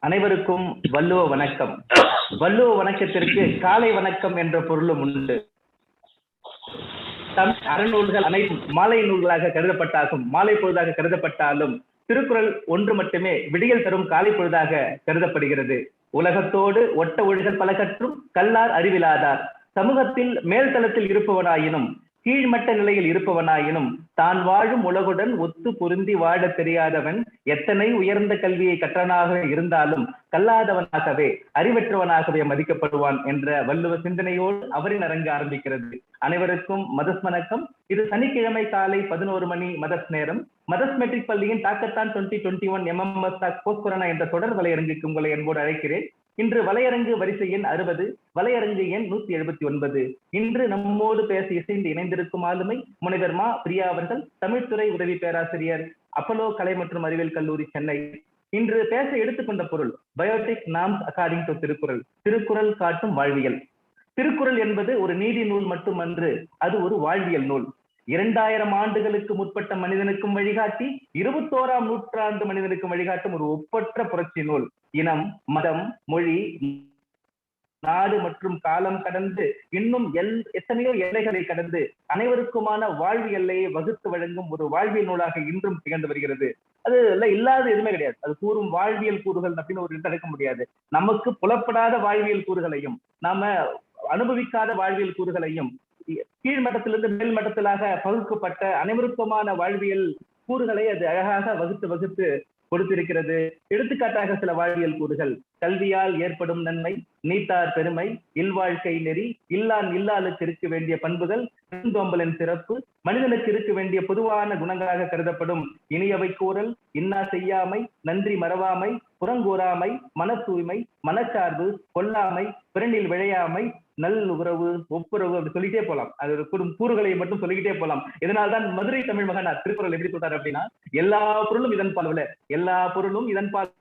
அனைவருக்கும் வள்ளுவ வணக்கம். வள்ளுவ வணக்கத்திற்கு காலை வணக்கம் என்ற பொருளும் உண்டு. தமிழ் அறநூல்கள் அனைத்தும் மாலை நூல்களாக கருதப்பட்டாலும் மாலை பொழுதாக கருதப்பட்டாலும் திருக்குறள் ஒன்று மட்டுமே விடியல் தரும் காலை பொழுதாக கருதப்படுகிறது. உலகத்தோடு ஒட்ட ஒழுகல் பல கற்றும் கல்லார் அறிவிலாதார். சமூகத்தில் மேல்தளத்தில் இருப்பவனாயினும் கீழ்மட்ட நிலையில் இருப்பவனாயினும் தான் வாழும் உலகுடன் ஒத்து பொருந்தி வாழ தெரியாதவன் எத்தனை உயர்ந்த கல்வியை கற்றவனாக இருந்தாலும் கல்லாதவனாகவே அறிவற்றவனாகவே மதிக்கப்படுவான் என்ற வள்ளுவ சிந்தனையோடு அவரின் அரங்கு ஆரம்பிக்கிறது. அனைவருக்கும் மதஸ் வணக்கம். இது சனிக்கிழமை காலை 11 மணி மதஸ் நேரம். மதஸ் மெட்ரிக் பள்ளியின் தாக்கத்தான் 2021 MMS போஸ்ட் கொரோனா என்ற தொடர் வலையரங்குக்கு உங்களை என்போடு அழைக்கிறேன். இன்று வலையரங்கு வரிசை எண் 60, வலையரங்கு எண் 179. இன்று நம்மோடு பேச இசைந்து இணைந்திருக்கும் ஆளுமை முனைவர் மா. பிரியா அவர்கள், தமிழ்துறை உதவி பேராசிரியர், அப்பலோ கலை மற்றும் அறிவியல் கல்லூரி, சென்னை. இன்று பேச எடுத்துக்கொண்ட பொருள் Biotique norms according to Thirukkural. Thirukkural காட்டும் வாழ்வியல். திருக்குறள் என்பது ஒரு நீதி நூல் மட்டுமன்று, அது ஒரு வாழ்வியல் நூல். 2000 ஆண்டுகளுக்கு முற்பட்ட மனிதனுக்கும் வழிகாட்டி, 21ஆம் நூற்றாண்டு மனிதனுக்கும் வழிகாட்டும் ஒரு ஒப்பற்ற புரட்சி நூல். இனம், மதம், மொழி, நாடு மற்றும் காலம் கடந்து இன்னும் எத்தனையோ எல்லைகளை கடந்து அனைவருக்குமான வாழ்வு எல்லையை வகுத்து வழங்கும் ஒரு வாழ்வியல் நூலாக இன்றும் திகழ்ந்து வருகிறது. அது இல்லாத எதுவுமே கிடையாது. அது கூறும் வாழ்வியல் கூறுகள் அப்படின்னு ஒரு தடுக்க முடியாது. நமக்கு புலப்படாத வாழ்வியல் கூறுகளையும் நாம அனுபவிக்காத வாழ்வியல் கூறுகளையும் கீழ் மட்டத்திலிருந்து மேல் மட்டத்திலாக பகுக்கப்பட்ட அனைவருக்குமான வாழ்வியல் கூறுகளை அது அழகாக வகுத்து கொடுத்திருக்கிறது. எடுத்துக்காட்டாக சில வாழ்வியல் கூறுகள்: கல்வியால் ஏற்படும் நன்மை, நீத்தார் பெருமை, இல்வாழ்க்கை நெறி, இல்லான் இல்லாளுக்கு இருக்க வேண்டிய பண்புகள், பெருந்தோம்பலின் சிறப்பு, மனிதனுக்கு இருக்க வேண்டிய பொதுவான குணங்களாக கருதப்படும் இனியவை கூறல், இன்னா செய்யாமை, நன்றி மறவாமை, புறங்கூறாமை, மன தூய்மை, மனச்சார்பு, கொல்லாமை, பிறனில் விழையாமை, நல் உறவு, ஒப்புரவு, அப்படி சொல்லிட்டே போலாம். அது கூறுகளை மட்டும் சொல்லிக்கிட்டே போலாம். இதனால்தான் மதுரை தமிழ் மகனார் திருக்குறள் எப்படி சொல்றாரு அப்படின்னா, எல்லா பொருளும் இதன் பால், எல்லா பொருளும் இதன் பால்,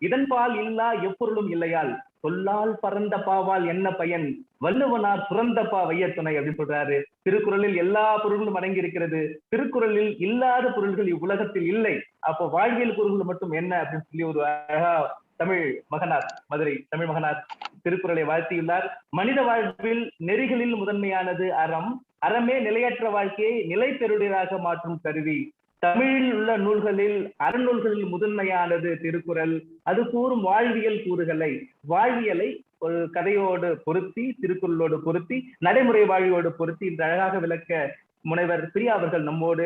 இதன்பால் இல்லா எப்பொருளும் இல்லையால் சொல்லால் பறந்த பாவால் என்ன பயன், வள்ளுவனார் சுரந்தப்பா வையத்துணை அப்படின்னு சொல்றாரு. திருக்குறளில் எல்லா பொருள்களும் அடங்கி இருக்கிறது. திருக்குறளில் இல்லாத பொருள்கள் இவ்வுலகத்தில் இல்லை. அப்போ வாழ்வியல் பொருள்கள் மட்டும் என்ன அப்படின்னு சொல்லி ஒரு அழகா தமிழ் மகனார், மதுரை தமிழ் மகனார் திருக்குறளை வாழ்த்தியுள்ளார். மனித வாழ்வில் நெறிகளில் முதன்மையானது அறம். அறமே நிலையற்ற வாழ்க்கையை நிலை பெறுவதாக மாற்றும் கருவி. தமிழில் உள்ள நூல்களில் அறநூல்களில் முதன்மையானது திருக்குறள். அது கூறும் வாழ்வியல் கூறுகளை, வாழ்வியலை ஒரு கதையோடு பொருத்தி, திருக்குறளோடு பொருத்தி, நடைமுறை வாழ்வியோடு பொருத்தி இந்த அழகாக விளக்க முனைவர் பிரியா அவர்கள் நம்மோடு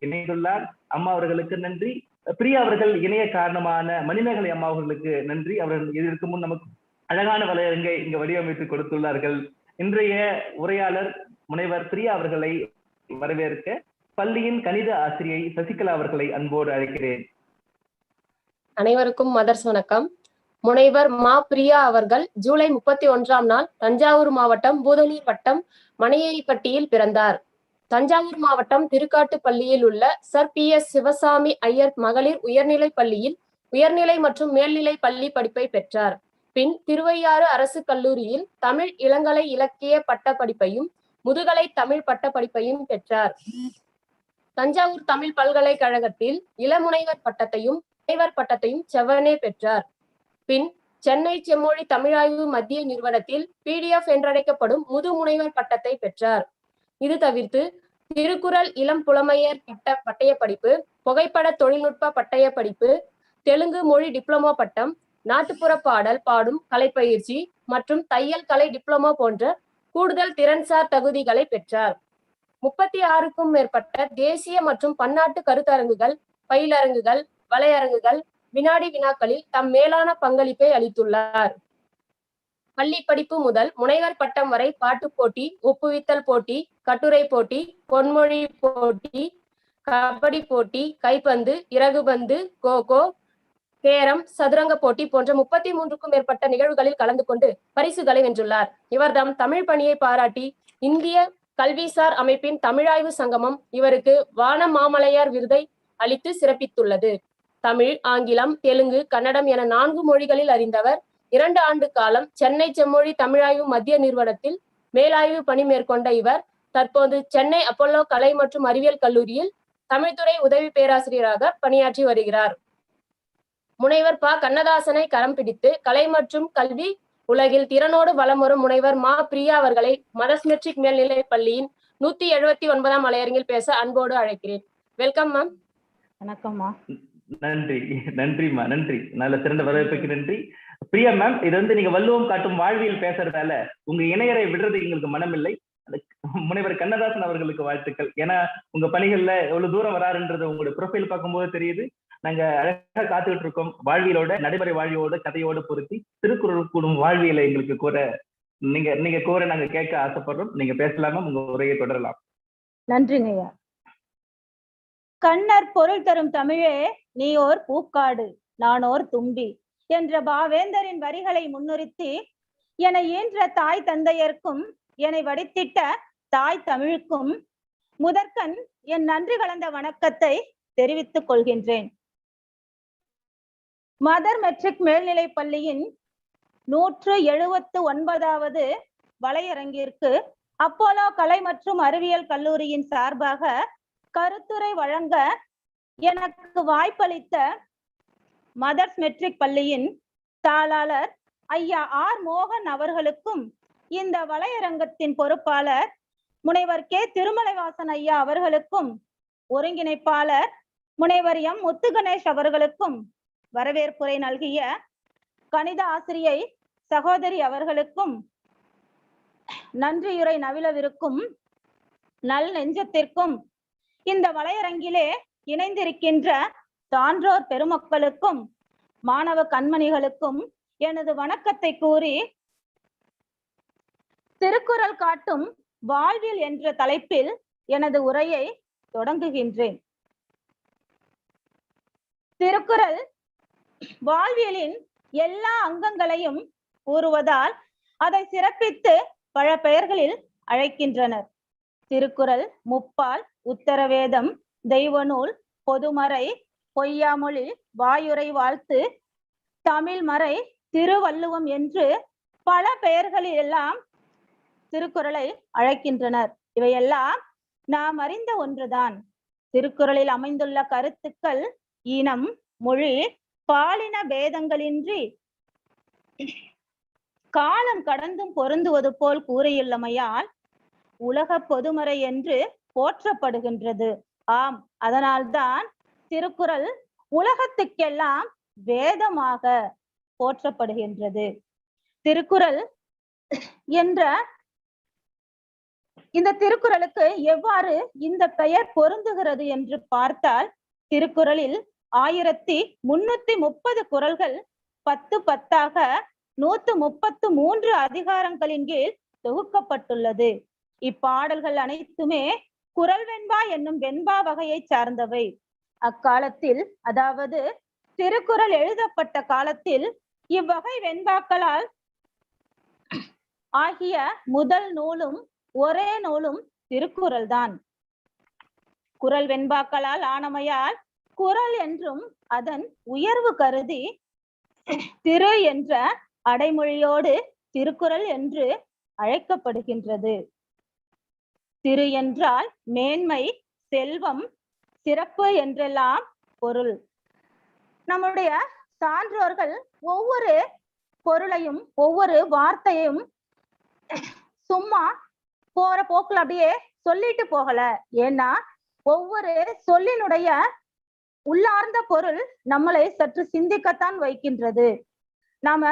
இணைந்துள்ளார். அம்மா அவர்களுக்கு நன்றி. பிரியா அவர்கள் இணைய காரணமான மணிமேகலை அம்மா அவர்களுக்கு நன்றி. அவர்கள் இதற்கு முன் நமக்கு அழகான வலையரங்கை இங்கு வடிவமைத்து கொடுத்துள்ளார்கள். இன்றைய உரையாளர் முனைவர் பிரியா அவர்களை வரவேற்க பள்ளியின் கணித ஆசிரியை சசிகலா அவர்களை அன்போடு அழைக்கிறேன். அனைவருக்கும் மதர்ஸ் வணக்கம். முனைவர் மா. பிரியா அவர்கள் ஜூலை 31ஆம் நாள் தஞ்சாவூர் மாவட்டம் பூதலூர் வட்டம் மணியேரிப்பட்டியில் பிறந்தார். தஞ்சாவூர் மாவட்டம் திருக்காட்டு பள்ளியில் உள்ள சர் PS சிவசாமி ஐயர் மகளிர் உயர்நிலை பள்ளியில் உயர்நிலை மற்றும் மேல்நிலை பள்ளி படிப்பை பெற்றார். பின் திருவையாறு அரசு கல்லூரியில் தமிழ் இளங்கலை இலக்கிய பட்ட படிப்பையும் முதுகலை தமிழ் பட்ட படிப்பையும் பெற்றார். தஞ்சாவூர் தமிழ் பல்கலைக்கழகத்தில் இளமுனைவர் பட்டத்தையும் முனைவர் பட்டத்தையும் செவ்வனே பெற்றார். பின் சென்னை செம்மொழி தமிழாய்வு மத்திய நிறுவனத்தில் PDF என்றழைக்கப்படும் முதுமுனைவர் பட்டத்தை பெற்றார். இது தவிர்த்து திருக்குறள் இளம் புலமையர் பட்டய படிப்பு, புகைப்பட தொழில்நுட்ப பட்டய படிப்பு, தெலுங்கு மொழி டிப்ளமோ பட்டம், நாட்டுப்புற பாடல் பாடும் கலைப்பயிற்சி மற்றும் தையல் கலை டிப்ளமோ போன்ற கூடுதல் திறன்சார் தகுதிகளை பெற்றார். 36க்கும் மேற்பட்ட தேசிய மற்றும் பன்னாட்டு கருத்தரங்குகள், பயிலரங்குகள், வலையரங்குகள், வினாடி வினாக்களில் தம் மேலான பங்களிப்பை அளித்துள்ளார். பள்ளி படிப்பு முதல் முனைவர் பட்டம் வரை பாட்டு போட்டி, ஒப்புவித்தல் போட்டி, கட்டுரை போட்டி, பொன்மொழி போட்டி, கபடி போட்டி, கைப்பந்து, இறகுபந்து, கோகோ, கேரம், சதுரங்க போட்டி போன்ற 33க்கும் மேற்பட்ட நிகழ்வுகளில் கலந்து கொண்டு பரிசுகளை வென்றுள்ளார். இவர்தம் தமிழ் பணியை பாராட்டி இந்திய கல்விசார் அமைப்பின் தமிழாய்வு சங்கமம் இவருக்கு வான மாமலையார் விருதை அளித்து சிறப்பித்துள்ளது. தமிழ், ஆங்கிலம், தெலுங்கு, கன்னடம் என 4 மொழிகளில் அறிந்தவர். 2 ஆண்டு காலம் சென்னை செம்மொழி தமிழாய்வு மத்திய நிறுவனத்தில் மேலாய்வு பணி மேற்கொண்ட இவர் தற்போது சென்னை அப்பல்லோ கலை மற்றும் அறிவியல் கல்லூரியில் தமிழ்துறை உதவி பேராசிரியராக பணியாற்றி வருகிறார். முனைவர் ப கண்ணதாசனை கரம் பிடித்து கலை மற்றும் கல்வி உலகில் திறனோடு வலம் வரும் முனைவர் மா பிரியா அவர்களை மதர்ஸ் மெட்ரிக் மேல்நிலைப் பள்ளியின் 179ஆம் மலையரங்கில் பேச அன்போடு அழைக்கிறேன். Welcome ma'am. வணக்கம்மா. நன்றி நன்றிம்மா, நன்றி. நல்ல சிறந்த வரவேற்புக்கு நன்றி. பிரியா மேம், இது நீங்க வள்ளுவம் காட்டும் வாழ்வியல் பேசுறதால உங்க இணையரை விடுறது எங்களுக்கு மனமில்லை. முனைவர் கண்ணதாசன் அவர்களுக்கு வாழ்த்துக்கள். ஏன்னா உங்க பணிகள்ல எவ்வளவு தூரம் வராருன்றது உங்களுடைய ப்ரொஃபைல் பார்க்கும்போது தெரியுது. நாங்க அழகா காத்துக்கிட்டு இருக்கோம். வாழ்வியலோட நடைமுறை வாழ்வியோட கதையோட பொருத்தி திருக்குறள் கூடும் வாழ்வியலை எங்களுக்கு கூற நீங்க கூற நாங்க கேட்க ஆசைப்படுறோம். நீங்க பேசலாமா? உங்க உரையை தொடரலாம். நன்றிங்கய்யா. கண்ணர் பொருள் தரும் தமிழே நீ ஓர் பூக்காடு நானோர் தும்பி என்ற பாவேந்தரின் வரிகளை முன்னிறுத்தி என ஈன்ற தாய் தந்தையர்க்கும் என்னை வடித்திட்ட தாய் தமிழுக்கும் முதற்கண் என் நன்றி கலந்த வணக்கத்தை தெரிவித்துக் கொள்கின்றேன். மதர் மெட்ரிக் மேல்நிலைப் பள்ளியின் 179வது வலையரங்கிற்கு அப்போலோ கலை மற்றும் அறிவியல் கல்லூரியின் சார்பாக கருத்துரை வழங்க எனக்கு வாய்ப்பளித்த மதர்ஸ் மெட்ரிக் பள்ளியின் தாளாளர் ஐயா ஆர் மோகன் அவர்களுக்கும் இந்த வலையரங்கத்தின் பொறுப்பாளர் முனைவர் கே திருமலைவாசன் ஐயா அவர்களுக்கும் ஒருங்கிணைப்பாளர் முனைவர் எம் முத்துகணேஷ் அவர்களுக்கும் வரவேற்புரை நல்கிய கணித ஆசிரியை சகோதரி அவர்களுக்கும் நன்றியுரை நவிலவிருக்கும் நல் நெஞ்சத்திற்கும் இந்த வலையரங்கிலே இணைந்திருக்கின்ற சான்றோர் பெருமக்களுக்கும் மாணவ கண்மணிகளுக்கும் எனது வணக்கத்தை கூறி திருக்குறள் காட்டும் வாழ்வியல் என்ற தலைப்பில் எனது உரையை தொடங்குகின்றேன். திருக்குறள் வாழ்வியலின் எல்லா அங்கங்களையும் கூறுவதால் அதை சிறப்பித்து பல பெயர்களில் அழைக்கின்றனர். திருக்குறள் முப்பால், உத்தரவேதம், தெய்வநூல், பொதுமறை, பொய்யாமொழி, வாயுரை வாழ்த்து, தமிழ் மறை, திருவள்ளுவம் என்று பல பெயர்களில் எல்லாம் திருக்குறளை அழைக்கின்றனர். இவையெல்லாம் நாம் அறிந்த ஒன்றுதான். திருக்குறளில் அமைந்துள்ள கருத்துக்கள் இனம், மொழி, பாலின பேதங்களின்றி காலம் கடந்தும் பொருந்துவது போல் கூறியுள்ளமையால் உலக பொதுமறை என்று போற்றப்படுகின்றது. ஆம், அதனால்தான் திருக்குறள் உலகத்துக்கெல்லாம் வேதமாக போற்றப்படுகின்றது. திருக்குறள் என்ற இந்த திருக்குறளுக்கு எவ்வாறு இந்த பெயர் பொருந்துகிறது என்று பார்த்தால், திருக்குறளில் 1330 குறள்கள் 10 133 அதிகாரங்களின் கீழ் தொகுக்கப்பட்டுள்ளது. இப்பாடல்கள் அனைத்துமே குறள் வெண்பா என்னும் வெண்பா வகையை சார்ந்தவை. அக்காலத்தில், அதாவது திருக்குறள் எழுதப்பட்ட காலத்தில் இவ்வகை வெண்பாக்களால் ஆகிய முதல் நூலும் ஒரே நூலும் திருக்குறள் தான். குறள் வெண்பாக்களால் ஆனமையால் குறள் என்றும் அதன் உயர்வு கருதி திரு என்ற அடைமொழியோடு திருக்குறள் என்று அழைக்கப்படுகின்றது. திரு என்றால் மேன்மை, செல்வம், சிறப்பு என்றெல்லாம் பொருள். நம்முடைய சான்றோர்கள் ஒவ்வொரு பொருளையும் ஒவ்வொரு வார்த்தையும் சும்மா போற போக்குல அப்படியே சொல்லிட்டு போகல. ஏன்னா ஒவ்வொரு சொல்லினுடைய உள்ளார்ந்த பொருள் நம்மளை சற்று சிந்திக்கத்தான் வைக்கின்றது. நாம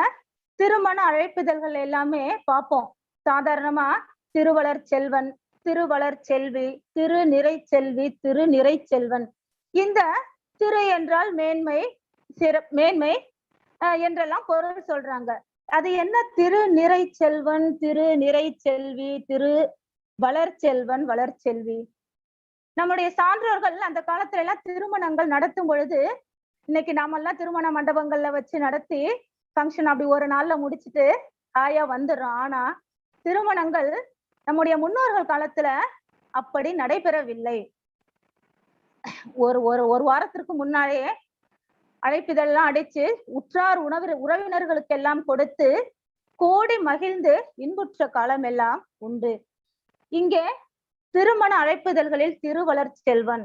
திருமண அழைப்பிதழ்கள் எல்லாமே பார்ப்போம். சாதாரணமா திருவளர் செல்வன், திருவளர் செல்வி, திருநிறை செல்வி, திருநிறை செல்வன். இந்த திரு என்றால் மேன்மை, மேன்மை என்றெல்லாம் பொருள் சொல்றாங்க. அது என்ன? திருநிறை செல்வன், திருநிறை செல்வி, திரு வளர்ச்செல்வன், வளர்ச்செல்வி. நம்முடைய சான்றோர்கள் அந்த காலத்துல எல்லாம் திருமணங்கள் நடத்தும் பொழுது, இன்னைக்கு நாமெல்லாம் திருமண மண்டபங்கள்ல வச்சு நடத்தி ஃபங்க்ஷன் அப்படி ஒரு நாள்ல முடிச்சுட்டு ஆயா வந்துடுறோம். ஆனா திருமணங்கள் நம்முடைய முன்னோர்கள் காலத்துல அப்படி நடைபெறவில்லை. ஒரு வாரத்திற்கு முன்னாலே அழைப்பிதெல்லாம் அடிச்சு உற்றார் உறவினர்களுக்கெல்லாம் கொடுத்து கோடி மகிழ்ந்து இன்புற்ற காலம் எல்லாம் உண்டு. இங்கே திருமண அழைப்பிதழ்களில் திருவளர் செல்வன்,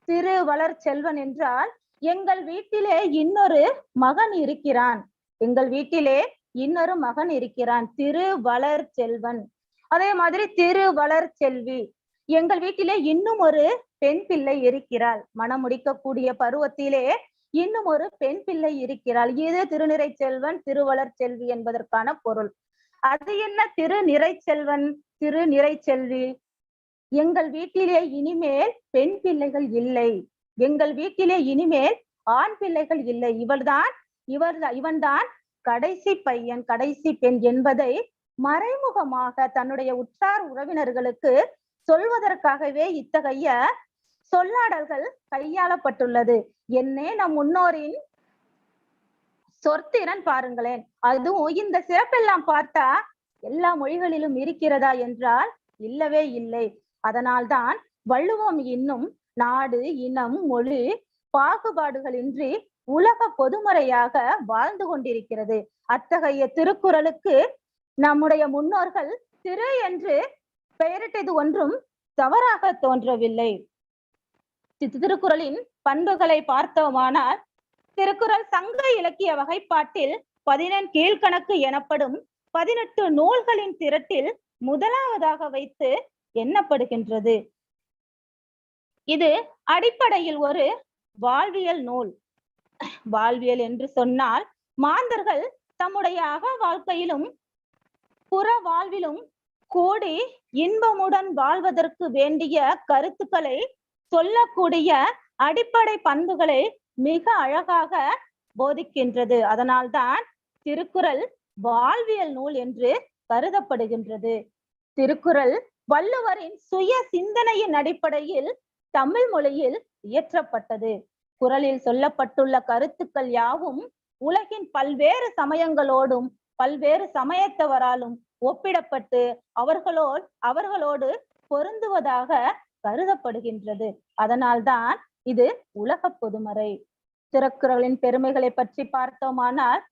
திருவளர் செல்வன் என்றால் எங்கள் வீட்டிலே இன்னொரு மகன் இருக்கிறான். எங்கள் வீட்டிலே இன்னொரு மகன் இருக்கிறான், திருவளர் செல்வன். அதே மாதிரி திருவளர் செல்வி. எங்கள் வீட்டிலே இன்னும் ஒரு பெண் பிள்ளை இருக்கிறாள். மனம் முடிக்கக்கூடிய பருவத்திலே இன்னும் ஒரு பெண் பிள்ளை இருக்கிறாள். இது திருநிறை செல்வன் திருவளர் செல்வி என்பதற்கான பொருள். அது என்ன திருநிறை செல்வன் திருநிறை செல்வி? எங்கள் வீட்டிலே இனிமேல் பெண் பிள்ளைகள் இல்லை, எங்கள் வீட்டிலே இனிமேல் ஆண் பிள்ளைகள் இல்லை. இவன்தான் கடைசி பையன் கடைசி பெண் என்பதை மறைமுகமாக தன்னுடைய உற்றார் உறவினர்களுக்கு சொல்வதற்காகவே இத்தகைய சொல்லாடல்கள் கையாளப்பட்டுள்ளது. என்னே நம் முன்னோரின் சொற்திறன் பாருங்களேன். அதுவும் இந்த சிறப்பெல்லாம் பார்த்தா எல்லா மொழிகளிலும் இருக்கிறதா என்றால் இல்லவே இல்லை. அதனால்தான் வள்ளுவம் இன்னும் நாடு இனம் மொழி பாகுபாடுகளின்றி உலக பொதுமறையாக வாழ்ந்து கொண்டிருக்கிறது. அத்தகைய திருக்குறளுக்கு நம்முடைய முன்னோர்கள் திரு என்று பெயரிட்டது ஒன்றும் தவறாக தோன்றவில்லை. திருக்குறளின் பண்புகளை பார்த்தோமானால், திருக்குறள் சங்க இலக்கிய வகைப்பாட்டில் 14 கீழ்கணக்கு எனப்படும் 18 நூல்களின் திரட்டில் முதலாவதாக வைத்து எண்ணப்படுகின்றது. இது அடிப்படையில் ஒரு வாழ்வியல் நூல். வாழ்வியல் என்று சொன்னால் மாந்தர்கள் தம்முடைய அக வாழ்க்கையிலும் புற வாழ்விலும் கூடி இன்பமுடன் வாழ்வதற்கு வேண்டிய கருத்துக்களை சொல்லக்கூடிய அடிப்படை பண்புகளை மிக அழகாக போதிக்கின்றது. அதனால்தான் திருக்குறள் வாழ்வியல் நூல் என்று கருதப்படுகின்றது. திருக்குறள் வள்ளுவரின் சுய சிந்தனையின் அடிப்படையில் தமிழ் மொழியில் இயற்றப்பட்டது. குறளில் சொல்லப்பட்டுள்ள கருத்துக்கள் யாவும் உலகின் பல்வேறு சமயங்களோடும் பல்வேறு சமயத்தவராலும் ஒப்பிடப்பட்டு அவர்களோடு பொருந்துவதாக கருதப்படுகின்றது. அதனால்தான் இது உலக பொதுமறை. திருக்குறளின் பெருமைகளை பற்றி பார்த்தோமானால்,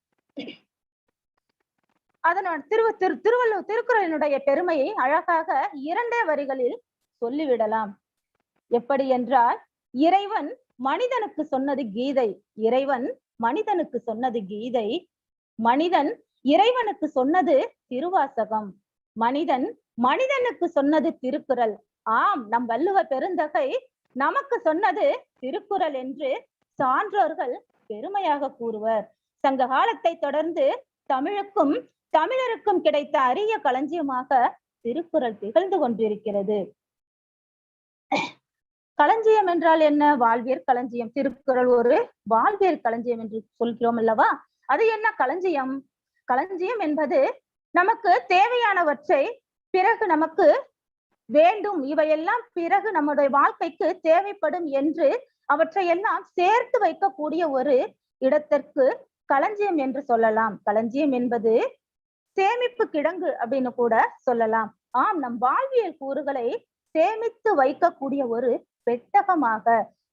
திருக்குறளினுடைய பெருமையை அழகாக 2 வரிகளில் சொல்லிவிடலாம். எப்படி என்றால், இறைவன் மனிதனுக்கு சொன்னது கீதை. இறைவன் மனிதனுக்கு சொன்னது கீதை. மனிதன் இறைவனுக்கு சொன்னது திருவாசகம். மனிதன் மனிதனுக்கு சொன்னது திருக்குறள். ஆம், நம் வள்ளுவ பெருந்தகை நமக்கு சொன்னது திருக்குறள் என்று சான்றோர்கள் பெருமையாக கூறுவர். சங்க காலத்தை தொடர்ந்து தமிழருக்கும் கிடைத்த அரிய களஞ்சியமாக திருக்குறள் திகழ்ந்து கொண்டிருக்கிறது. களஞ்சியம் என்றால் என்ன? வாழ்வியல் களஞ்சியம். திருக்குறள் ஒரு வாழ்வியல் களஞ்சியம் என்று சொல்கிறோம் அல்லவா? அது என்ன களஞ்சியம்? களஞ்சியம் என்பது நமக்கு தேவையானவற்றை பிறகு நமக்கு வேண்டும், இவையெல்லாம் பிறகு நம்முடைய வாழ்க்கைக்கு தேவைப்படும் என்று அவற்றை எல்லாம் சேர்த்து வைக்கக்கூடிய ஒரு இடத்திற்கு களஞ்சியம் என்று சொல்லலாம். களஞ்சியம் என்பது சேமிப்பு கிடங்கு அப்படின்னு கூட சொல்லலாம். ஆம், நம் வாழ்வியல் கூறுகளை சேமித்து வைக்கக்கூடிய ஒரு பெட்டகமாக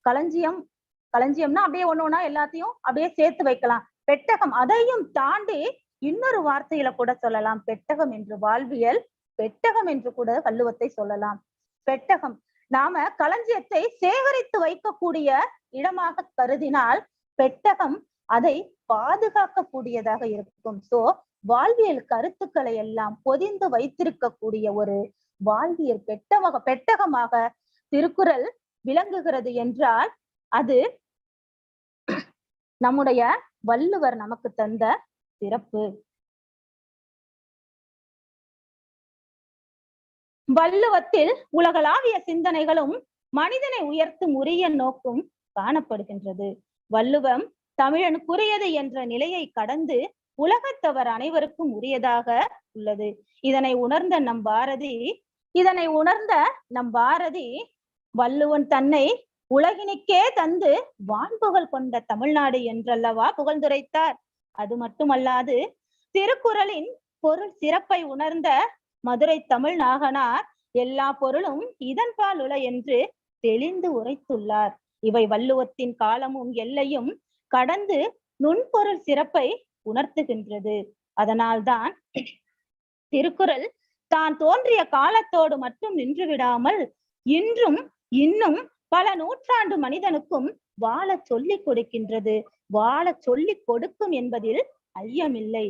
களஞ்சியம்னா அப்படியே ஒண்ணு எல்லாத்தையும் அப்படியே சேர்த்து வைக்கலாம். பெட்டகம், அதையும் தாண்டி இன்னொரு வார்த்தையில கூட சொல்லலாம். பெட்டகம் என்று, வாழ்வியல் பெட்டகம் என்று கூட வள்ளுவத்தை சொல்லலாம். பெட்டகம், நாம களஞ்சியத்தை சேகரித்து வைக்கக்கூடிய இடமாக கருதினால் பெட்டகம் அதை பாதுகாக்கக்கூடியதாக இருக்கும். சோ வாழ்வியல் கருத்துக்களை எல்லாம் பொதிந்து வைத்திருக்கக்கூடிய ஒரு வாழ்வியல் பெட்டகமாக திருக்குறள் விளங்குகிறது என்றால் அது நம்முடைய வள்ளுவர் நமக்கு தந்த சிறப்பு. வள்ளுவத்தில் உலகளாவிய சிந்தனைகளும் மனிதனை உயர்த்தும் உரிய நோக்கும் காணப்படுகின்றது. வள்ளுவம் தமிழனுக்குரியது என்ற நிலையை கடந்து உலகத்தவர் அனைவருக்கும் உரியதாக உள்ளது. இதனை உணர்ந்த நம் பாரதி வள்ளுவன் தன்னை உலகினுக்கே தந்து வான்புகழ் கொண்ட தமிழ்நாடு என்றல்லவா புகழ்ந்துரைத்தார். அது மட்டுமல்லாது திருக்குறளின் பொருள் சிறப்பை உணர்ந்த மதுரை தமிழ் நாகனார் எல்லா பொருளும் இதன்பால் உள என்று தெளிந்து உரைத்துள்ளார். இவை வள்ளுவத்தின் காலமும் எல்லையும் கடந்து நுண்பொருள் சிறப்பை உணர்த்துகின்றது. அதனால்தான் திருக்குறள் தான் தோன்றிய காலத்தோடு மட்டும் நின்று விடாமல் இன்னும் பல நூற்றாண்டு மனிதனுக்கும் வாழ சொல்லிக் கொடுக்கின்றது, வாழ சொல்லிக் கொடுக்கும் என்பதில் ஐயமில்லை.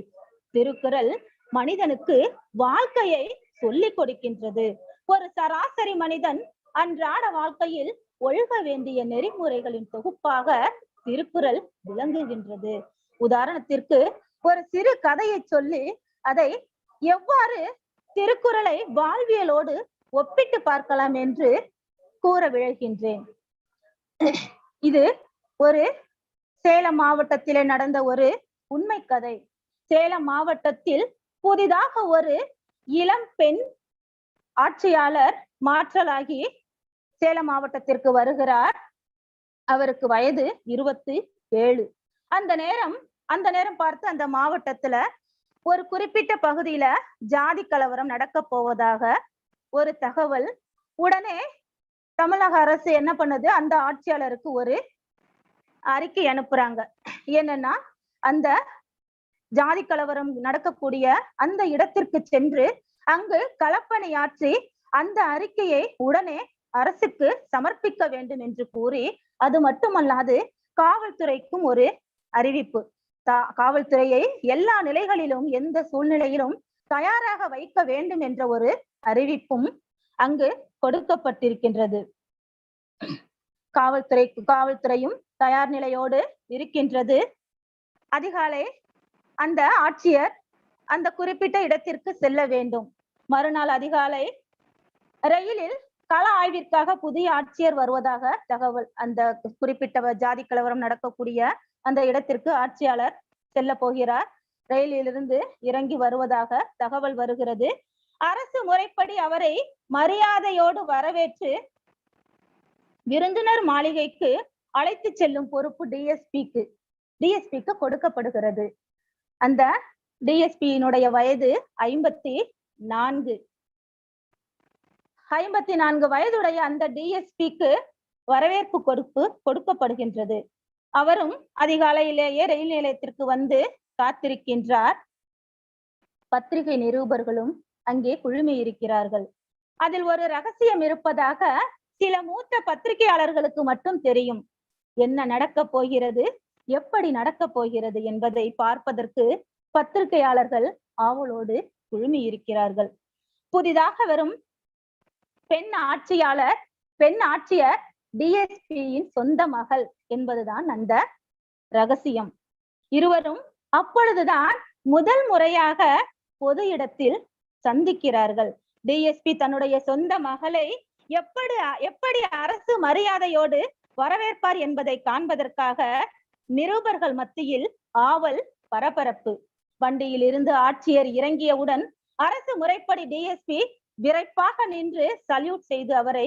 திருக்குறள் மனிதனுக்கு வாழ்க்கையை சொல்லிக் கொடுக்கின்றது. ஒரு சராசரி மனிதன் அன்றாட வாழ்க்கையில் ஒழுக வேண்டிய நெறிமுறைகளின் தொகுப்பாக திருக்குறள் விளங்குகின்றது. உதாரணத்திற்கு ஒரு சிறு கதையை சொல்லி அதை எவ்வாறு திருக்குறளை வாழ்வியலோடு ஒப்பிட்டு பார்க்கலாம் என்று கூற விழைகின்றேன். இது ஒரு சேலம் மாவட்டத்திலே நடந்த ஒரு உண்மை கதை. சேலம் மாவட்டத்தில் புதிதாக ஒரு இளம் பெண் ஆட்சியாளர் மாற்றலாகி சேலம் மாவட்டத்திற்கு வருகிறார். அவருக்கு வயது 27. அந்த நேரம் பார்த்து அந்த மாவட்டத்துல ஒரு குறிப்பிட்ட பகுதியில ஜாதி கலவரம் நடக்க போவதாக ஒரு தகவல். உடனே தமிழக அரசு என்ன பண்ணுது, அந்த ஆட்சியாளருக்கு ஒரு அறிக்கை அனுப்புறாங்க. என்னன்னா, அந்த ஜாதி கலவரம் நடக்கக்கூடிய அந்த இடத்திற்கு சென்று அங்கு களப்பணியாற்றி அந்த அறிக்கையை உடனே அரசுக்கு சமர்ப்பிக்க வேண்டும் என்று கூறி, அது மட்டுமல்லாது காவல்துறைக்கும் ஒரு அறிவிப்பு, காவல்துறையை எல்லா நிலைகளிலும் எந்த சூழ்நிலையிலும் தயாராக வைக்க வேண்டும் என்ற ஒரு அறிவிப்பும் அங்கு கொடுக்கப்பட்டிருக்கின்றது. காவல்துறையும் தயார் நிலையோடு இருக்கின்றது. அதிகாலை அந்த ஆட்சியர் அந்த குறிப்பிட்ட இடத்திற்கு செல்ல வேண்டும். மறுநாள் அதிகாலை ரயிலில் கள ஆய்விற்காக புதிய ஆட்சியர் வருவதாக தகவல். அந்த குறிப்பிட்ட ஜாதி கலவரம் நடக்கக்கூடிய அந்த இடத்திற்கு ஆட்சியாளர் செல்ல போகிறார். ரயிலிலிருந்து இறங்கி வருவதாக தகவல் வருகிறது. அரசு முறைப்படி அவரை மரியாதையோடு வரவேற்று விருந்தினர் மாளிகைக்கு அழைத்து செல்லும் பொறுப்பு டிஎஸ்பிக்கு கொடுக்கப்படுகிறது. அந்த டிஎஸ்பியினுடைய வயது 54 வயதுடைய அந்த டிஎஸ்பிக்கு வரவேற்பு கொடுக்கப்படுகின்றது. அவரும் அதிகாலையிலேயே ரயில் நிலையத்திற்கு வந்து காத்திருக்கின்றார். பத்திரிகை நிருபர்களும் அங்கே குழுமி இருக்கிறார்கள். அதில் ஒரு ரகசியம் இருப்பதாக சில மூத்த பத்திரிகையாளர்களுக்கு மட்டும் தெரியும். என்ன நடக்க போகிறது, எப்படி நடக்க போகிறது என்பதை பார்ப்பதற்கு பத்திரிகையாளர்கள் ஆவலோடு குழுமி இருக்கிறார்கள். புதிதாக வரும் பெண் ஆட்சியர் டிஎஸ்பியின் சொந்த மகள் என்பதுதான் அந்த ரகசியம். இருவரும் அப்பொழுதுதான் முதல் முறையாக பொது இடத்தில் சந்திக்கிறார்கள். டிஎஸ்பி தன்னுடைய சொந்த மகளை எப்படி அரசு மரியாதையோடு வரவேற்பார் என்பதை காண்பதற்காக நிருபர்கள் மத்தியில் ஆவல், பரபரப்பு. வண்டியில் இருந்து ஆட்சியர் இறங்கியவுடன் அரசு முறைப்படி டிஎஸ்பி விரைப்பாக நின்று சல்யூட் செய்து அவரை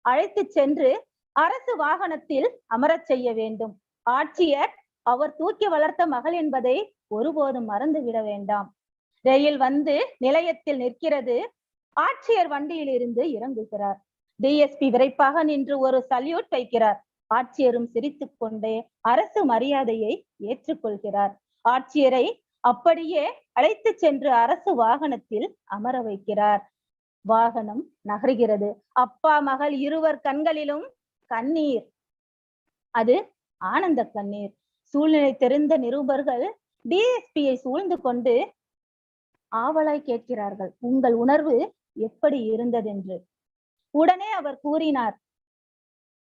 அழைத்து சென்று அரசு வாகனத்தில் அமரச் செய்ய வேண்டும். ஆட்சியர் அவர் தூக்கி வளர்த்த மகள் என்பதை ஒருபோதும் மறந்து விட வேண்டாம். ரயில் வந்து நிலையத்தில் நிற்கிறது. ஆட்சியர் வண்டியில் இருந்து இறங்குகிறார். டிஎஸ்பி விரைப்பாக நின்று ஒரு சல்யூட் வைக்கிறார். ஆட்சியரும் சிரித்துக் கொண்டே அரசு மரியாதையை ஏற்றுக்கொள்கிறார். ஆட்சியரை அப்படியே அழைத்து சென்று அரசு வாகனத்தில் அமர வைக்கிறார். வாகனம் நகர்கிறது. அப்பா மகள் இருவர் கண்களிலும் கண்ணீர். அது ஆனந்த கண்ணீர். சூழ்நிலை தெரிந்த நிருபர்கள் டிஎஸ்பியை சூழ்ந்து கொண்டு ஆவலாய் கேட்கிறார்கள், உங்கள் உணர்வு எப்படி இருந்ததென்று. உடனே அவர் கூறினார்,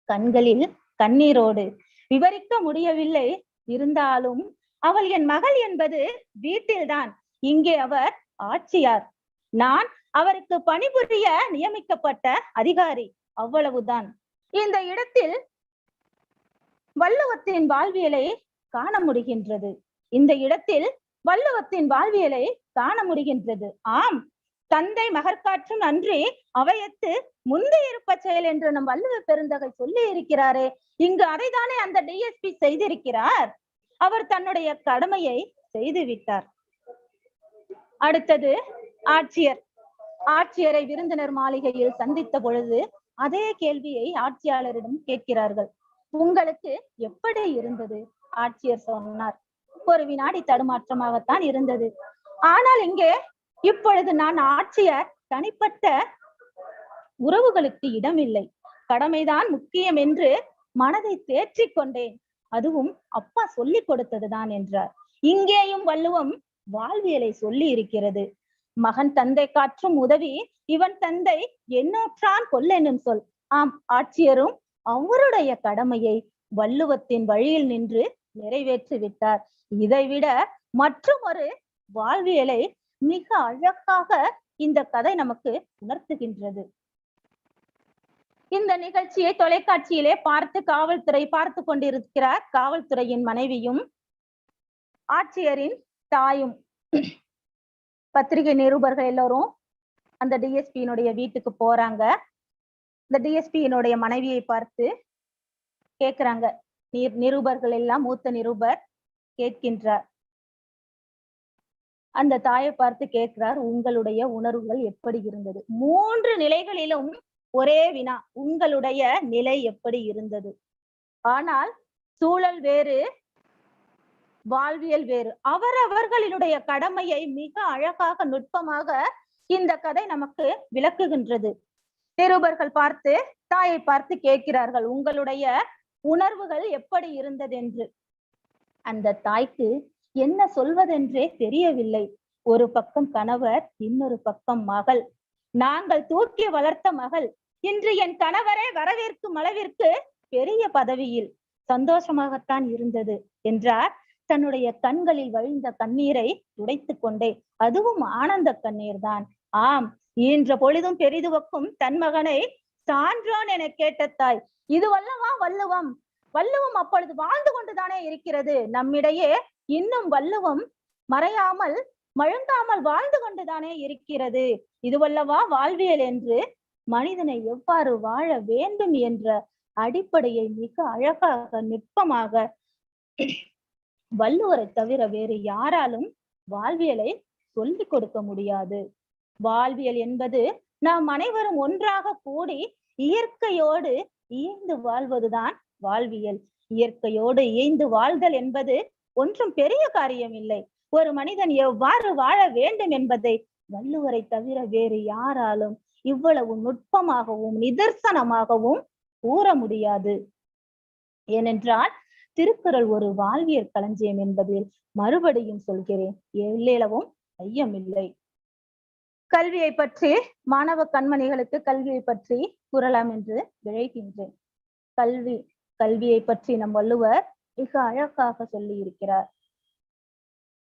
கண்களில் கண்ணீரோடு. விவரிக்க முடியவில்லை. இருந்தாலும் அவள் என் மகள் என்பது வீட்டில்தான். இங்கே அவர் ஆட்சியார். நான் அவருக்கு பணிபுரிய நியமிக்கப்பட்ட அதிகாரி, அவ்வளவுதான். இந்த இடத்தில் வள்ளுவத்தின் வாழ்வியலை காண முடிகின்றது. ஆம், தந்தை மகற்காற்றும் நன்றி அவையத்து முந்தி இருப்ப செயல் என்று நம் வள்ளுவ பெருந்தகை சொல்லி இருக்கிறாரே. இங்கு அதைதானே அந்த டிஎஸ்பி செய்திருக்கிறார். அவர் தன்னுடைய கடமையை செய்து விட்டார். அடுத்தது ஆட்சியரை விருந்தினர் மாளிகையில் சந்தித்த பொழுது அதே கேள்வியை ஆட்சியாளரிடம் கேட்கிறார்கள். உங்களுக்கு எப்படி இருந்தது? ஆட்சியர் சொன்னார், ஒரு வினாடி தடுமாற்றமாகத்தான் இருந்தது. ஆனால் இங்கே இப்பொழுது நான் ஆட்சியர், தனிப்பட்ட உறவுகளுக்கு இடமில்லை. கடமைதான் முக்கியம் என்று மனதை தேற்றிக் கொண்டேன். அதுவும் அப்பா சொல்லி கொடுத்ததுதான் என்றார். இங்கேயும் வள்ளுவம் வாழ்வியலை சொல்லி இருக்கிறது. மகன் தந்தை காற்றும் உதவி இவன் தந்தை எண்ணூற்றான் கொல்லெனும் சொல். ஆம், ஆட்சியரும் அவருடைய கடமையை வள்ளுவத்தின் வழியில் நின்று நிறைவேற்றி விட்டார். இதைவிட மற்றும் ஒரு வாழ்வியலை மிக அழகாக இந்த கதை நமக்கு உணர்த்துகின்றது. இந்த நிகழ்ச்சியை தொலைக்காட்சியிலே காவல்துறை பார்த்து கொண்டிருக்கிறார். காவல்துறையின் மனைவியும் ஆட்சியரின் தாயும் பத்திரிகை நிருபர்கள் எல்லோரும் அந்த டிஎஸ்பியினுடைய வீட்டுக்கு போறாங்க. இந்த டிஎஸ்பியினுடைய மனைவியை பார்த்து கேக்குறாங்க. நிருபர்கள் எல்லாம் மூத்த நிருபர் கேட்கின்றார். அந்த தாயை பார்த்து கேட்கிறார், உங்களுடைய உணர்வுகள் எப்படி இருந்தது? 3 நிலைகளிலும் ஒரே வினா, உங்களுடைய நிலை எப்படி இருந்தது? ஆனால் சூழல் வேறு, வாழ்வியல் வேறு. அவரவர்களினுடைய கடமையை மிக அழகாக நுட்பமாக இந்த கதை நமக்கு விளக்குகின்றது. நிருபர்கள் பார்த்து தாயை பார்த்து கேட்கிறார்கள், உங்களுடைய உணர்வுகள் எப்படி இருந்தது என்று. அந்த தாய்க்கு என்ன சொல்வதென்றே தெரியவில்லை. ஒரு பக்கம் கணவர், இன்னொரு பக்கம் மகள். நாங்கள் தூக்கி வளர்த்த மகள் இன்று என் கணவரை வரவேற்கும் அளவிற்கு பெரிய பதவியில் சந்தோஷமாகத்தான் இருந்தது என்றார். தன்னுடைய கண்களில் வழிந்த கண்ணீரை துடைத்துக் கொண்டே, அதுவும் ஆனந்த கண்ணீர் தான். ஆம், ஈன்ற பொழுதும் பெரிதுவக்கும் தன் மகனை சான்றோன் என கேட்ட தாய். இது வல்லவா வள்ளுவம்? வள்ளுவம் அப்பொழுது வாழ்ந்து கொண்டுதானே இருக்கிறது. நம்மிடையே இன்னும் வள்ளுவம் மறையாமல் மழுங்காமல் வாழ்ந்து கொண்டுதானே இருக்கிறது. இதுவல்லவா வாழ்வியல் என்று மனிதனை எவ்வாறு வாழ வேண்டும் என்ற அடிப்படையை மிக அழகாக நுட்பமாக வள்ளுவரை தவிர வேறு யாராலும் வாழ்வியலை சொல்லிக் கொடுக்க முடியாது. வாழ்வியல் என்பது நாம் அனைவரும் ஒன்றாக கூடி இயற்கையோடு இயைந்து வாழ்வதுதான் வாழ்வியல். இயற்கையோடு இயைந்து வாழ்தல் என்பது ஒன்றும் பெரிய காரியம் இல்லை. ஒரு மனிதன் எவ்வாறு வாழ வேண்டும் என்பதை வள்ளுவரை தவிர வேறு யாராலும் இவ்வளவு நுட்பமாகவும் நிதர்சனமாகவும் கூற முடியாது. ஏனென்றால் திருக்குறள் ஒரு வாழ்வியல் களஞ்சியம் என்பதில் மறுபடியும் சொல்கிறேன், எல்லளவும் ஐயமில்லை. கல்வியை பற்றி மாணவ கண்மணிகளுக்கு கல்வியை பற்றி கூறலாம் என்று விழைகின்றேன். கல்வியை பற்றி நம் வள்ளுவர் மிக அழகாக சொல்லி இருக்கிறார்.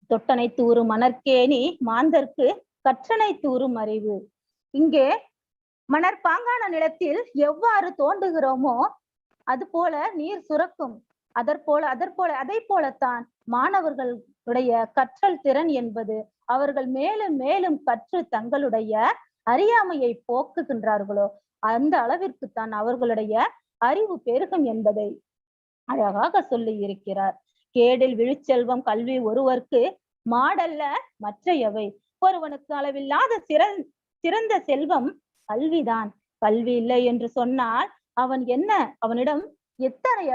தொட்டனை தூறும் மணற்கேணி மாந்தர்க்கு கற்றனை தூறும் அறிவு. இங்கே மணற்பாங்கான நிலத்தில் எவ்வாறு தோண்டுகிறோமோ அது போல நீர் சுரக்கும். அதை போலத்தான் மாணவர்களுடைய கற்றல் திறன் என்பது அவர்கள் மேலும் மேலும் கற்று தங்களுடைய அறியாமையை போக்குகின்றார்களோ அந்த அளவிற்குத்தான் அவர்களுடைய அறிவு பெருகும் என்பதை அழகாக சொல்லி இருக்கிறார். கேடில் விழுச்செல்வம் கல்வி ஒருவர்க்கு மாடல்ல மற்றையவை. ஒருவனுக்கு அளவில்லாத சிறந்த செல்வம் கல்விதான். கல்வி இல்லை என்று சொன்னால் அவனிடம் எத்தனைய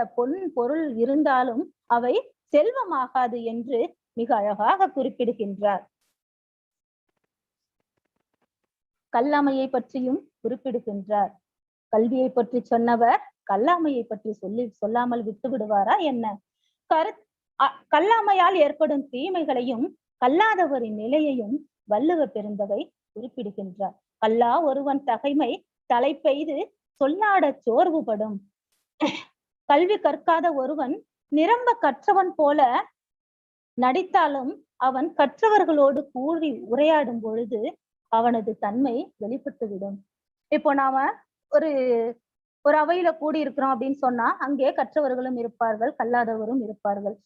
பொருள் இருந்தாலும் அவை செல்வமாகாது என்று மிக அழகாக குறிப்பிடுகின்றார். கல்லாமையை பற்றியும் குறிப்பிடுகின்றார். கல்வியை பற்றி சொன்னவர் கல்லாமையை பற்றி சொல்லாமல் விட்டு விடுவாரா என்ன? கல்லாமையால் ஏற்படும் தீமைகளையும் கல்லாதவரின் நிலையையும் வள்ளுவ பெருந்தகை குறிப்பிடுகின்றார். கல்லா ஒருவன் தகைமை தலை பெய்து சொல்லாட சோர்வுபடும். கல்வி கற்காத ஒருவன் நிரம்ப கற்றவன் போல நடித்தாலும் அவன் கற்றவர்களோடு கூடி உரையாடும் பொழுது அவனது தன்மை வெளிப்பட்டுவிடும். இப்போ நாம ஒரு அவையில கூடி இருக்கிறோம் அப்படின்னு சொன்னா அங்கே கற்றவர்களும் இருப்பார்கள், கல்லாதவரும் இருப்பார்கள்.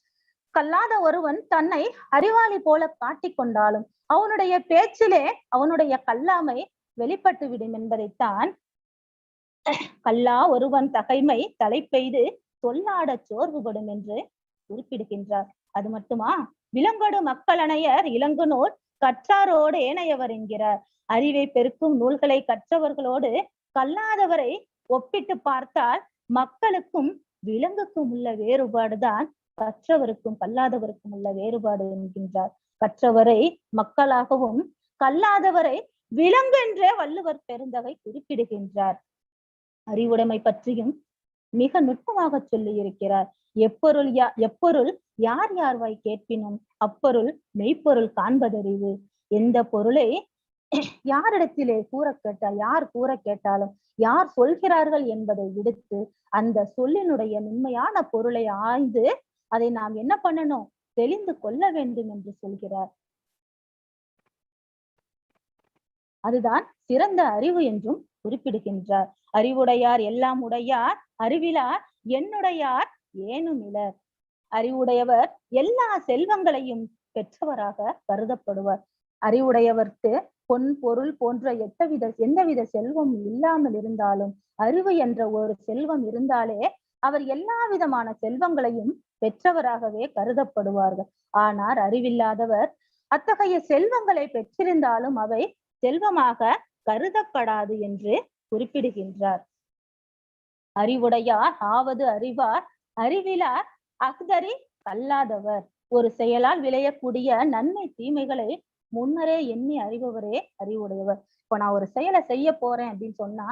கல்லாத ஒருவன் தன்னை அறிவாளி போல காட்டிக் கொண்டாலும் அவனுடைய பேச்சிலே அவனுடைய கல்லாமை வெளிப்பட்டு விடும் என்பதைத்தான் கல்லா ஒருவன் தகைமை தலை பெய்து சொல்லாட சோர்வுபடும் என்று குறிப்பிடுகின்றார். அது மட்டுமா, விலங்கொடு மக்களனையர் இளங்குனோர் கற்றாரோடு ஏனையவர் என்கிறார். அறிவை பெருக்கும் நூல்களை கற்றவர்களோடு கல்லாதவரை ஒப்பிட்டு பார்த்தால் மக்களுக்கும் விலங்குக்கும் உள்ள வேறுபாடுதான் கற்றவருக்கும் கல்லாதவருக்கும் உள்ள வேறுபாடு என்கின்றார். கற்றவரை மக்களாகவும் கல்லாதவரை விலங்கு என்றே வள்ளுவர் பெருந்தகை குறிப்பிடுகின்றார். அறிவுடைமை பற்றியும் மிக நுட்பமாக சொல்லி இருக்கிறார். எப்பொருள் யார் யார்வாய் கேட்பினும் அப்பொருள் மெய்ப்பொருள் காண்பதறிவு. எந்த பொருளை யாரிடத்திலே யார் கூற கேட்டாலும் யார் சொல்கிறார்கள் என்பதை விடுத்து அந்த சொல்லினுடைய உண்மையான பொருளை ஆய்ந்து அதை நாம் என்ன பண்ணணும், தெளிந்து கொள்ள வேண்டும் என்று சொல்கிறார். அதுதான் சிறந்த அறிவு என்றும் குறிப்பிடுகின்றார். அறிவுடையார் எல்லாம் உடையார், அறிவிலார் என்னுடையார் ஏனும் இலர். அறிவுடையவர் எல்லா செல்வங்களையும் பெற்றவராக கருதப்படுவார். அறிவுடையவர்க்கு பொன் பொருள் போன்ற எந்தவித செல்வம் இல்லாமல் இருந்தாலும் அறிவு என்ற ஒரு செல்வம் இருந்தாலே அவர் எல்லா விதமான செல்வங்களையும் பெற்றவராகவே கருதப்படுவார்கள். ஆனால் அறிவில்லாதவர் அத்தகைய செல்வங்களை பெற்றிருந்தாலும் அவை செல்வமாக கருதப்படாது என்று குறிப்பிடுகின்றார். அறிவுடையார் ஆவது அறிவார், அறிவிலார் அஃதறி கல்லாதவர். ஒரு செயலால் விளையக்கூடிய நன்மை தீமைகளை முன்னரே எண்ணி அறிபவரே அறிவுடையவர். இப்ப நான் ஒரு செயலை செய்ய போறேன் அப்படின்னு சொன்னா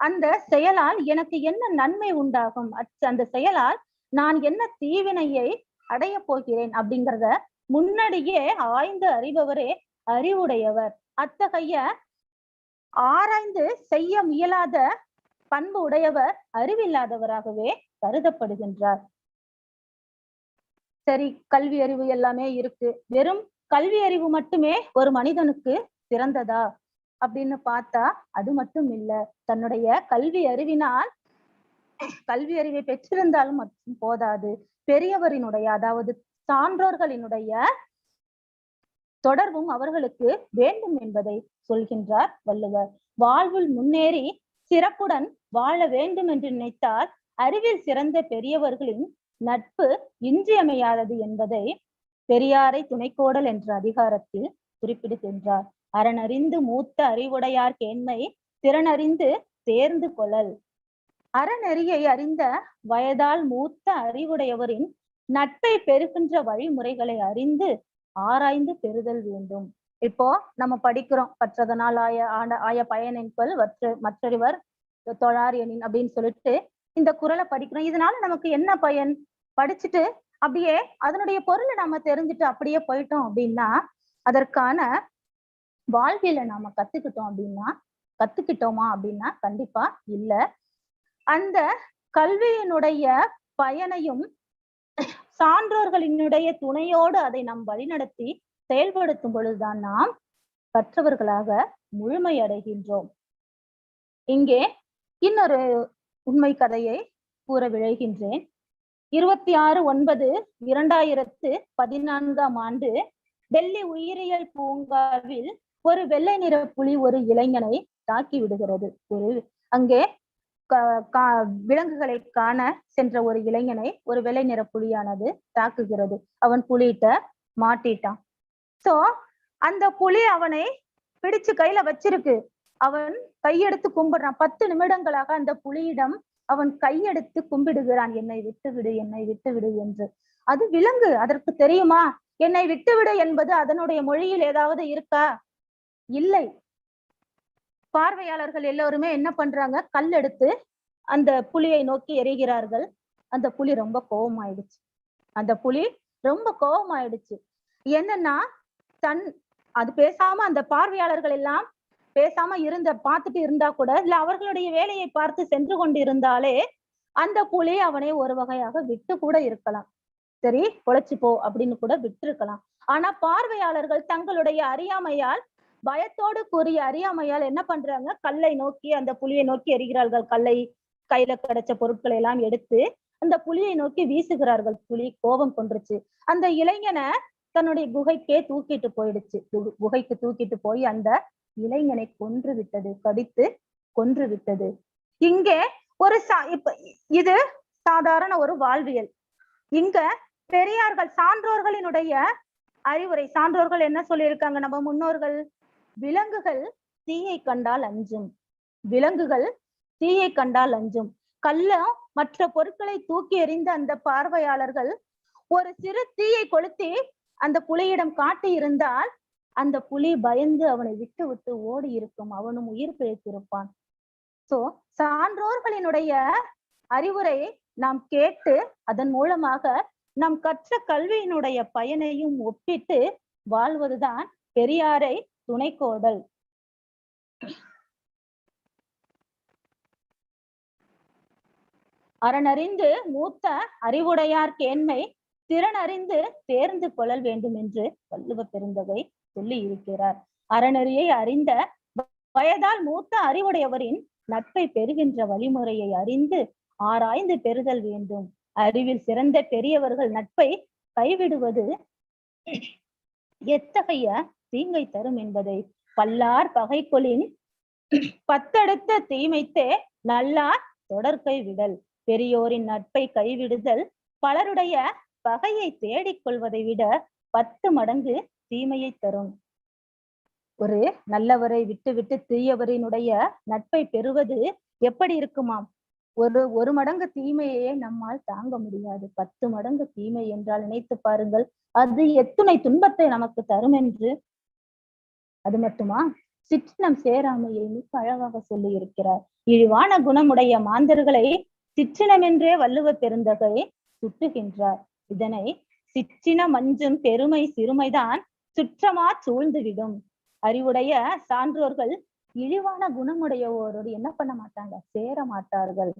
அந்த செயலால் எனக்கு என்ன நன்மை உண்டாகும், அந்த செயலால் நான் என்ன தீவினையை அடைய போகிறேன் அப்படிங்கிறத முன்னாடியே ஆய்ந்து அறிபவரே அறிவுடையவர். அத்தகைய ஆராய்ந்து செய்ய முயலாத பண்பு உடையவர் அறிவில்லாதவராகவே கருதப்படுகின்றார். சரி, கல்வி அறிவு எல்லாமே இருக்கு, வெறும் கல்வி அறிவு மட்டுமே ஒரு மனிதனுக்கு சிறந்ததா அப்படின்னு பார்த்தா அது மட்டும் இல்ல. தன்னுடைய கல்வி அறிவை பெற்றிருந்தாலும் மட்டும் போதாது, பெரியவரினுடைய அதாவது சான்றோர்களினுடைய தொடர்பும் அவர்களுக்கு வேண்டும் என்பதை சொல்கின்றார் வள்ளுவர். வாழ்வில் முன்னேறி சிறப்புடன் வாழ வேண்டும் என்று நினைத்தால் அறிவில் சிறந்த பெரியவர்களின் நட்பு இன்றியமையாதது என்பதை பெரியாரை துணைக்கோடல் என்ற அதிகாரத்தில் குறிப்பிடுகின்றார். அறனறிந்து மூத்த அறிவுடையார் கேண்மை திறனறிந்து தேர்ந்து கொள்ளல். அறநெறியை அறிந்த வயதால் மூத்த அறிவுடையவரின் நட்பை பெறுகின்ற வழிமுறைகளை அறிந்து ஆராய்ந்து பெறுதல் வேண்டும். இப்போ நம்ம படிக்கிறோம், கற்றதனால் ஆய பயனென்பல் மற்றொருவர் தொழார் எனின் அப்படின்னு சொல்லிட்டு இந்த குறளை படிக்கிறோம். இதனால நமக்கு என்ன பயன்? படிச்சுட்டு அப்படியே அதனுடைய பொருளை நாம தெரிஞ்சுட்டு அப்படியே போயிட்டோம் அப்படின்னா அதற்கான வாழ்வியல நாம கத்துக்கிட்டோமா அப்படின்னா கண்டிப்பா இல்ல. அந்த கல்வியினுடைய பயனையும் சான்றோர்களினுடைய துணையோடு அதை நாம் வழிநடத்தி செயல்படுத்தும் பொழுதுதான் நாம் கற்றவர்களாக முழுமையடைகின்றோம். இங்கே இன்னொரு உண்மை கதையை கூற விழைகின்றேன். 26/9/2014 ஆண்டு டெல்லி உயிரியல் பூங்காவில் ஒரு வெள்ளை நிற புலி ஒரு இளைஞனை தாக்கி விடுகிறது. அங்கே விலங்குகளை காண சென்ற ஒரு இளைஞனை ஒரு வெள்ளை நிற புலியானது தாக்குகிறது. அவன் புலிகிட்ட மாட்டிட்டான். சோ அந்த புலி அவனை பிடிச்சு கையில வச்சிருக்கு. அவன் கையெடுத்து கும்பிடுறான். 10 நிமிடங்களாக அந்த புலியிடம் அவன் கையெடுத்து கும்பிடுகிறான், என்னை விட்டுவிடு, என்னை விட்டுவிடு என்று. அது விலங்கு, அதற்கு தெரியுமா என்னை விட்டுவிடு என்பது அதனுடைய மொழியில் ஏதாவது இருக்கா? இல்லை. பார்வையாளர்கள் எல்லோருமே என்ன பண்றாங்க, கல் எடுத்து அந்த புலியை நோக்கி எறிகிறார்கள். அந்த புலி ரொம்ப கோபமாயிடுச்சு. என்னன்னா அது பேசாம அந்த பார்வையாளர்கள் எல்லாம் பேசாம பார்த்துட்டு இருந்தா கூட இல்ல அவர்களுடைய வேலையை பார்த்து சென்று கொண்டு இருந்தாலே அந்த புலி அவனை ஒரு வகையாக விட்டு கூட இருக்கலாம். சரி, பொழைச்சு போ அப்படின்னு கூட விட்டுருக்கலாம். ஆனா பார்வையாளர்கள் தங்களுடைய அறியாமையால், பயத்தோடு கூறிய அறியாமையால் என்ன பண்றாங்க, கல்லை நோக்கி அந்த புலியை நோக்கி எறிகிறார்கள். கல்லை, கையில கிடைச்ச பொருட்களை எல்லாம் எடுத்து அந்த புலியை நோக்கி வீசுகிறார்கள். புலி கோபம் கொண்டுருச்சு. அந்த இளைஞனை தன்னுடைய குகைக்கே தூக்கிட்டு போயிடுச்சு. குகைக்கு தூக்கிட்டு போய் அந்த இளைஞனை கொன்று விட்டது, கடித்து கொன்று விட்டது. இங்கே ஒரு இது சாதாரண ஒரு வாழ்வியல். இங்க பெரியார்கள் சான்றோர்களினுடைய அறிவுரை, சான்றோர்கள் என்ன சொல்லியிருக்காங்க, நம்ம முன்னோர்கள், விலங்குகள் தீயை கண்டால் அஞ்சும், விலங்குகள் தீயை கண்டால் அஞ்சும். கல்லம் மற்ற பொருட்களை தூக்கி எறிந்த அந்த பார்வையாளர்கள் ஒரு சிறு தீயை கொளுத்தி அந்த புலியிடம் காட்டி இருந்தால் அந்த புலி பயந்து அவனை விட்டு விட்டு ஓடி இருக்கும், அவனும் உயிர் பிழைத்திருப்பான். சோ சான்றோர்களினுடைய அறிவுரையை நாம் கேட்டு அதன் மூலமாக நாம் கற்ற கல்வியினுடைய பயனையும் ஒப்பிட்டு வாழ்வதுதான் பெரியாரை துணைக்கோடல். அறனறிந்து மூத்த அறிவுடையார் கேண்மை திறனறிந்து தேர்ந்து கொள்ளல் வேண்டும் என்று வள்ளுவ பெருந்தகை சொல்லி இருக்கிறார். அறநெறியை அறிந்த வயதால் மூத்த அறிவுடையவரின் நட்பை பெறுகின்ற வழிமுறையை அறிந்து ஆராய்ந்து பெறுதல் வேண்டும். அறிவில் சிறந்த பெரியவர்கள் நட்பை கைவிடுவது எத்தகைய தீங்கை தரும் என்பதை பல்லார் பகைக்கொளின் பத்தடுத்த தீமைத்தே நல்லார் தொடர்கை விடல். பெரியோரின் நட்பை கைவிடுதல் பலருடைய பகையை தேடிக் கொள்வதை விட 10 மடங்கு தீமையை தரும். ஒரு நல்லவரை விட்டு தீயவரினுடைய நட்பை பெறுவது எப்படி இருக்குமாம்? ஒரு மடங்கு தீமையே நம்மால் தாங்க முடியாது. 10 மடங்கு தீமை என்றால் நினைத்து பாருங்கள், அது எத்துணை துன்பத்தை நமக்கு தரும் என்று. அது மட்டுமா, சிற்றினம் சேராமையை மிக அழகாக சொல்லி இருக்கிறார். இழிவான குணமுடைய மாந்தர்களை சிற்றினம் என்றே வள்ளுவ பெருந்தகை சுட்டுகின்றார். இதனை சிற்றின மஞ்சும் பெருமை சிறுமைதான் சுற்றமா சூழ்ந்துவிடும். அறிவுடைய சான்றோர்கள் இழிவான குணமுடையோரோடு என்ன பண்ண மாட்டாங்க? சேர மாட்டார்கள்.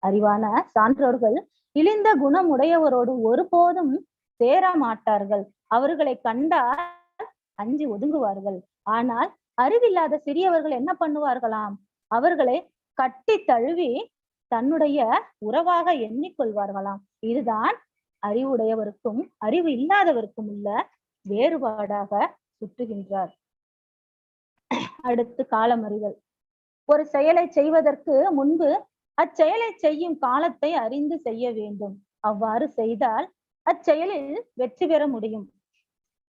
அறிவான சான்றோர்கள் இழிந்த குணமுடையவரோடு ஒருபோதும் சேர மாட்டார்கள். அவர்களை கண்டால் அஞ்சி ஒதுங்குவார்கள். ஆனால் அறிவில்லாத சிறியவர்கள் என்ன பண்ணுவார்களாம்? அவர்களை கட்டி தழுவி தன்னுடைய உறவாக எண்ணிக்கொள்வார்களாம். இதுதான் அறிவுடையவருக்கும் அறிவு இல்லாதவருக்கும் உள்ள வேறுபாடாக சுட்டுகின்றார். அடுத்து காலமறிதல். ஒரு செயலை செய்வதற்கு முன்பு அச்செயலை செய்யும் காலத்தை அறிந்து செய்ய வேண்டும். அவ்வாறு செய்தால் அச்செயலில் வெற்றி பெற முடியும்.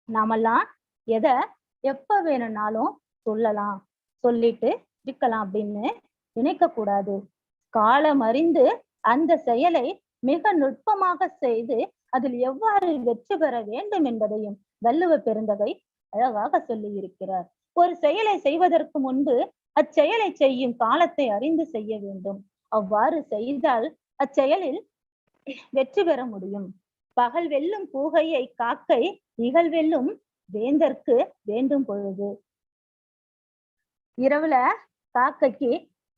நாமெல்லாம் எதை எப்ப வேணும்னாலும் சொல்லலாம், சொல்லிட்டு இருக்கலாம் அப்படின்னு நினைக்க கூடாது. காலம் அறிந்து அந்த செயலை மிக நுட்பமாக செய்து அதில் எவ்வாறு வெற்றி பெற வேண்டும் என்பதையும் வள்ளுவ பெருந்தகை அழகாக சொல்லி இருக்கிறார். ஒரு செயலை செய்வதற்கு முன்பு அச்செயலை செய்யும் காலத்தை அறிந்து செய்ய வேண்டும். அவ்வாறு செய்தால் அச்செயலில் வெற்றி பெற முடியும். பகல் வெல்லும் கூகையை காக்கை இகழ்வெல்லும் வேந்தற்கு வேண்டும் பொழுது. இரவுல காக்கைக்கு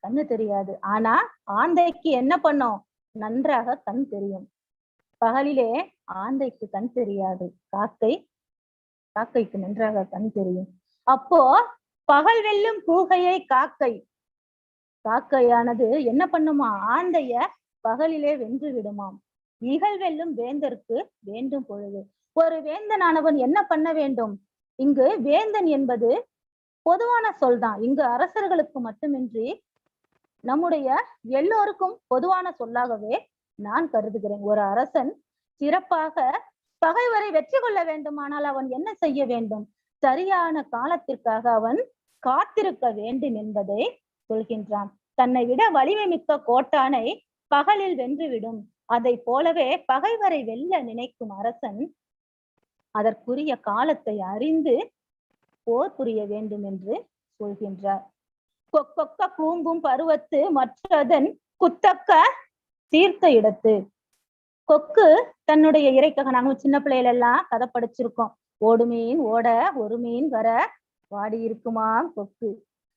கண்ணு தெரியாது, ஆனா ஆந்தைக்கு என்ன பண்ணும்? நன்றாக கண் தெரியும். பகலிலே ஆந்தைக்கு கண் தெரியாது, காக்கைக்கு நன்றாக கண் தெரியும். அப்போ பகல் வெல்லும் கூகையை காக்கையானது என்ன பண்ணுமா? ஆந்தைய பகலிலே வென்று விடுமாம். இகழ் வெல்லும் வேந்தற்கு வேண்டும் பொழுது. ஒரு வேந்தனானவன் என்ன பண்ண வேண்டும்? இங்கு வேந்தன் என்பது பொதுவான சொல்தான். இங்கு அரசர்களுக்கு மட்டுமின்றி நம்முடைய எல்லோருக்கும் பொதுவான சொல்லாகவே நான் கருதுகிறேன். ஒரு அரசன் சிறப்பாக பகைவரை வெற்றி கொள்ள வேண்டுமானால் அவன் என்ன செய்ய வேண்டும்? சரியான காலத்திற்காக அவன் காத்திருக்க வேண்டும் என்பதை சொல்கின்றான். தன்னை விட வலிமை மிக்க கோட்டானை பகலில் வென்றுவிடும். அதை போலவே பகைவரை வெல்ல நினைக்கும் அரசன் அதற்குரிய காலத்தை அறிந்து போர் புரிய வேண்டும் என்று சொல்கின்றார். கொக்கொக்க கூம்பும் பருவத்து மற்றதன் குத்தக்க தீர்த்த இடத்து. கொக்கு தன்னுடைய இறைக்காக, நாங்க சின்ன பிள்ளையில எல்லாம் கதை படிச்சிருக்கோம். ஓடு மீன் ஓட ஒரு மீன் வர வாடி இருக்குமாம் கொக்கு.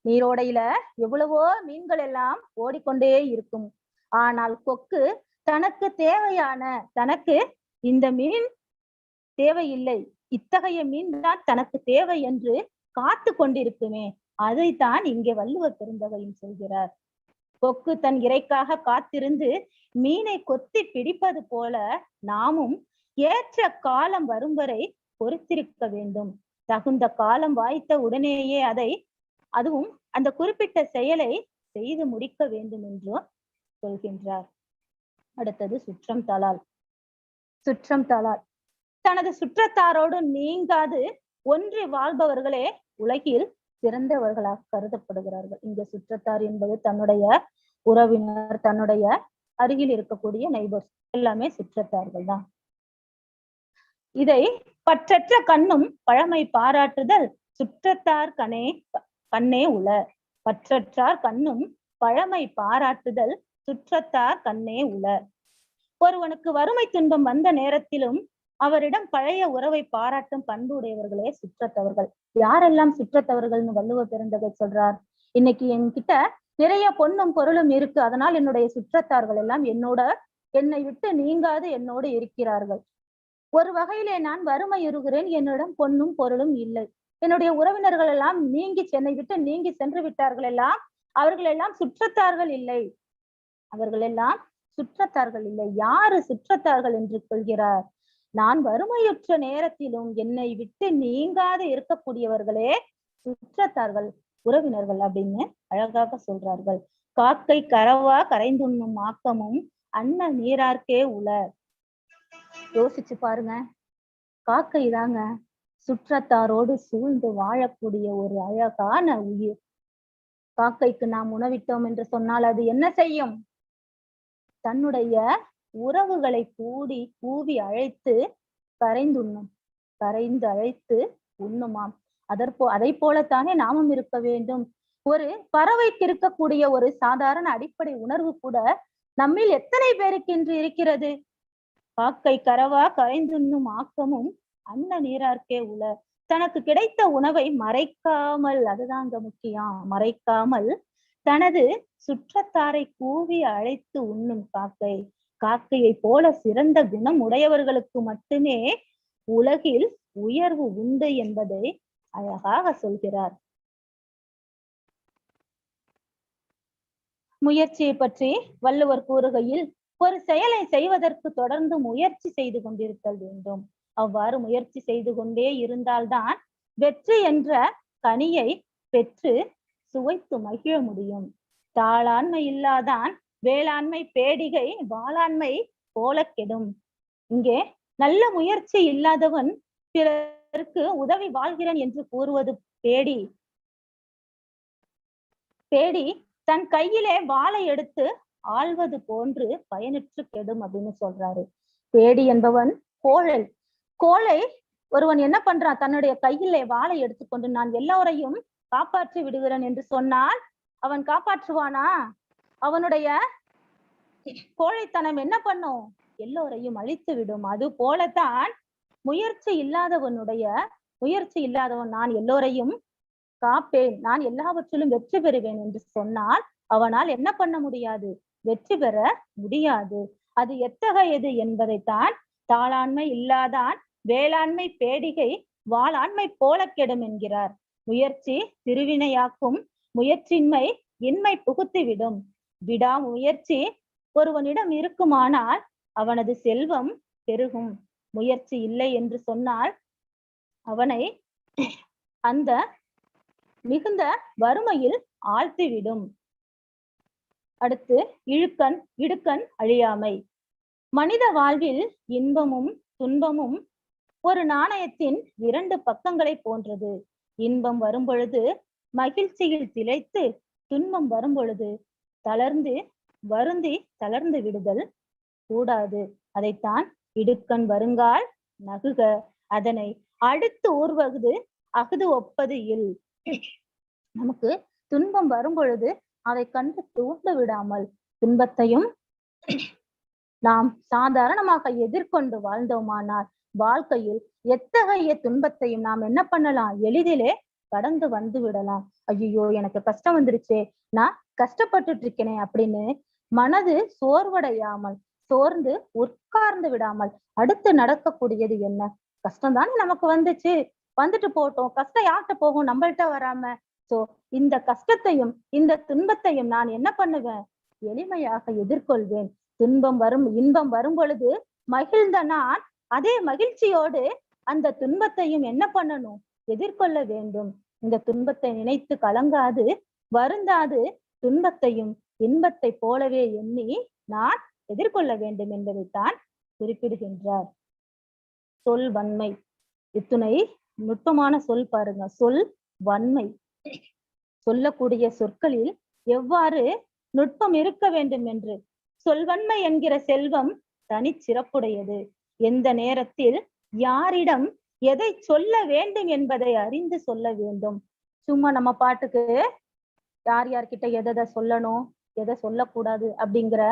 நீரோடையில எவ்வளவோ மீன்கள் எல்லாம் ஓடிக்கொண்டே இருக்கும். ஆனால் கொக்கு தனக்கு தேவையான, தனக்கு இந்த மீன் தேவையில்லை, இத்தகைய மீன் தான் தனக்கு தேவை என்று காத்து கொண்டிருக்குமே, அதைத்தான் இங்கே வள்ளுவ பெருந்தகையும் சொல்கிறார். கொக்கு தன் இறைக்காக காத்திருந்து மீனை கொத்தி பிடிப்பது போல நாமும் ஏற்ற காலம் வரும் வரை பொறுத்திருக்க வேண்டும். தகுந்த காலம் வாய்த்த உடனேயே அதுவும் அந்த குறிப்பிட்ட செயலை செய்து முடிக்க வேண்டும் என்று சொல்கின்றார். அடுத்தது சுற்றம் தாளால். தனது சுற்றத்தாரோடு நீங்காது ஒன்றி வாழ்பவர்களே உலகில் சிறந்தவர்களாக கருதப்படுகிறார்கள். இங்க சுற்றத்தார் என்பது தன்னுடைய உறவினர், தன்னுடைய அருகில் இருக்கக்கூடிய நெய்பர்ஸ் எல்லாமே சுற்றத்தார்கள் தான். இதை பற்றற்ற கண்ணும் பழமை பாராட்டுதல் சுற்றத்தார் கண்ணே உள. பற்றற்றார் கண்ணும் பழமை பாராட்டுதல் சுற்றத்தார் கண்ணே உள. ஒருவனுக்கு வறுமை துன்பம் வந்த நேரத்திலும் அவரிடம் பழைய உறவை பாராட்டும் பண்பு உடையவர்களே சுற்றத்தவர்கள். யாரெல்லாம் சுற்றத்தவர்கள்னு வள்ளுவ பெருந்தகை சொல்றார்? இன்னைக்கு என்கிட்ட நிறைய பொன்னும் பொருளும் இருக்கு, அதனால் என்னுடைய சுற்றத்தார்கள் எல்லாம் என்னை விட்டு நீங்காது என்னோடு இருக்கிறார்கள். ஒரு வகையிலே நான் வறுமை இருகிறேன், என்னிடம் பொன்னும் பொருளும் இல்லை, என்னுடைய உறவினர்கள் எல்லாம் என்னை விட்டு நீங்கி சென்று விட்டார்கள், அவர்கள் எல்லாம் சுற்றத்தார்கள் இல்லை, அவர்கள் எல்லாம் சுற்றத்தார்கள் இல்லை. யாரு சுற்றத்தார்கள் என்று கொள்கிறார்? நான் வறுமையுற்ற நேரத்திலும் என்னை விட்டு நீங்காது இருக்கக்கூடியவர்களே சுற்றத்தார்கள், உறவினர்கள் அப்படின்னு அழகாக சொல்றார்கள். காக்கை கரவா கரைந்துண்ணும் ஆக்கமும் அன்ன நீரார்க்கே உள. யோசிச்சு பாருங்க, காக்கை தாங்க சுற்றத்தாரோடு சூழ்ந்து வாழக்கூடிய ஒரு அழகான உயிர். காக்கைக்கு நாம் உணவிட்டோம் என்று சொன்னால் அது என்ன செய்யும்? தன்னுடைய உறவுகளை கூவி அழைத்து கரைந்து அழைத்து உண்ணுமாம். அதை போலத்தானே நாமும் இருக்க வேண்டும். ஒரு பறவைக்கு இருக்கக்கூடிய ஒரு சாதாரண அடிப்படை உணர்வு கூட நம்மில் எத்தனை பேருக்கு இன்று இருக்கிறது? காக்கை கரவா கரைந்துண்ணும் ஆக்கமும் அன்ன நீரார்க்கே உள. தனக்கு கிடைத்த உணவை மறைக்காமல், அதுதாங்க முக்கியம், மறைக்காமல் தனது சுற்றத்தாரை கூவி அழைத்து உண்ணும் காக்கை. காக்கையை போல சிறந்த குணம் உடையவர்களுக்கு மட்டுமே உலகில் உயர்வு உண்டு என்பதை அழகாக சொல்கிறார். முயற்சியை பற்றி வள்ளுவர் கூறுகையில், ஒரு செயலை செய்வதற்கு தொடர்ந்து முயற்சி செய்து கொண்டிருத்தல் வேண்டும். அவ்வாறு முயற்சி செய்து கொண்டே இருந்தால்தான் வெற்றி என்ற கனியை பெற்று சுவைத்து மகிழ முடியும். தாளாண்மை இல்லாதான் வேளாண்மை பேடிகை வாளாண்மை போல கெடும். இங்கே நல்ல முயற்சி இல்லாதவன் பிறருக்கு உதவி வாழ்கிறேன் என்று கூறுவது பேடி. தன் கையிலே வாளை எடுத்து ஆள்வது போன்று பயனற்று கெடும் அப்படின்னு சொல்றாரு. பேடி என்பவன் கோழை ஒருவன் என்ன பண்றான்? தன்னுடைய கையிலே வாளை எடுத்துக்கொண்டு நான் எல்லோரையும் காப்பாற்றி விடுகிறேன் என்று சொன்னால் அவன் காப்பாற்றுவானா? அவனுடைய கோழைத்தனம் என்ன பண்ணும்? எல்லோரையும் அழித்து விடும். அது போலத்தான் முயற்சி இல்லாதவன் நான் எல்லோரையும் காப்பேன், நான் எல்லாவற்றிலும் வெற்றி பெறுவேன் என்று சொன்னால் அவனால் என்ன பண்ண முடியாது? வெற்றி பெற முடியாது. அது எத்தகையது என்பதைத்தான் தாளாண்மை இல்லாதான் வேளாண்மை பேடிகை வாளாண்மை போல கெடும் என்கிறார். முயற்சி திருவினையாக்கும், முயற்சியின்மை இன்மை புகுத்திவிடும். விடாமுயற்சி ஒருவனிடம் இருக்குமானால் அவனது செல்வம் பெருகும். முயற்சி இல்லை என்று சொன்னால் அவனை அந்த மிகுந்த வறுமையில் ஆழ்த்திவிடும். அடுத்து இடுக்கண் அழியாமை. மனித வாழ்வில் இன்பமும் துன்பமும் ஒரு நாணயத்தின் 2 பக்கங்களை போன்றது. இன்பம் வரும்பொழுது மகிழ்ச்சியில் திளைத்து, துன்பம் வரும்பொழுது வருந்தி தளர்ந்து விடுதல் கூடாது. அதைத்தான் இடுக்கண் வருங்கால் நகுக, அதனை அடுத்து ஊர்வது அகுது ஒப்பது இல். நமக்கு துன்பம் வரும்பொழுது அதை கண்டு தூண்டு விடாமல் துன்பத்தையும் நாம் சாதாரணமாக எதிர்கொண்டு வாழ்ந்தோமானால் வாழ்க்கையில் எத்தகைய துன்பத்தையும் நாம் என்ன பண்ணலாம்? எளிதிலே கடந்து வந்து விடலாம். ஐயோ எனக்கு கஷ்டம் வந்துருச்சே, நான் கஷ்டப்பட்டுட்டு இருக்கேனே அப்படின்னு மனது சோர்ந்து உட்கார்ந்து விடாமல் அடுத்து நடக்கக்கூடியது என்ன? கஷ்டம் தானே நமக்கு வந்துட்டு போட்டோம், கஷ்டம் யார்கிட்ட போகும்? நம்மள்கிட்ட வராம. சோ இந்த கஷ்டத்தையும் இந்த துன்பத்தையும் நான் என்ன பண்ணுவேன்? எளிமையாக எதிர்கொள்வேன். இன்பம் வரும் பொழுது மகிழ்ந்த நான் அதே மகிழ்ச்சியோடு அந்த துன்பத்தையும் என்ன பண்ணணும்? எதிர்கொள்ள வேண்டும். இந்த துன்பத்தை நினைத்து கலங்காது வருந்தாது துன்பத்தையும் இன்பத்தை போலவே எண்ணி நான் எதிர்கொள்ள வேண்டும் என்பதைத்தான் குறிப்பிடுகின்றார். சொல் வன்மை. இத்துணை நுட்பமான சொல் பாருங்க. சொல் வன்மை. சொல்லக்கூடிய சொற்களில் எவ்வாறு நுட்பம் இருக்க வேண்டும் என்று. சொல்வன்மை என்கிற செல்வம் தனிச்சிறப்புடையது. எந்த நேரத்தில் யாரிடம் எதை சொல்ல வேண்டும் என்பதை அறிந்து சொல்ல வேண்டும். சும்மா நம்ம பாட்டுக்கு யார் யார்கிட்ட எதை சொல்லணும், எதை சொல்லக்கூடாது அப்படிங்கிற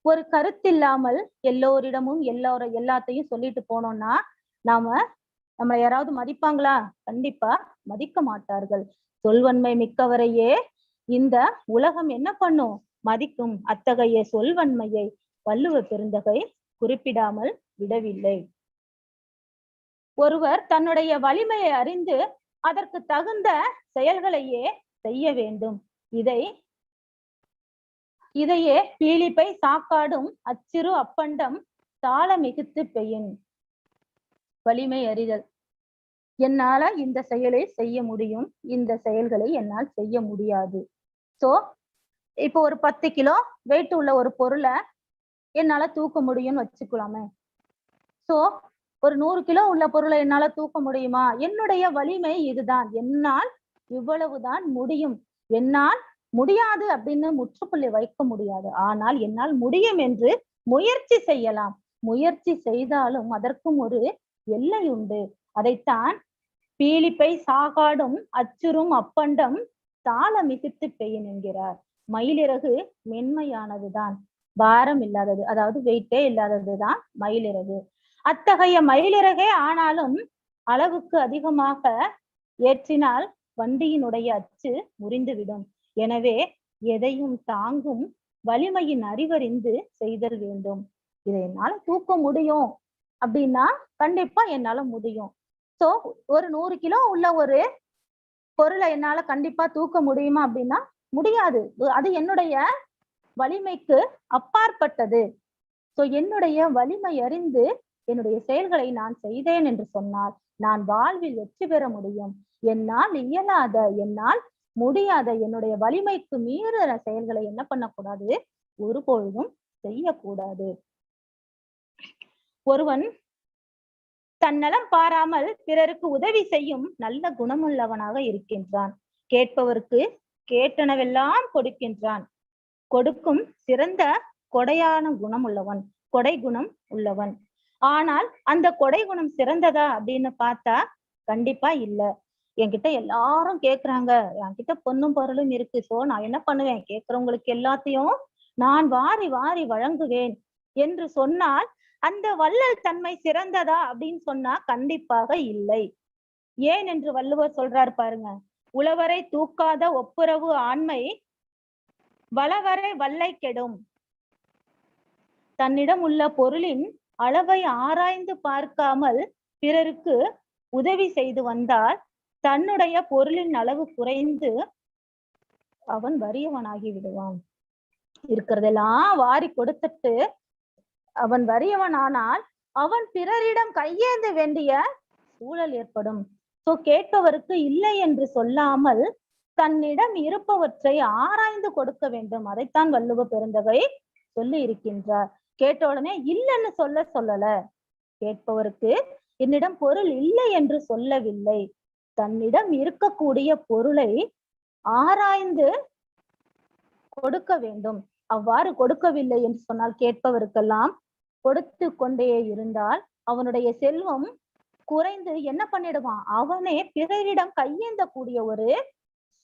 ஒரு கருத்தில்லாமல் எல்லோரிடமும் எல்லாத்தையும் சொல்லிட்டு போனோம்னா நம்ம யாராவது மதிப்பாங்களா? கண்டிப்பா மதிக்க மாட்டார்கள். சொல்வன்மை மிக்கவரையே இந்த உலகம் என்ன பண்ணும்? மதிக்கும். அத்தகைய சொல்வன்மையை வள்ளுவ பெருந்தகை குறிப்பிடாமல் விடவில்லை. ஒருவர் தன்னுடைய வலிமையை அறிந்து அதற்கு தகுந்த செயல்களையே செய்ய வேண்டும். இதையே பீலிப்பை சாக்காடும் அச்சிறு அப்பண்டம் தாள மிகுத்து பெயின். வலிமை அறிதல். என்னால இந்த செயலை செய்ய முடியும், இந்த செயல்களை என்னால் செய்ய முடியாது. சோ இப்போ ஒரு 10 கிலோ வெயிட் உள்ள ஒரு பொருளை என்னால தூக்க முடியும்னு வச்சுக்கலாமே. சோ ஒரு 100 கிலோ உள்ள பொருளை என்னால தூக்க முடியுமா? என்னுடைய வலிமை இதுதான், என்னால் இவ்வளவுதான் முடியும். என்னால் முடியாது அப்படின்னு முற்றுப்புள்ளி வைக்க முடியாது. ஆனால் என்னால் முடியும் என்று முயற்சி செய்யலாம். முயற்சி செய்தாலும் அதற்கும் ஒரு எல்லை உண்டு. அதைத்தான் பீலிப்பை சாகாடும் அச்சுறும் அப்பண்டம் தாள மிகுத்து பெயின் என்கிறார். மயிலிறகு மென்மையானதுதான், பாரம் இல்லாதது, அதாவது வெயிட்டே இல்லாததுதான் மயிலிறகு. அத்தகைய மயிலிறகே ஆனாலும் அளவுக்கு அதிகமாக ஏற்றினால் வண்டியினுடைய அச்சு முறிந்துவிடும். எனவே எதையும் தாங்கும் வலிமையின் அறிவறிந்து செய்தல் வேண்டும். இதை என்னால தூக்க முடியும் அப்படின்னா கண்டிப்பா என்னால முடியும். சோ ஒரு 100 கிலோ உள்ள ஒரு பொருளை என்னால கண்டிப்பா தூக்க முடியுமா அப்படின்னா முடியாது. அது என்னுடைய வலிமைக்கு அப்பாற்பட்டது. சோ என்னுடைய வலிமை அறிந்து என்னுடைய செயல்களை நான் செய்தேன் என்று சொன்னால் நான் வாழ்வில் வெற்றி பெற முடியும். என்னால் இயலாத, என்னால் முடியாத, என்னுடைய வலிமைக்கு மீறின செயல்களை என்ன பண்ணக்கூடாது? ஒருபொழுதும் செய்யக்கூடாது. ஒருவன் தன்னலம் பாராமல் பிறருக்கு உதவி செய்யும் நல்ல குணமுள்ளவனாக இருக்கின்றான். கேட்பவருக்கு கேட்டனவெல்லாம் கொடுக்கின்றான். கொடுக்கும் சிறந்த கொடையான குணம் உள்ளவன், கொடை குணம் உள்ளவன். ஆனால் அந்த கொடை குணம் சிறந்ததா அப்படின்னு பார்த்தா கண்டிப்பா இல்ல. என்கிட்ட எல்லாரும் கேக்குறாங்க, என்கிட்ட பொண்ணும் பொருளும் இருக்கு, சோ நான் என்ன பண்ணுவேன்? கேட்கிறவங்களுக்கு எல்லாத்தையும் நான் வாரி வாரி வழங்குவேன் என்று சொன்னால் அந்த வள்ளல் தன்மை சிறந்ததா அப்படின்னு சொன்னா கண்டிப்பாக இல்லை. ஏன் என்று வள்ளுவர் சொல்றார் பாருங்க. உழவரை தூக்காத ஒப்புரவு ஆண்மை வளவரை வல்லை கெடும். தன்னிடம் உள்ள பொருளின் அளவை ஆராய்ந்து பார்க்காமல் பிறருக்கு உதவி செய்து வந்தால் தன்னுடைய பொருளின் அளவு குறைந்து அவன் வறியவனாகி விடுவான். இருக்கிறதெல்லாம் வாரி கொடுத்துட்டு அவன் வறியவனானால் அவன் பிறரிடம் கையேந்த வேண்டிய சூழல் ஏற்படும். சோ கேட்பவருக்கு இல்லை என்று சொல்லாமல் தன்னிடம் இருப்பவற்றை ஆராய்ந்து கொடுக்க வேண்டும். அதைத்தான் வள்ளுவ பெருந்தகை சொல்லி இருக்கின்றார். கேட்ட உடனே இல்லைன்னு சொல்லல. கேட்பவருக்கு என்னிடம் பொருள் இல்லை என்று சொல்லவில்லை. தன்னிடம் இருக்கக்கூடிய பொருளை ஆராய்ந்து கொடுக்க வேண்டும். அவ்வாறு கொடுக்கவில்லை என்று சொன்னால் கேட்பவருக்கெல்லாம் கொடுத்து கொண்டே இருந்தால் அவனுடைய செல்வம் குறைந்து என்ன பண்ணிடுவான்? அவனே பிறரிடம் கையேந்தக்கூடிய ஒரு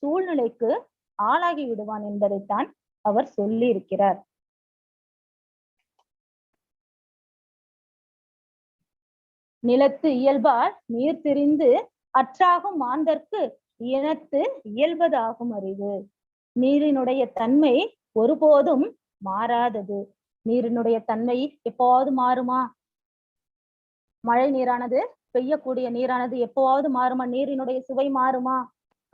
சூழ்நிலைக்கு ஆளாகி விடுவான் என்பதைத்தான் அவர் சொல்லி இருக்கிறார். நிலத்து இயல்பால் நீர் திரிந்து அற்றாகும் மாந்தர்க்கு இனத்து இயல்பதாகும் அறிவு. நீரினுடைய தன்மை ஒருபோதும் மாறாதது. நீரினுடைய தன்மை எப்போவாவது மாறுமா? மழை நீரானது, பெய்யக்கூடிய நீரானது எப்போவாவது மாறுமா? நீரினுடைய சுவை மாறுமா?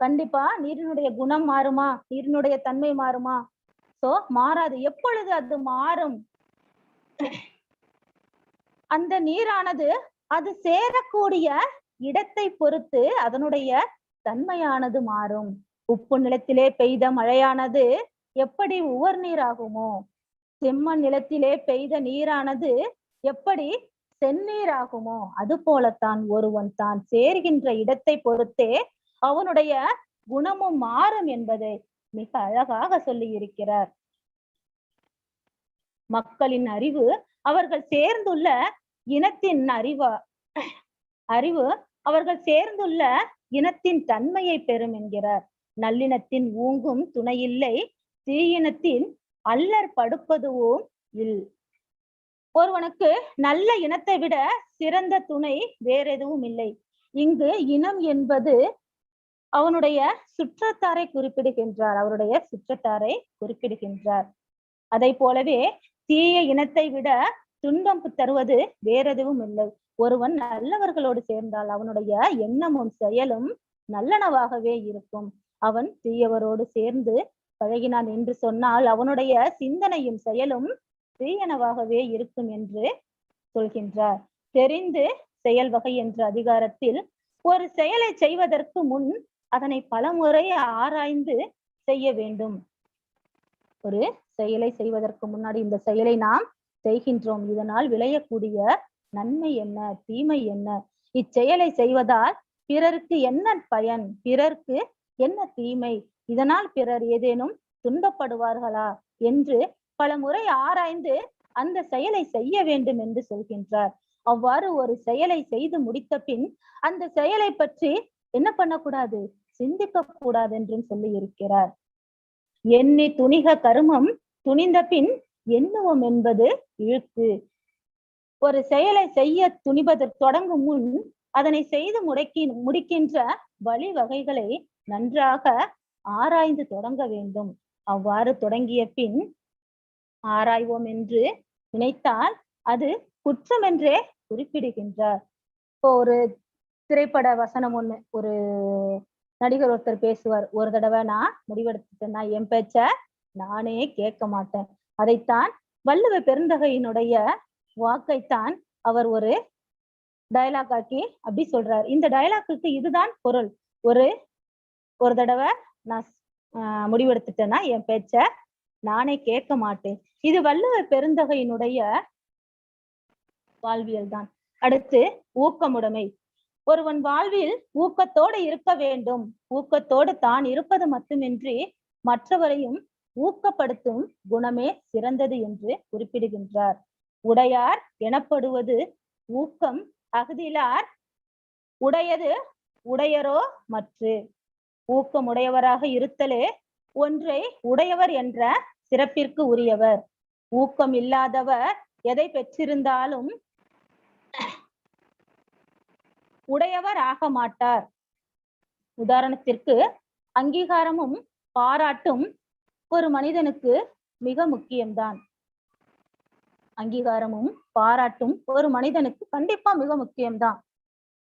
கண்டிப்பா. நீரினுடைய குணம் மாறுமா? நீரினுடைய தன்மை மாறுமா? சோ மாறாது. எப்பொழுது அது மாறும்? அந்த நீரானது அது சேரக்கூடிய இடத்தை பொறுத்து அதனுடைய தன்மையானது மாறும். உப்பு நிலத்திலே பெய்த மழையானது எப்படி உவர் நீராகுமோ, செம்மண் நிலத்திலே பெய்த நீரானது எப்படி செந்நீராகுமோ, அது போலத்தான் ஒருவன் தான் சேர்கின்ற இடத்தை பொறுத்தே அவனுடைய குணமும் மாறும் என்பதை மிக அழகாக சொல்லி இருக்கிறார். மக்களின் அறிவு அவர்கள் சேர்ந்துள்ள இனத்தின் அறிவு அவர்கள் சேர்ந்துள்ள இனத்தின் தன்மையை பெறும் என்கிறார். நல்லினத்தின் ஊங்கும் துணையில்லை, தீயினத்தின் அல்லற் படுப்பதுவும் இல். ஒருவனுக்கு நல்ல இனத்தை விட சிறந்த துணை வேற எதுவும் இல்லை. இங்கு இனம் என்பது அவனுடைய சுற்றத்தாரை குறிப்பிடுகின்றார், அவருடைய சுற்றத்தாரை குறிப்பிடுகின்றார். அதை போலவே தீய இனத்தை விட துன்பம் தருவது வேற எதுவும் இல்லை. ஒருவன் நல்லவர்களோடு சேர்ந்தால் அவனுடைய எண்ணமும் செயலும் நல்லனவாகவே இருக்கும். அவன் தீயவரோடு சேர்ந்து பழகினான் என்று சொன்னால் அவனுடைய சிந்தனையும் செயலும் தீயனவாகவே இருக்கும் என்று சொல்கின்றார். தெரிந்து செயல் வகை என்ற அதிகாரத்தில் ஒரு செயலை செய்வதற்கு முன் அதனை பலமுறை ஆராய்ந்து செய்ய வேண்டும். ஒரு செயலை செய்வதற்கு முன்னாடி இந்த செயலை நாம் செய்கின்றோம், இதனால் விளையக்கூடிய நன்மை என்ன, தீமை என்ன, இச்செயலை செய்வதால் பிறருக்கு என்ன பயன், பிறர்க்கு என்ன தீமை, இதனால் பிறர் ஏதேனும் துன்பப்படுவார்களா என்று பல முறை ஆராய்ந்து அந்த செயலை செய்ய வேண்டும் என்று சொல்கின்றார். அவ்வாறு ஒரு செயலை செய்து முடித்த பின் அந்த செயலை பற்றி என்ன பண்ணக்கூடாது, சிந்திக்க கூடாது என்றும் சொல்லி இருக்கிறார். எண்ணி துணிக கருமம் துணிந்த பின் எண்ணுவோம் என்பது இழுக்கு. ஒரு செயலை செய்ய துணிவதற்கு தொடங்கும் முன் அதனை செய்து முடிக்கின்ற வழிவகைகளை நன்றாக ஆராய்ந்து தொடங்க வேண்டும். அவ்வாறு தொடங்கிய பின் ஆராய்வோம் என்று நினைத்தால் அது குற்றம் என்றே குறிப்பிடுகின்றார். இப்போ ஒரு திரைப்பட வசனம் ஒண்ணு, ஒரு நடிகர் ஒருத்தர் பேசுவார், ஒரு தடவை நான் முடிவெடுத்துட்டேன்னா என் பேச்ச நானே கேட்க மாட்டேன். அதைத்தான் வள்ளுவ பெருந்தகையினுடைய வாக்கைத்தான் அவர் ஒரு டயலாக் ஆக்கி அப்படி சொல்றார். இந்த டயலாக்கு இதுதான் பொருள். ஒரு தடவை நான் முடிவெடுத்துட்டேன்னா என் பேச்ச நானே கேட்க மாட்டேன். இது வள்ளுவ பெருந்தகையினுடைய வாழ்வியல் தான். அடுத்து ஊக்கமுடைமை. ஒருவன் வாழ்வில் ஊக்கத்தோடு இருக்க வேண்டும். ஊக்கத்தோடு தான் இருப்பது மட்டுமின்றி மற்றவரையும் ஊக்கப்படுத்தும் குணமே சிறந்தது என்று குறிப்பிடுகின்றார். உடையார் எனப்படுவது ஊக்கம் அகுதிலார், உடையது உடையரோ மற்று. ஊக்கமுடையவராக இருத்தலே ஒன்றை உடையவர் என்ற சிறப்பிற்கு உரியவர். ஊக்கம் இல்லாதவர் எதை பெற்றிருந்தாலும் உடையவர் ஆக மாட்டார். உதாரணத்திற்கு அங்கீகாரமும் பாராட்டும் ஒரு மனிதனுக்கு மிக முக்கியம்தான். அங்கீகாரமும் பாராட்டும் ஒரு மனிதனுக்கு கண்டிப்பா மிக முக்கியம்தான்.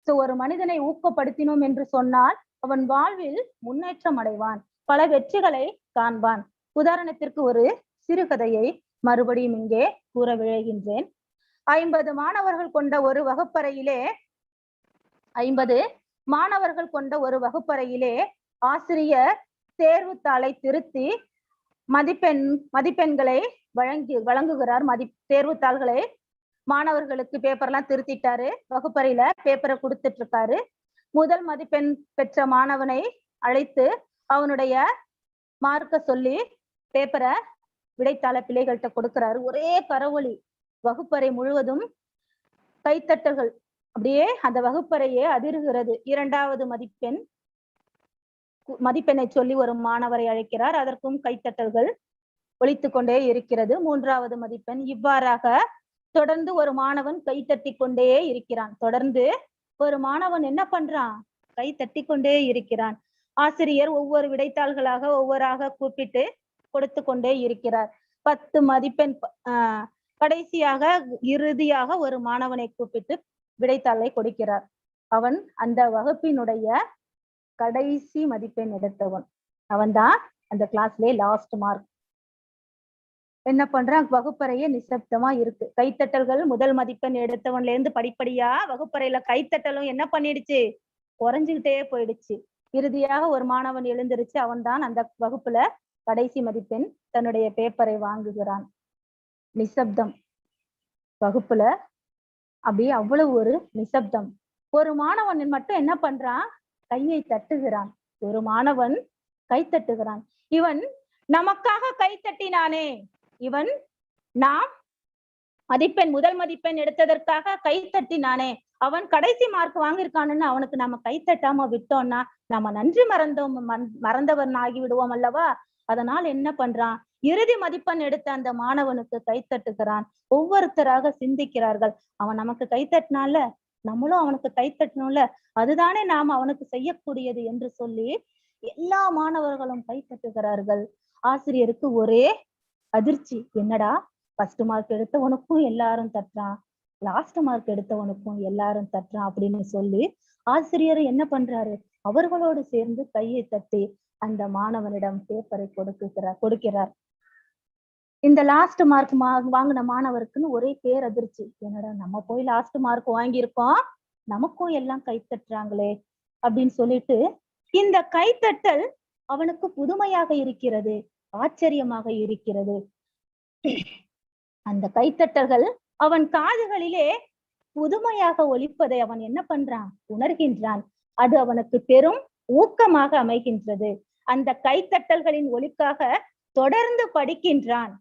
சோ ஒரு மனிதனை ஊக்கப்படுத்தினோம் என்று சொன்னால் அவன் வாழ்வில் முன்னேற்றம் அடைவான், பல வெற்றிகளை காண்பான். உதாரணத்திற்கு ஒரு சிறுகதையை மறுபடியும் இங்கே கூற விழைகின்றேன். 50 மாணவர்கள் கொண்ட ஒரு வகுப்பறையிலே 50 மாணவர்கள் கொண்ட ஒரு வகுப்பறையிலே ஆசிரியர் தேர்வுத்தாளை திருத்தி மதிப்பெண்களை வழங்குகிறார். தேர்வுத்தாள்களை மாணவர்களுக்கு பேப்பர்லாம் திருத்திட்டாரு, வகுப்பறையில பேப்பரை கொடுத்துட்டு இருக்காரு. முதல் மதிப்பெண் பெற்ற மாணவனை அழைத்து அவனுடைய மார்க்க சொல்லி பேப்பரை விடைத்தாள பிள்ளைகள்கிட்ட கொடுக்கிறாரு. ஒரே கரவொலி, வகுப்பறை முழுவதும் கைத்தட்டல்கள், அப்படியே அந்த வகுப்பறையே அதிர்கிறது. இரண்டாவது மதிப்பெண்ணை சொல்லி ஒரு மாணவரை அழைக்கிறார், அதற்கும் கைத்தட்டல்கள் ஒலித்து கொண்டே இருக்கிறது. மூன்றாவது மதிப்பெண். இவ்வாறாக தொடர்ந்து ஒரு மாணவன் கை தட்டி கொண்டே இருக்கிறான். தொடர்ந்து ஒரு மாணவன் என்ன பண்றான், கை தட்டி கொண்டே இருக்கிறான். ஆசிரியர் ஒவ்வொரு விடைத்தாள்களாக ஒவ்வொருவராக கூப்பிட்டு கொடுத்து கொண்டே இருக்கிறார். 10 மதிப்பெண் கடைசியாக இறுதியாக ஒரு மாணவனை கூப்பிட்டு விடைத்தாளை கொடுக்கிறார். அவன் அந்த வகுப்பினுடைய கடைசி மதிப்பெண் எடுத்தவன், அவன்தான் அந்த கிளாஸ்லயே லாஸ்ட் மார்க். என்ன பண்றான், வகுப்பறையே நிசப்தமா இருக்கு. கைத்தட்டல்கள் முதல் மதிப்பெண் எடுத்தவன்ல இருந்து படிப்படியா வகுப்பறையில கைத்தட்டலும் என்ன பண்ணிடுச்சு, குறைஞ்சுக்கிட்டே போயிடுச்சு. இறுதியாக ஒரு மாணவன் எழுந்திருச்சு, அவன் தான் அந்த வகுப்புல கடைசி மதிப்பெண், தன்னுடைய பேப்பரை வாங்குகிறான். நிசப்தம் வகுப்புல, அப்படியே அவ்வளவு ஒரு நிசப்தம். ஒரு மாணவன் மட்டும் என்ன பண்றான், கையை தட்டுகிறான். ஒரு மாணவன் கை தட்டுகிறான். இவன் நமக்காக கை தட்டினானே, இவன் நாம் முதல் மதிப்பெண் எடுத்ததற்காக கை தட்டினானே, அவன் கடைசி மார்க் வாங்கியிருக்கானுன்னு அவனுக்கு நம்ம கை தட்டாம விட்டோம்னா நம்ம நன்றி மறந்தவன் ஆகி விடுவோம் அல்லவா? அதனால் என்ன பண்றான், இறுதி மதிப்பெண் எடுத்த அந்த மாணவனுக்கு கை தட்டுகிறான். ஒவ்வொருத்தராக சிந்திக்கிறார்கள், அவன் நமக்கு கை தட்டினால நம்மளும் அவனுக்கு கை தட்டணும்ல, அதுதானே நாம் அவனுக்கு செய்யக்கூடியது என்று சொல்லி எல்லா மாணவர்களும் கை தட்டுகிறார்கள். ஆசிரியருக்கு ஒரே அதிர்ச்சி, என்னடா ஃபர்ஸ்ட் மார்க் எடுத்தவனுக்கும் எல்லாரும் தட்டுறான், லாஸ்ட் மார்க் எடுத்தவனுக்கும் எல்லாரும் தட்டுறான் அப்படின்னு சொல்லி ஆசிரியர் என்ன பண்றாரு, அவர்களோடு சேர்ந்து கையை தட்டி அந்த மாணவனிடம் பேப்பரை கொடுக்கிறார். இந்த லாஸ்ட் மார்க் வாங்கின மாணவருக்குன்னு ஒரே பேரதிர்ச்சி, என்னடா நம்ம போய் லாஸ்ட் மார்க் வாங்கியிருக்கோம், நமக்கும் எல்லாம் கை தட்டுறாங்களே அப்படின்னு சொல்லிட்டு இந்த கைத்தட்டல் அவனுக்கு புதுமையாக இருக்கிறது, ஆச்சரியமாக இருக்கிறது. அந்த கைத்தட்டல்கள் அவன் காதுகளிலே புதுமையாக ஒலிப்பதை அவன் என்ன பண்றான், உணர்கின்றான். அது அவனுக்கு பெரும் ஊக்கமாக அமைகின்றது. அந்த கைத்தட்டல்களின் ஒலிக்காக தொடர்ந்து படிக்கின்றான்.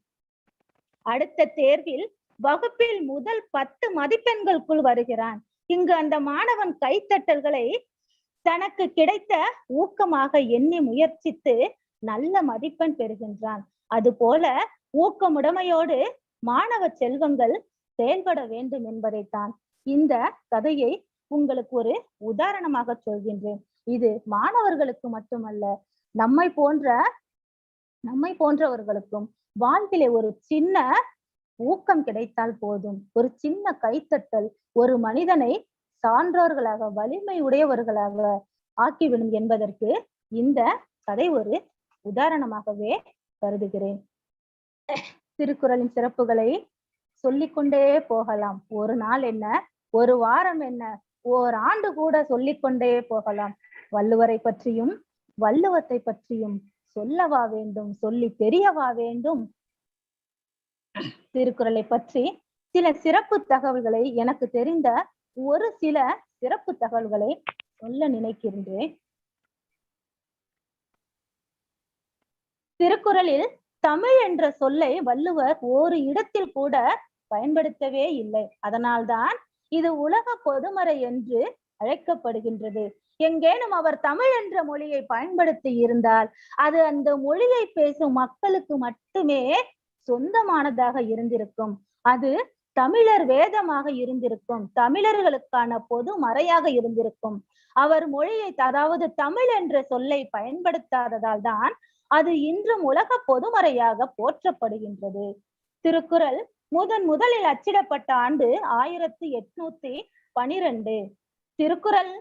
அடுத்த தேர்வில் வகுப்பில் முதல் 10 மதிப்பெண்களுக்குள் வருகிறான். இங்கு அந்த மாணவன் கைத்தட்டல்களை தனக்கு கிடைத்த ஊக்கமாக எண்ணி முயற்சித்து நல்ல மதிப்பெண் பெறுகின்றான். அதுபோல ஊக்கமுடைமையோடு மாணவ செல்வங்கள் செயல்பட வேண்டும் என்பதைத்தான் இந்த கதையை உங்களுக்கு ஒரு உதாரணமாக சொல்கின்றேன். இது மாணவர்களுக்கு மட்டுமல்ல, நம்மை போன்றவர்களுக்கும் வாழ்விலே ஒரு சின்ன ஊக்கம் கிடைத்தால் போதும், ஒரு சின்ன கைத்தட்டல் ஒரு மனிதனை சான்றோர்களாக வலிமை உடையவர்களாக ஆக்கிவிடும் என்பதற்கு இந்த கதை ஒரு உதாரணமாகவே கருதுகிறேன். திருக்குறளின் சிறப்புகளை சொல்லிக்கொண்டே போகலாம். ஒரு நாள் என்ன, ஒரு வாரம் என்ன, ஓராண்டு கூட சொல்லிக்கொண்டே போகலாம். வள்ளுவரை பற்றியும் வள்ளுவத்தை பற்றியும் சொல்லவா வேண்டும், சொல்லி தெரியவா வேண்டும். திருக்குறளை பற்றி சில சிறப்பு தகவல்களை, எனக்கு தெரிந்த ஒரு சில சிறப்பு தகவல்களை சொல்ல நினைக்கின்றேன். திருக்குறளில் தமிழ் என்ற சொல்லை வள்ளுவர் ஒரு இடத்தில் கூட பயன்படுத்தவே இல்லை. அதனால்தான் இது உலக பொதுமறை என்று அழைக்கப்படுகின்றது. எங்கேனும் அவர் தமிழ் என்ற மொழியை பயன்படுத்தி இருந்தால் அது அந்த மொழியை பேசும் மக்களுக்கு மட்டுமே சொந்தமானதாக இருந்திருக்கும். அது தமிழர் வேதமாக இருந்திருக்கும், தமிழர்களுக்கான பொது மறையாக இருந்திருக்கும். அவர் மொழியை, அதாவது தமிழ் என்ற சொல்லை பயன்படுத்தாததால் தான் அது இன்றும் உலக பொதுமறையாக போற்றப்படுகின்றது. திருக்குறள் முதலில் அச்சிடப்பட்ட ஆண்டு 1812. திருக்குறள்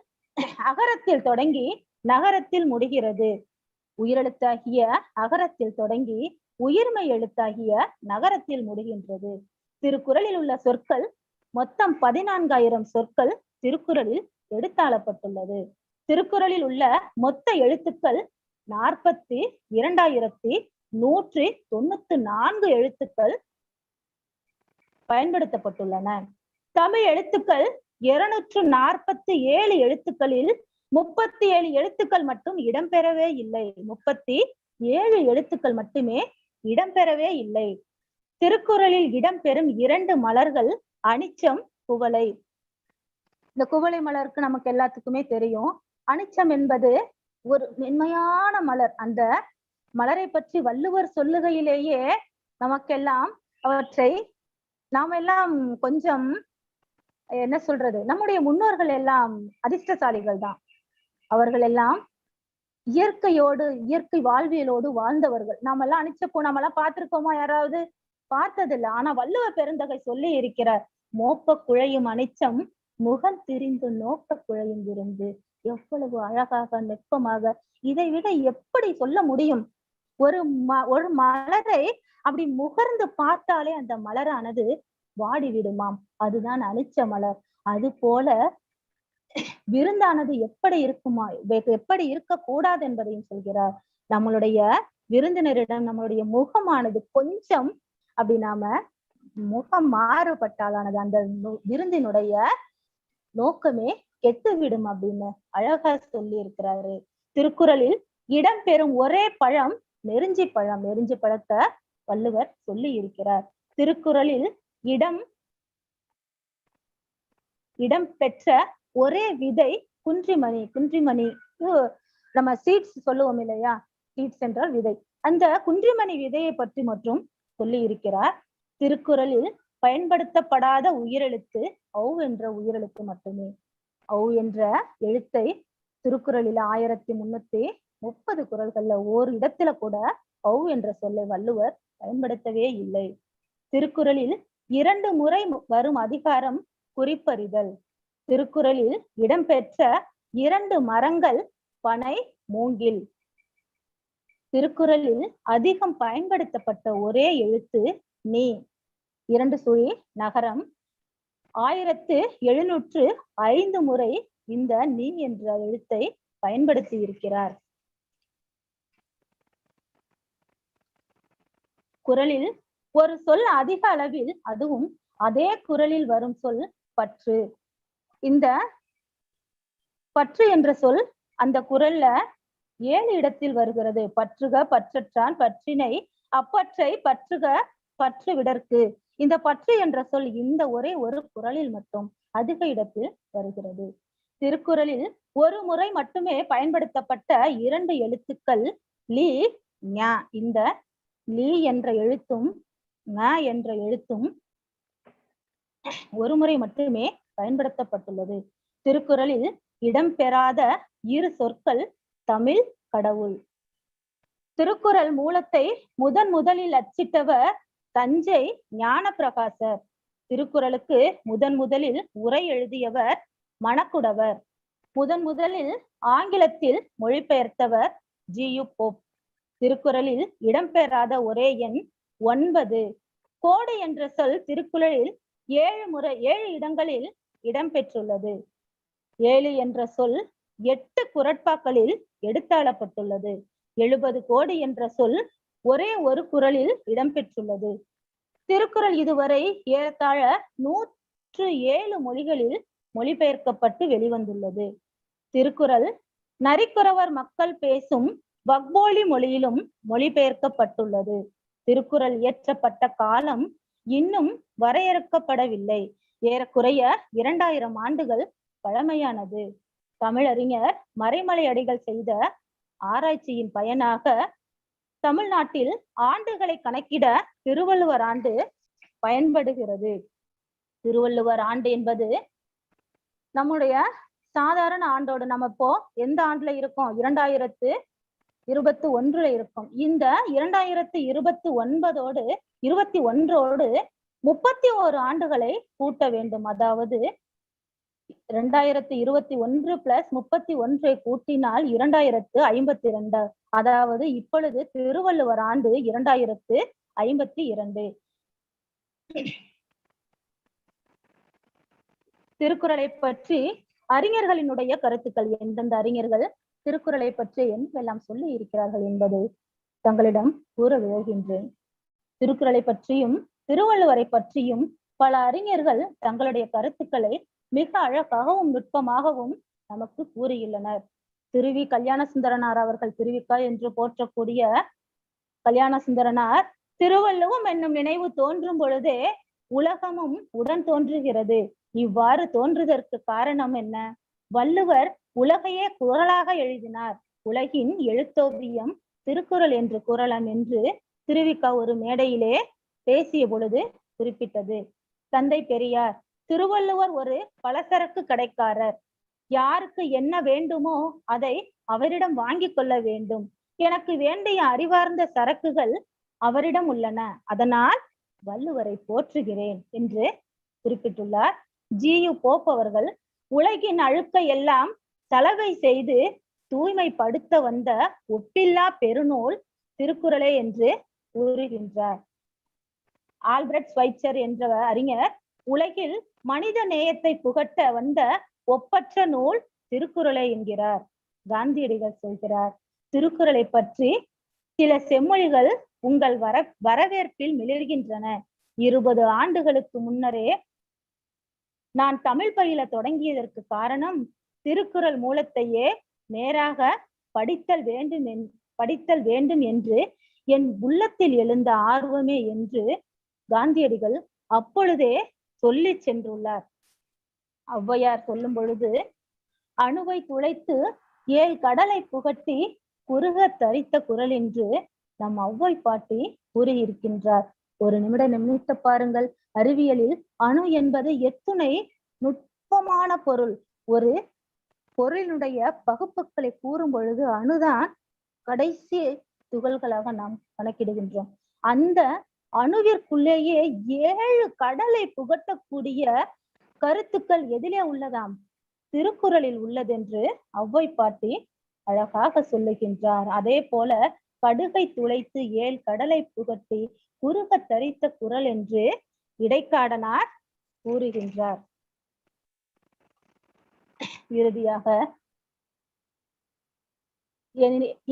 அகரத்தில் தொடங்கி நகரத்தில் முடிகிறது. உயிரெழுத்தாகிய அகரத்தில் தொடங்கி உயிர்மை எழுத்தாகிய நகரத்தில் முடிகின்றது. திருக்குறளில் உள்ள சொற்கள் மொத்தம் 14,000 சொற்கள் திருக்குறளில் எடுத்தாளப்பட்டுள்ளது. திருக்குறளில் உள்ள மொத்த எழுத்துக்கள் 42,194 எழுத்துக்கள் பயன்படுத்தப்பட்டுள்ளன. தமிழ் எழுத்துக்கள் 247 எழுத்துக்களில் 37 எழுத்துக்கள் மட்டும் இடம்பெறவே இல்லை. 37 எழுத்துக்கள் மட்டுமே இடம்பெறவே இல்லை. திருக்குறளில் இடம்பெறும் 2 மலர்கள் அனிச்சம், குவளை. இந்த குவளை மலருக்கு நமக்கு எல்லாத்துக்குமே தெரியும். அனிச்சம் என்பது ஒரு மென்மையான மலர். அந்த மலரை பற்றி வள்ளுவர் சொல்லுகையிலேயே நமக்கெல்லாம் அவற்றை நாம எல்லாம் கொஞ்சம் என்ன சொல்றது, நம்முடைய முன்னோர்கள் எல்லாம் அதிர்ஷ்டசாலிகள் தான். அவர்கள் எல்லாம் இயற்கையோடு, இயற்கை வாழ்வியலோடு வாழ்ந்தவர்கள். நாம எல்லாம் அனிச்சப்பூ நாம எல்லாம் பார்த்திருக்கோமா? யாராவது பார்த்ததில்லை. ஆனா வள்ளுவ பெருந்தகை சொல்லி இருக்கிறார், மோப்ப குழையும் அனிச்சம் முகம் திரிந்து நோக்க குழையும் விருந்து. எவ்வளவு அழகாக, நெப்பமாக, இதை விட எப்படி சொல்ல முடியும்? ஒரு மலரை அப்படி முகர்ந்து பார்த்தாலே அந்த மலரானது வாடி விடுமாம். அதுதான் அனிச்ச மலர். அது போல விருந்தானது எப்படி இருக்குமா, எப்படி இருக்கக்கூடாது என்பதையும் சொல்கிறார். நம்மளுடைய விருந்தினரிடம் நம்மளுடைய முகமானது கொஞ்சம் அப்படி நாம முகம் மாறுபட்டாலானது அந்த விருந்தினுடைய நோக்கமே கெட்டுவிடும் அப்படின்னு அழகா சொல்லி இருக்கிறாரு. திருக்குறளில் இடம்பெறும் ஒரே பழம் நெருஞ்சி பழம். நெருஞ்சி பழத்தை வள்ளுவர் சொல்லி இருக்கிறார். திருக்குறளில் இடம் இடம்பெற்ற ஒரே விதை குன்றிமணி. குன்றிமணி நம்ம சீட்ஸ் சொல்லுவோம் இல்லையா, சீட்ஸ் என்றால் விதை. அந்த குன்றிமணி விதையை பற்றி மற்றும் சொல்லி இருக்கிறார். திருக்குறளில் பயன்படுத்தப்படாத உயிரெழுத்து ஔ என்ற உயிரெழுத்து மட்டுமே. ஔ என்ற எழுத்தை திருக்குறளில் 1330 குறள்கள்ல ஓர் இடத்துல கூட ஔ என்ற சொல்லை வள்ளுவர் பயன்படுத்தவே இல்லை. திருக்குறளில் 2 முறை வரும் அதிகாரம் குறிப்பறிதல். திருக்குறளில் இடம்பெற்ற 2 மரங்கள் பனை, மூங்கில். திருக்குறளில் அதிகம் பயன்படுத்தப்பட்ட ஒரே எழுத்து நீ. 2 சுழி நகரம். 1705 முறை இந்த நீ என்ற எழுத்தை பயன்படுத்தி இருக்கிறார். குறளில் ஒரு சொல் அதிக அளவில், அதுவும் அதே குறளில் வரும் சொல் பற்று. இந்த பற்று என்ற சொல் அந்த குறள்ல 7 இடத்தில் வருகிறது. பற்றுக, பற்றற்றான், பற்றினை, அப்பற்றை, பற்றுக, பற்று விடற்கு. இந்த பற்று என்ற சொல் இந்த ஒரே ஒரு குறளில் மட்டும் அதிக இடத்தில் வருகிறது. திருக்குறளில் ஒரு முறை மட்டுமே பயன்படுத்தப்பட்ட 2 எழுத்துக்கள் லீ, ஞ. இந்த லீ என்ற எழுத்தும் ஞ என்ற எழுத்தும் ஒரு முறை மட்டுமே பயன்படுத்தப்பட்டுள்ளது. திருக்குறளில் இடம்பெறாத 2 சொற்கள் தமிழ், கடவுள். திருக்குறள் மூலத்தை முதலில் அச்சிட்டவர் தஞ்சை ஞானப்பிரகாசர். திருக்குறளுக்கு முதலில் உரை எழுதியவர் மணக்குடவர். முதலில் ஆங்கிலத்தில் மொழிபெயர்த்தவர் ஜி.யு. போப். திருக்குறளில் இடம்பெறாத ஒரே எண் 9. கோடு என்ற சொல் திருக்குறளில் 7 இடங்களில் இடம்பெற்றுள்ளது. 7 என்ற சொல் 8 குறட்பாக்களில் எடுத்தாளப்பட்டுள்ளது. 70 கோடி என்ற சொல் ஒரே ஒரு குறளில் இடம்பெற்றுள்ளது. திருக்குறள் இதுவரை ஏறத்தாழ 107 மொழிகளில் மொழிபெயர்க்கப்பட்டு வெளிவந்துள்ளது. திருக்குறள் நரிக்குறவர் மக்கள் பேசும் வக்போலி மொழியிலும் மொழிபெயர்க்கப்பட்டுள்ளது. திருக்குறள் இயற்றப்பட்ட காலம் இன்னும் வரையறுக்கப்படவில்லை. ஏறக்குறைய 2000 ஆண்டுகள் பழமையானது. தமிழறிஞர் மறைமலை அடிகள் செய்த ஆராய்ச்சியின் பயனாக தமிழ்நாட்டில் ஆண்டுகளை கணக்கிட திருவள்ளுவர் ஆண்டு பயன்படுகிறது. திருவள்ளுவர் ஆண்டு என்பது நம்முடைய சாதாரண ஆண்டோடு நம்ம இப்போ எந்த ஆண்டுல இருக்கோம்? 2021 இருக்கும். இந்த 2021 31 ஆண்டுகளை கூட்ட வேண்டும். அதாவது 2021 பிளஸ் 31 கூட்டினால் 2052. அதாவது இப்பொழுது திருவள்ளுவர் ஆண்டு 2052. திருக்குறளை பற்றி அறிஞர்களினுடைய கருத்துக்கள், எந்தெந்த அறிஞர்கள் திருக்குறளை பற்றி என்னெல்லாம் சொல்லி இருக்கிறார்கள் என்பதை தங்களிடம் கூற விளைகின்றேன். திருக்குறளை பற்றியும் திருவள்ளுவரை பற்றியும் பல அறிஞர்கள் தங்களுடைய கருத்துக்களை மிக அழகாகவும் நுட்பமாகவும் நமக்கு கூறியுள்ளனர். திருவி கல்யாண சுந்தரனார் அவர்கள், திருவிக்கா என்று போற்றக்கூடிய கல்யாண சுந்தரனார், திருவள்ளுவம் என்னும் நினைவு தோன்றும் பொழுதே உலகமும் உடன் தோன்றுகிறது. இவ்வாறு தோன்றுவதற்கு காரணம் என்ன? வள்ளுவர் உலகையே குறளாக எழுதினார். உலகின் எழுத்தோவியம் திருக்குறள் என்று குறளம் என்று திருவிக்கா ஒரு மேடையிலே பேசிய பொழுது குறிப்பிட்டது. தந்தை பெரியார், திருவள்ளுவர் ஒரு பலசரக்கு கடைக்காரர். யாருக்கு என்ன வேண்டுமோ அதை அவரிடம் வாங்கி கொள்ள வேண்டும். எனக்கு வேண்டிய அறிவார்ந்த சரக்குகள் அவரிடம் உள்ளன, அதனால் வள்ளுவரை போற்றுகிறேன் என்று குறிப்பிட்டுள்ளார். ஜி.யு. போப் அவர்கள், உலகின் அழுக்கை எல்லாம் சலவை செய்து தூய்மைப்படுத்த வந்த ஒப்பில்லா பெருநூல் திருக்குறளே என்று கூறுகின்றார். ஆல்பர்ட் ஸ்வைட்சர் என்ற அறிஞர், உலகில் மனித நேயத்தை புகட்ட வந்த ஒப்பற்ற நூல் திருக்குறளை என்கிறார். காந்தியடிகள் சொல்கிறார், திருக்குறளை பற்றி சில செம்மொழிகள் உங்கள் வரவேற்பில் மிளர்கின்றன. 20 ஆண்டுகளுக்கு முன்னரே நான் தமிழ் பயில தொடங்கியதற்கு காரணம் திருக்குறள் மூலத்தையே நேராக படித்தல் வேண்டும் என்று என் உள்ளத்தில் எழுந்த ஆர்வமே என்று காந்தியடிகள் அப்பொழுதே சொல்லி சென்றுள்ளார். ஔவையார் சொல்லும் பொழுது, அணுவை துளைத்து 7 கடலை புகட்டி குறுக தரித்த குரல் என்று நம் ஔவை பாட்டி கூறியிருக்கின்றார். ஒரு நிமிடம் நிமித்த பாருங்கள். அறிவியலில் அணு என்பது எத்துணை நுட்பமான பொருள். ஒரு பொருளினுடைய பகுப்புகளை கூறும் பொழுது அணுதான் கடைசி துகள்களாக நாம் கணக்கிடுகின்றோம். அந்த அணுவிற்குள்ளேயே 7 கடலை புகட்டக்கூடிய கருத்துக்கள் எதிலே உள்ளதாம்? திருக்குறளில் உள்ளதென்று ஔவை பாட்டி அழகாக சொல்லுகின்றார். அதே போல கடுகை துளைத்து 7 கடலை புகட்டி குறுக தரித்த குரல் என்று இடைக்காடனார் கூறுகின்றார். இறுதியாக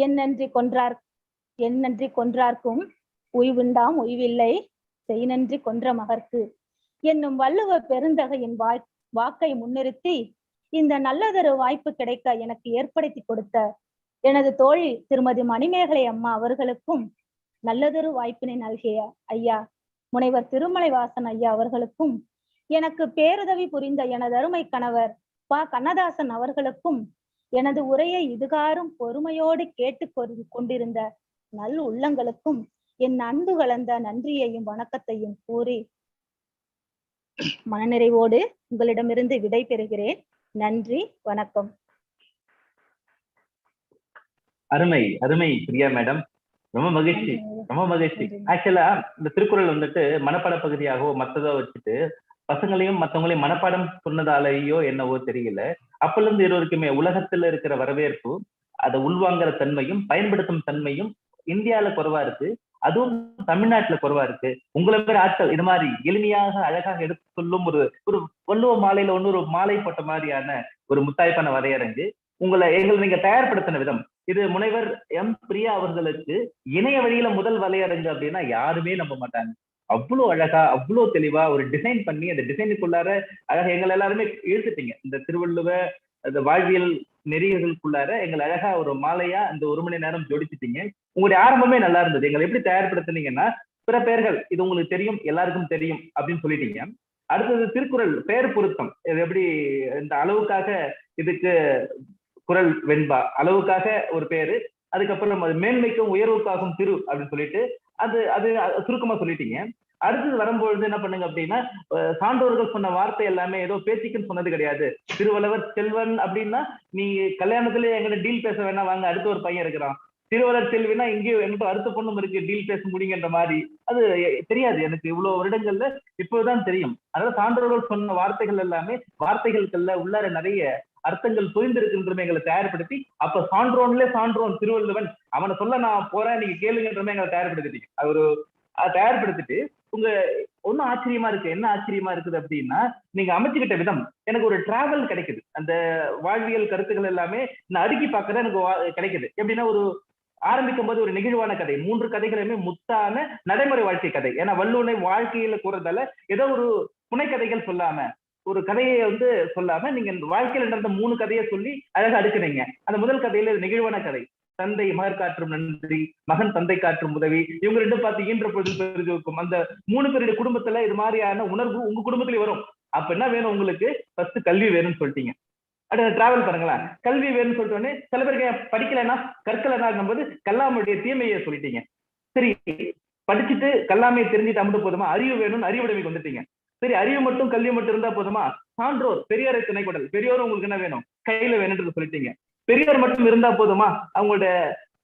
என்னன்றி கொன்றார்க்கும் உய்வுண்டாம் உய்வில்லை செய்நன்றி கொன்ற மகற்கு என்னும் வள்ளுவ பெருந்தகையின் வாக்கை முன்னிறுத்தி இந்த நல்லதொரு வாய்ப்பு கிடைக்க எனக்கு ஏற்படுத்தி கொடுத்த எனது தோழி திருமதி மணிமேகலை அம்மா அவர்களுக்கும், நல்லதொரு வாய்ப்பினை நல்கிய ஐயா முனைவர் திருமலைவாசன் ஐயா அவர்களுக்கும், எனக்கு பேருதவி புரிந்த எனது அருமை கணவர் ப. கண்ணதாசன் அவர்களுக்கும், எனது உரையை இதுகாரும் பொறுமையோடு கேட்டு கொண்டிருந்த நல் உள்ளங்களுக்கும் என் அன்பு கலந்த நன்றியையும் வணக்கத்தையும் கூறி மனநிறைவோடு உங்களிடமிருந்து விடை பெறுகிறேன். நன்றி, வணக்கம். அருமை அருமை பிரியா மேடம், ரொம்ப மகிழ்ச்சி, ரொம்ப மகிழ்ச்சி. ஆக்சுவலா இந்த திருக்குறள் வந்துட்டு மனப்பாட பகுதியாகவோ மற்றதோ வச்சுட்டு பசங்களையும் மற்றவங்களையும் மனப்பாடம் சொன்னதாலேயோ என்னவோ தெரியல, அப்பல இருந்து இருவருக்குமே உலகத்துல இருக்கிற வரவேற்பு, அதை உள்வாங்குற தன்மையும் பயன்படுத்தும் தன்மையும் இந்தியால குறைவா இருக்கு, அதுவும் தமிழ்நாட்டுல குறைவா இருக்கு. உங்களை பேர் ஆட்கள் இது மாதிரி எளிமையாக அழகாக எடுத்து சொல்லும் ஒரு வள்ளுவ மாலையில ஒன்று ஒரு மாலை போட்ட மாதிரியான ஒரு முத்தாய்ப்பான வரையறைஞ்சு எங்களை நீங்க தயார்படுத்தின விதம், இது முனைவர் எம். பிரியா அவர்களுக்கு இணைய வழியில முதல் வரையறைஞ்சு அப்படின்னா யாருமே நம்ப மாட்டாங்க. அவ்வளவு அழகா அவ்வளவு தெளிவா ஒரு டிசைன் பண்ணி அந்த டிசைனுக்குள்ளார அழகா எங்களை எல்லாருமே இழுத்துட்டீங்க. இந்த திருவள்ளுவ அந்த வாழ்வியல் நெறிகளுக்குள்ளார எங்களை அழகா ஒரு மாலையா இந்த 1 மணி நேரம் ஜோடிச்சிட்டீங்க. உங்களுடைய ஆரம்பமே நல்லா இருந்தது. எங்களை எப்படி தயார்படுத்தினீங்கன்னா, பிற பெயர்கள் இது உங்களுக்கு தெரியும், எல்லாருக்கும் தெரியும் அப்படின்னு சொல்லிட்டீங்க. அடுத்தது திருக்குறள் பெயர் பொருத்தம், இது எப்படி இந்த அளவுக்காக இதுக்கு குறள் வெண்பா, அளவுக்காக ஒரு பேரு, அதுக்கப்புறம் அது மேன்மைக்கும் உயர்வுக்காகவும் திரு அப்படின்னு சொல்லிட்டு அது சுருக்கமா சொல்லிட்டீங்க. அடுத்தது வரும்பொழுது என்ன பண்ணுங்க அப்படின்னா, சான்றோர்கள் சொன்ன வார்த்தை எல்லாமே ஏதோ பேச்சுக்குன்னு சொன்னது கிடையாது. திருவள்ளுவர் செல்வன் அப்படின்னா நீ கல்யாணத்துல எங்கிட்ட டீல் பேச வேணா வாங்க, அடுத்த ஒரு பையன் இருக்கிறான். திருவள்ளுவர் செல்வினா இங்கேயும் எங்கிட்ட அடுத்த பொண்ணும் இருக்கு, டீல் பேச முடியுங்கிற மாதிரி அது தெரியாது எனக்கு. இவ்வளவு வருடங்கள்ல இப்போதான் தெரியும். அதனால சான்றோர்கள் சொன்ன வார்த்தைகள் எல்லாமே வார்த்தைகளுக்குள்ள உள்ளார நிறைய அர்த்தங்கள் புரிந்திருக்குன்றமே எங்களை தயார்படுத்தி, அப்ப சான்றோன் திருவள்ளுவன் அவனை சொல்ல நான் போறேன் நீங்க கேளுங்கன்றமே எங்களை தயார்படுத்திட்டீங்க. அது ஒரு தயார்படுத்திட்டு உங்க ஒன்னும் ஆச்சரியமா இருக்கு. என்ன ஆச்சரியமா இருக்குது அப்படின்னா, நீங்க அமைச்சுக்கிட்ட விதம் எனக்கு ஒரு டிராவல் கிடைக்குது. அந்த வாழ்வியல் கருத்துக்கள் எல்லாமே நான் அடுக்கி பார்க்கறது எனக்கு கிடைக்குது. எப்படின்னா, ஒரு ஆரம்பிக்கும் போது ஒரு நெகிழ்வான கதை, 3 கதைகளுமே முத்தான நடைமுறை வாழ்க்கை கதை. ஏன்னா வள்ளுவனை வாழ்க்கையில கூறதால ஏதோ ஒரு புனைக்கதைகள் சொல்லாம, ஒரு கதையை சொல்லாம நீங்க வாழ்க்கையில நடந்த 3 கதையை சொல்லி அழகா அடுக்குறீங்க. அந்த முதல் கதையில நெகிழ்வான கதை, தந்தை மகர் காற்றும் நன்றி, மகன் தந்தை காற்றும் உதவி, இவங்க 2 பார்த்து ஈன்ற பொழுது பெரிதுக்கும். அந்த 3 பேருடைய குடும்பத்துல இது மாதிரியான உணர்வு உங்க குடும்பத்திலேயே வரும். அப்ப என்ன வேணும் உங்களுக்கு? ஃபர்ஸ்ட் கல்வி வேணும்னு சொல்லிட்டீங்க. அடுத்த டிராவல் பாருங்களேன், கல்வி வேணும்னு சொல்லிட்டு உடனே சில பேருக்கு படிக்கலைன்னா கற்கலைன்னா போது கல்லாமுடைய தீமையை சொல்லிட்டீங்க. சரி, படிச்சுட்டு கல்லாமையை தெரிஞ்சுட்டு மட்டும் போதுமா? அறிவு வேணும்னு அறிவுடைமைக்கு வந்துட்டீங்க. சரி, அறிவு மட்டும் கல்வி மட்டும் இருந்தா போதுமா? சான்றோர் பெரியாரை துணைக்கொடல், பெரியோரும் உங்களுக்கு என்ன வேணும்? கையில வேணும்ன்றது சொல்லிட்டீங்க. பெரியார் மட்டும் இருந்தா போதுமா? அவங்களோட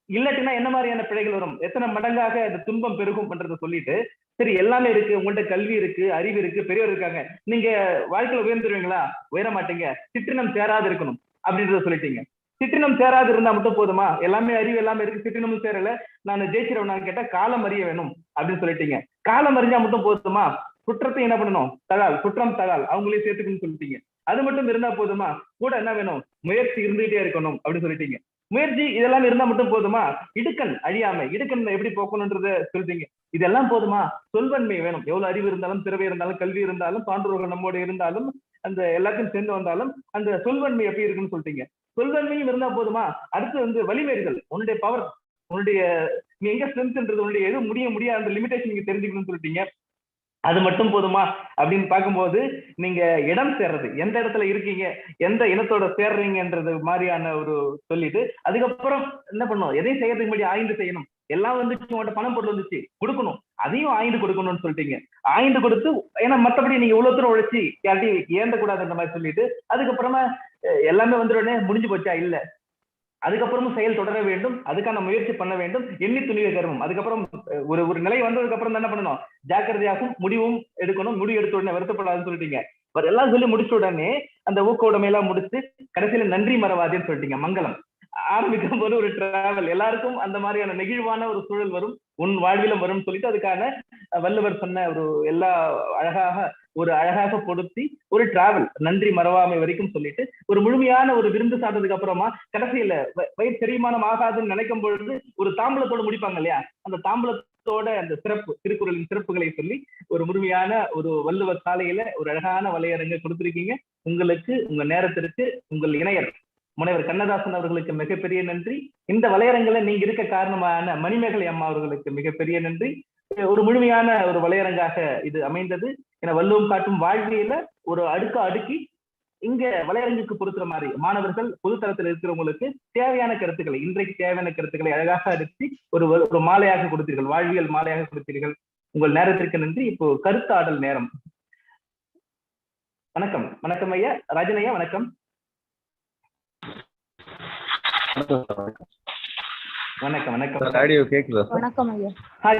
இல்லாட்டினா என்ன மாதிரியான பிழைகள் வரும், எத்தனை மடங்காக அந்த துன்பம் பெருகும் பண்றதை சொல்லிட்டு, சரி எல்லாமே இருக்கு, உங்கள்ட்ட கல்வி இருக்கு, அறிவு இருக்கு, பெரியவர் இருக்காங்க, நீங்க வாழ்க்கையில உயர்ந்துருவீங்களா? உயர மாட்டீங்க, சிற்றினம் சேராது இருக்கணும் அப்படின்றத சொல்லிட்டீங்க. சிற்றினம் சேராது இருந்தா மட்டும் போதுமா? எல்லாமே அறிவு எல்லாமே இருக்கு, சிற்றினமும் சேரல, நான் ஜெயிச்சிருவேன் கேட்டா காலம் அறிய வேணும் அப்படின்னு சொல்லிட்டீங்க. காலம் அறிஞ்சா மட்டும் போதுமா? குற்றத்தை என்ன பண்ணணும்? தகால், குற்றம் தகால், அவங்களையும் சேர்த்துக்கணும்னு சொல்லிட்டீங்க. அது மட்டும் இருந்தா போதுமா? கூட என்ன வேணும்? முயற்சி இருந்துகிட்டே இருக்கணும் அப்படின்னு சொல்லிட்டீங்க. முயற்சி இதெல்லாம் இருந்தா மட்டும் போதுமா? இடுக்கண் அழியாமை, இடுக்கண் எப்படி போக்கணும்ன்றத சொல்லிட்டீங்க. இதெல்லாம் போதுமா? சொல்வன்மை வேணும். எவ்வளவு அறிவு இருந்தாலும், திறமை இருந்தாலும், கல்வி இருந்தாலும், சான்றோர்கள் நம்மோட இருந்தாலும், அந்த எல்லாத்தையும் சேர்ந்து வந்தாலும் அந்த சொல்வன்மை எப்படி இருக்குன்னு சொல்லிட்டீங்க. சொல்வன்மையும் இருந்தா போதுமா? அடுத்து வலிமைகள், உன்னுடைய பவர், உன்னுடைய நீ எங்க ஸ்ட்ரென்த்ன்றது, உன்னுடைய எது முடியாத லிமிடேஷன் நீங்க தெரிஞ்சுக்கணும்னு சொல்லிட்டீங்க. அது மட்டும் போதுமா அப்படின்னு பார்க்கும்போது நீங்க இடம் சேர்றது, எந்த இடத்துல இருக்கீங்க, எந்த இனத்தோட சேர்றீங்கன்றது மாதிரியான ஒரு சொல்லிட்டு அதுக்கப்புறம் என்ன பண்ணும், எதையும் செய்யறதுக்கு முன்னாடி ஆய்ந்து செய்யணும். எல்லாம் வந்துச்சு, உங்கள்ட்ட பணம் பொருள் வந்துச்சு கொடுக்கணும், அதையும் ஆய்ந்து கொடுக்கணும்னு சொல்லிட்டீங்க. ஆய்ந்து கொடுத்து, ஏன்னா மத்தபடி நீங்க இவ்வளவு தூரம் உழைச்சி யார்ட்டையும் ஏந்த கூடாதுன்ற மாதிரி சொல்லிட்டு அதுக்கப்புறமா எல்லாமே வந்துடுறோடனே முடிஞ்சு போச்சா? இல்ல, அதுக்கப்புறமும் செயல் தொடர வேண்டும், அதுக்கான முயற்சி பண்ண வேண்டும். எண்ணி துணிவை கருமம். அதுக்கப்புறம் ஒரு ஒரு நிலை வந்ததுக்கு அப்புறம் என்ன பண்ணணும், ஜாக்கிரதையாகவும் முடிவும் எடுக்கணும். முடிவு எடுத்த உடனே வருத்தப்படாதுன்னு சொல்லிட்டீங்க. எல்லாம் சொல்லி முடிச்ச உடனே அந்த ஊக்க உடமையெல்லாம் முடிச்சு கடைசியில நன்றி மறவாதேன்னு சொல்லிட்டீங்க. மங்களம் ஆரம்பிக்கும் போது ஒரு டிராவல், எல்லாருக்கும் அந்த மாதிரியான நெகிழ்வான ஒரு சூழல் வரும், உன் வாழ்விலும் வரும் சொல்லிட்டு அதுக்கான வள்ளுவர் சொன்ன ஒரு எல்லா அழகாக பொருத்தி ஒரு டிராவல் நன்றி மறவாமை வரைக்கும் சொல்லிட்டு ஒரு முழுமையான ஒரு விருந்து சாப்பிட்டதுக்கு அப்புறமா கடைசியில வயிறு செரிமானம் ஆகாதுன்னு நினைக்கும் பொழுது ஒரு தாம்பலத்தோடு முடிப்பாங்க இல்லையா, அந்த தாம்பலத்தோட அந்த சிறப்பு, திருக்குறளின் சிறப்புகளை சொல்லி ஒரு முழுமையான ஒரு வள்ளுவர் சாலையில ஒரு அழகான வலையரங்க கொடுத்திருக்கீங்க. உங்களுக்கு, உங்க நேரத்திற்கு, உங்கள் இணையர் முனைவர் கண்ணதாசன் அவர்களுக்கு மிகப்பெரிய நன்றி. இந்த வலையரங்கில நீங்க இருக்க காரணமான மணிமேகலை அம்மா அவர்களுக்கு மிகப்பெரிய நன்றி. ஒரு முழுமையான ஒரு வலையரங்காக இது அமைந்தது. என வள்ளுவம் காட்டும் வாழ்வியல ஒரு அடுக்கி இங்க வலையரங்குக்கு பொறுத்துற மாதிரி மாணவர்கள் பொதுத்தளத்தில் இருக்கிறவங்களுக்கு தேவையான கருத்துக்களை, இன்றைக்கு தேவையான கருத்துக்களை அழகாக அடித்து ஒரு மாலையாக கொடுத்தீர்கள், வாழ்வியல் மாலையாக கொடுத்தீர்கள். உங்கள் நேரத்திற்கு நன்றி. இப்போ கருத்தாடல் நேரம். வணக்கம். வணக்கம் ஐயா. ராஜன் ஐயா வணக்கம். வணக்கம். வணக்கம். ஆடியோ கேக்குதா? வணக்கம் ஐயா.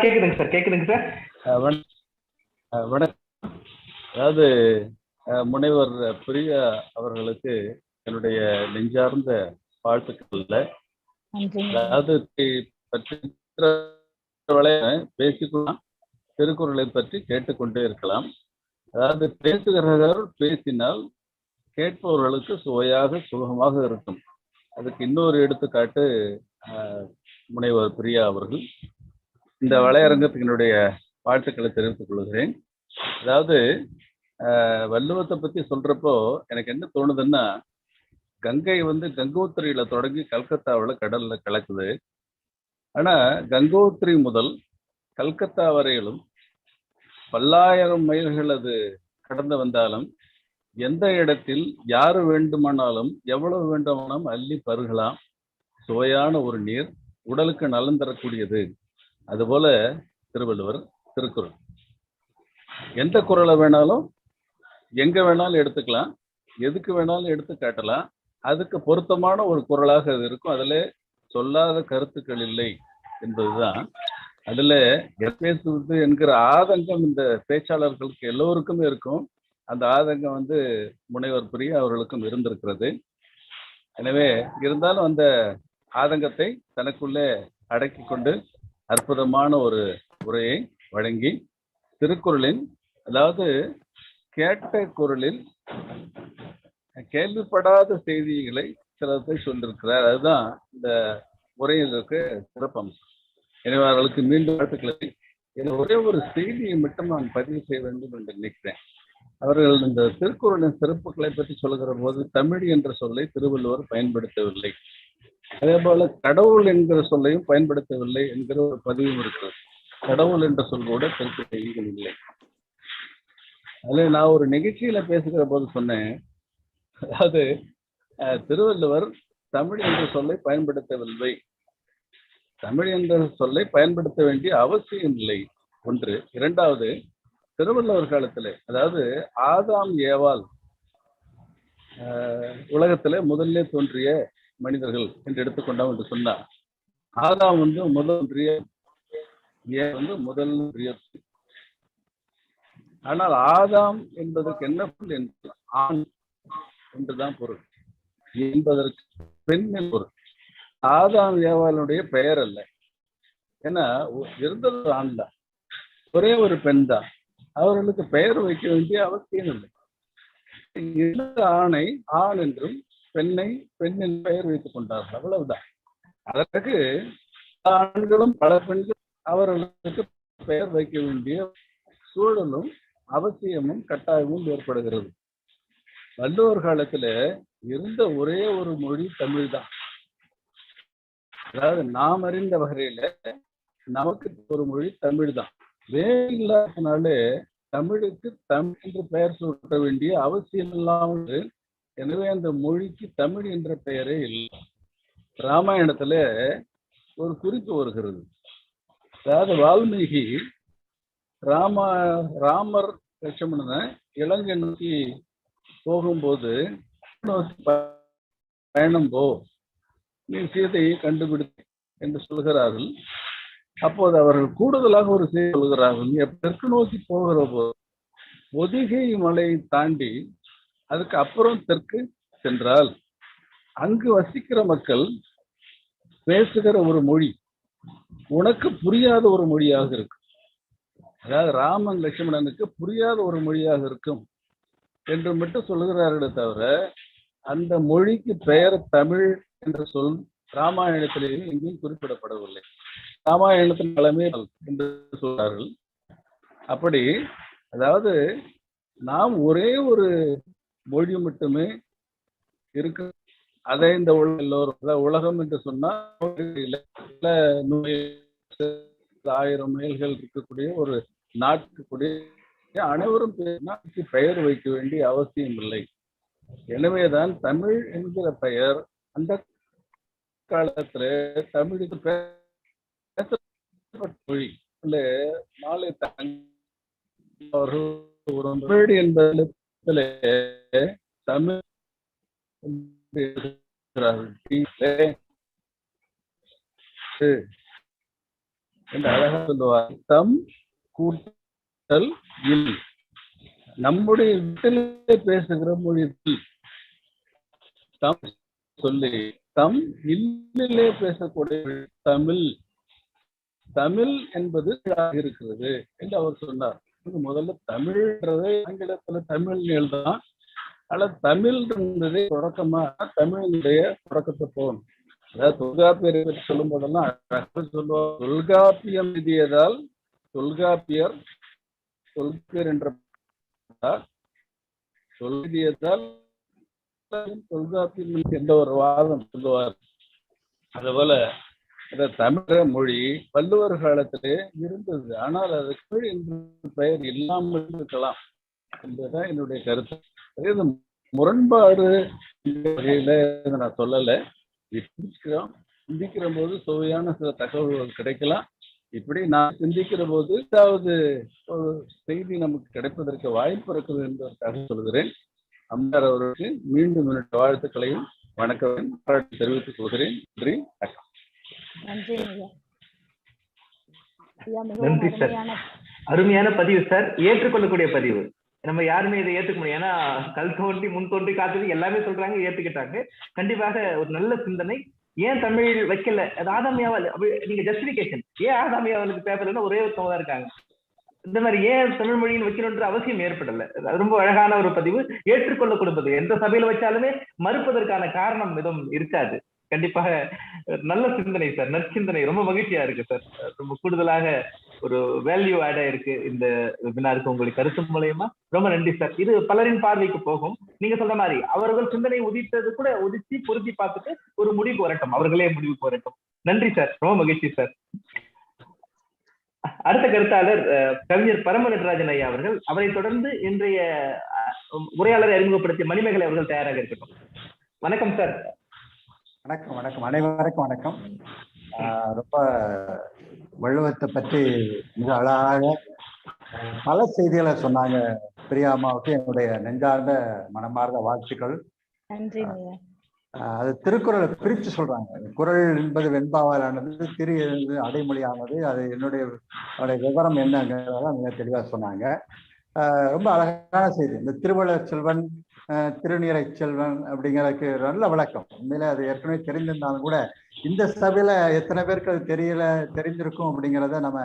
கேக்குதுங்க சார். கேக்குதுங்க சார். வணக்கம். அதாவது முனைவர் பிரியா அவர்களுக்கு என்னுடைய நெஞ்சார்ந்த வாழ்த்துக்கள்ல, அதாவது பேசிக்கலாம், திருக்குறளை பற்றி கேட்டுக்கொண்டே இருக்கலாம். அதாவது பேசுகிறவர் பேசினால் கேட்பவர்களுக்கு சுவையாக சுகமாக இருக்கும். அதுக்கு இன்னொரு எடுத்துக்காட்டு முனைவர் பிரியா அவர்கள். இந்த வலையரங்கத்துக்கு என்னுடைய வாழ்த்துக்களை தெரிவித்துக் கொள்கிறேன். அதாவது வள்ளுவத்தை பத்தி சொல்றப்போ எனக்கு என்ன தோணுதுன்னா, கங்கை கங்கோத்திரியில தொடங்கி கல்கத்தாவில் கடல்ல கலக்குது. ஆனா கங்கோத்திரி முதல் கல்கத்தா வரையிலும் பல்லாயிரம் மைல்கள் அது கடந்து வந்தாலும் எந்த இடத்தில் யாரு வேண்டுமானாலும் எவ்வளவு வேண்டுமானாலும் அள்ளி பருகலாம். சுவையான ஒரு நீர், உடலுக்கு நலன் தரக்கூடியது. அதுபோல திருவள்ளுவர் திருக்குறள், எந்த குறளை வேணாலும் எங்க வேணாலும் எடுத்துக்கலாம், எதுக்கு வேணாலும் எடுத்து காட்டலாம். அதுக்கு பொருத்தமான ஒரு குறளாக அது இருக்கும். அதுல சொல்லாத கருத்துக்கள் இல்லை என்பதுதான். அதுல பேசுவது என்கிற ஆதங்கம் இந்த பேச்சாளர்களுக்கு எல்லோருக்குமே இருக்கும். அந்த ஆதங்கம் முனைவர் பிரியா அவர்களுக்கும் இருந்திருக்கிறது. எனவே இருந்தாலும் அந்த ஆதங்கத்தை தனக்குள்ளே அடக்கி கொண்டு அற்புதமான ஒரு உரையை வழங்கி திருக்குறளின், அதாவது கேட்ட குறளில் கேள்விப்படாத செய்திகளை சிலத்தை சொல்லியிருக்கிறார். அதுதான் இந்த உரையில் இருக்க சிறப்பம்சம். எனவே அவர்களுக்கு மீண்டும் வாழ்த்துக்களை. ஒரே ஒரு செய்தியை மட்டும் நான் பதிவு செய்ய வேண்டும் என்று நினைக்கிறேன். அவர்கள் இந்த திருக்குறளின் சிறப்புகளை பற்றி சொல்லுகிற போது தமிழ் என்ற சொல்லை திருவள்ளுவர் பயன்படுத்தவில்லை. அதே போல கடவுள் என்கிற சொல்லையும் பயன்படுத்தவில்லை என்கிற ஒரு பதிவும் இருக்கிறது. கடவுள் என்ற சொல் கூட திருக்குறளில் இல்லை. அதில் நான் ஒரு நிகழ்ச்சியில பேசுகிற போது சொன்னேன், அதாவது திருவள்ளுவர் தமிழ் என்ற சொல்லை பயன்படுத்தவில்லை, தமிழ் என்ற சொல்லை பயன்படுத்த வேண்டிய அவசியம் இல்லை. ஒன்று. இரண்டாவது, திருவள்ளுவர் காலத்துல, அதாவது ஆதாம் ஏவாள் உலகத்துல முதல்ல தோன்றிய மனிதர்கள் என்று எடுத்துக்கொண்டோம் என்று சொன்னார். ஆதாம் முதல் தோன்றிய, முதல் தோன்றிய. ஆனால் ஆதாம் என்பதற்கு என்ன பொருள் என்று ஆண் என்றுதான் பொருள், என்பதற்கு பெண்ணின் பொருள். ஆதாம் ஏவாளுடைய பெயர் அல்ல. ஏன்னா இருந்தது ஆண் தான், ஒரே ஒரு பெண் தான். அவர்களுக்கு பெயர் வைக்க வேண்டிய அவசியம் இல்லை. இருந்த ஆணை ஆண் என்றும் பெண்ணை பெண் என்று பெயர் வைத்துக் கொண்டார்கள், அவ்வளவுதான். அதற்கு ஆண்களும் பல பெண்கள் அவர்களுக்கு பெயர் வைக்க வேண்டிய சூழலும் அவசியமும் கட்டாயமும் ஏற்படுகிறது. வள்ளுவர் காலத்துல இருந்த ஒரே ஒரு மொழி தமிழ் தான். அதாவது நாம் அறிந்த வகையில நமக்கு ஒரு மொழி தமிழ் தான். வேறு இல்லாதனாலே தமிழுக்கு தமிழ் என்று பெயர் சூட்ட வேண்டிய அவசியம் இல்லாமல், எனவே அந்த மொழிக்கு தமிழ் என்ற பெயரே இல்லை. ராமாயணத்துல ஒரு குறிப்பு வருகிறது. அதாவது வால்மீகி ராமர் லட்சுமணனை இலங்கை நோக்கி போகும்போது பயணம் போ, நீ சீதையை கண்டுபிடித்து என்று சொல்கிறார்கள். அப்போது அவர்கள் கூடுதலாக ஒரு செய்தி சொல்கிறார்கள். தெற்கு நோக்கி போகிற போது ஒதிகை மலையை தாண்டி அதுக்கு அப்புறம் தெற்கு சென்றால் அங்கு வசிக்கிற மக்கள் பேசுகிற ஒரு மொழி உனக்கு புரியாத ஒரு மொழியாக இருக்கும். அதாவது ராமன் லட்சுமணனுக்கு புரியாத ஒரு மொழியாக இருக்கும் என்று மட்டும் சொல்லுகிறார்களே தவிர அந்த மொழிக்கு பெயர் தமிழ் என்ற சொல் ராமாயணத்திலேயும் எங்கேயும் குறிப்பிடப்படவில்லை. ராமாயணத்தின் தலைமை என்று சொல்றார்கள். அப்படி அதாவது நாம் ஒரே ஒரு மொழி மட்டுமே இருக்கு. அதை இந்த எல்லோரும் உலகம் என்று சொன்னால் 1000 மைல்கள் இருக்கக்கூடிய ஒரு நாட்டுக்குரிய அனைவரும் பெயர் வைக்க வேண்டிய அவசியம் இல்லை. எனவேதான் தமிழ் என்கிற பெயர் அந்த காலத்துல தமிழுக்கு பேசப்பட்ட மொழி. நாளை தமிழ் என்பதில் தமிழ் என்று அழகா சொல்லுவார். தம் கூட்டல் இல், நம்முடைய வீட்டிலே பேசுகிற மொழி தம் சொல்லி தம் இல்லிலே பேசக்கூடிய தமிழ். தமிழ் என்பது இருக்கிறது என்று அவர் சொன்னார். முதல்ல தமிழ்ன்றதை ஆங்கிலத்துல தமிழ் எழுதலாம். ஆனா தமிழ் இருந்ததே தொடக்கமா தமிழினுடைய தொடக்கத்தை போகணும். அதாவது தொல்காப்பியரை பற்றி சொல்லும் போதெல்லாம் சொல்லுவார், தொல்காப்பியம் எழுதியதால் தொல்காப்பியர் என்ற எழுதியதால் தொல்காப்பியம் என்ற ஒரு வாதம் சொல்லுவார். அதுபோல தமிழ் மொழி வள்ளுவர் காலத்திலே இருந்தது. ஆனால் அது தமிழ் என்ற பெயர் இல்லாமல் இருக்கலாம் என்பதுதான் என்னுடைய கருத்து. இது முரண்பாடு வகையில நான் சொல்லலை. சிந்திக்கிற போது சுவையான சில தகவல்கள் கிடைக்கலாம். இப்படி நான் சிந்திக்கிற போது ஏதாவது ஒரு செய்தி நமக்கு கிடைப்பதற்கு வாய்ப்பு இருக்குது என்பதற்காக சொல்கிறேன். அம்மையார் அவர்களுக்கு மீண்டும் என்னுடைய வாழ்த்துக்களையும் வணக்கம் தெரிவித்துக் கொள்கிறேன். நன்றி. நன்றி சார். அருமையான பதிவு சார். ஏற்றுக்கொள்ளக்கூடிய பதிவு. நம்ம யாருமே இதை ஏற்றுக்க முடியும். ஏன்னா கல் தோன்றி முன் தோன்றி காத்தது எல்லாமே சொல்றாங்க, ஏற்றுக்கிட்டாங்க. கண்டிப்பாக ஒரு நல்ல சிந்தனை. ஏன் தமிழ் வைக்கல, அது ஆதாமியாவல் நீங்க ஜஸ்டிபிகேஷன். ஏன் ஆதாமியாவலுக்கு பேப்பர்ல ஒரே ஒருத்தவங்க தான் இருக்காங்க, இந்த மாதிரி ஏன் தமிழ் மொழியின் வைக்கணுன்ற அவசியம் ஏற்படல. ரொம்ப அழகான ஒரு பதிவு. ஏற்றுக்கொள்ளக்கூடிய பதிவு. எந்த சபையில வச்சாலுமே மறுப்பதற்கான காரணம் எதுவும் இருக்காது. கண்டிப்பாக நல்ல சிந்தனை சார், நற்சிந்தனை. ரொம்ப மகிழ்ச்சியா இருக்கு சார். ரொம்ப கூடுதலாக ஒரு வேல்யூ ஆட் ஆயிருக்கு இந்த வெபினாருக்கு உங்களுக்கு கருத்து மூலயமா. ரொம்ப நன்றி சார். இது பலரின் பார்வைக்கு போகும். நீங்க சொல்ற மாதிரி அவர்கள் சிந்தனை உதித்தது கூட உதிச்சு பொருத்தி பார்த்துட்டு ஒரு முடிவுக்கு வரட்டும், அவர்களே முடிவுக்கு வரட்டும். நன்றி சார், ரொம்ப மகிழ்ச்சி சார். அடுத்த கருத்தாளர் கவிஞர் பரம நடராஜன் ஐயா அவர்கள். அவரை தொடர்ந்து இன்றைய உரையாளரை அறிமுகப்படுத்திய மணிமேகலை அவர்கள் தயாராக இருக்கட்டும். வணக்கம் சார். வணக்கம். வணக்கம் அனைவருக்கும் வணக்கம். ரொம்ப வள்ளுவத்தை பற்றி மிக அழகாக பல செய்திகளை சொன்னாங்க பிரியாமாவுக்கு என்னுடைய நெஞ்சார்ந்த மனமார்ந்த வாழ்த்துக்கள். அது திருக்குறளை பிரித்து சொல்றாங்க. குறள் என்பது வெண்பாவாலானது, திரு அடைமொழியானது. அது என்னுடைய விவரம் என்னங்கிறத மிக தெளிவாக சொன்னாங்க. ரொம்ப அழகான செய்தி. இந்த திருவள்ளுவர் செல்வன், திருநீரை செல்வன் அப்படிங்கிறதுக்கு நல்ல விளக்கம். உண்மையிலே அது ஏற்கனவே தெரிந்திருந்தாலும் கூட இந்த சபையில எத்தனை பேருக்கு அது தெரிஞ்சிருக்கும் அப்படிங்கிறத நம்ம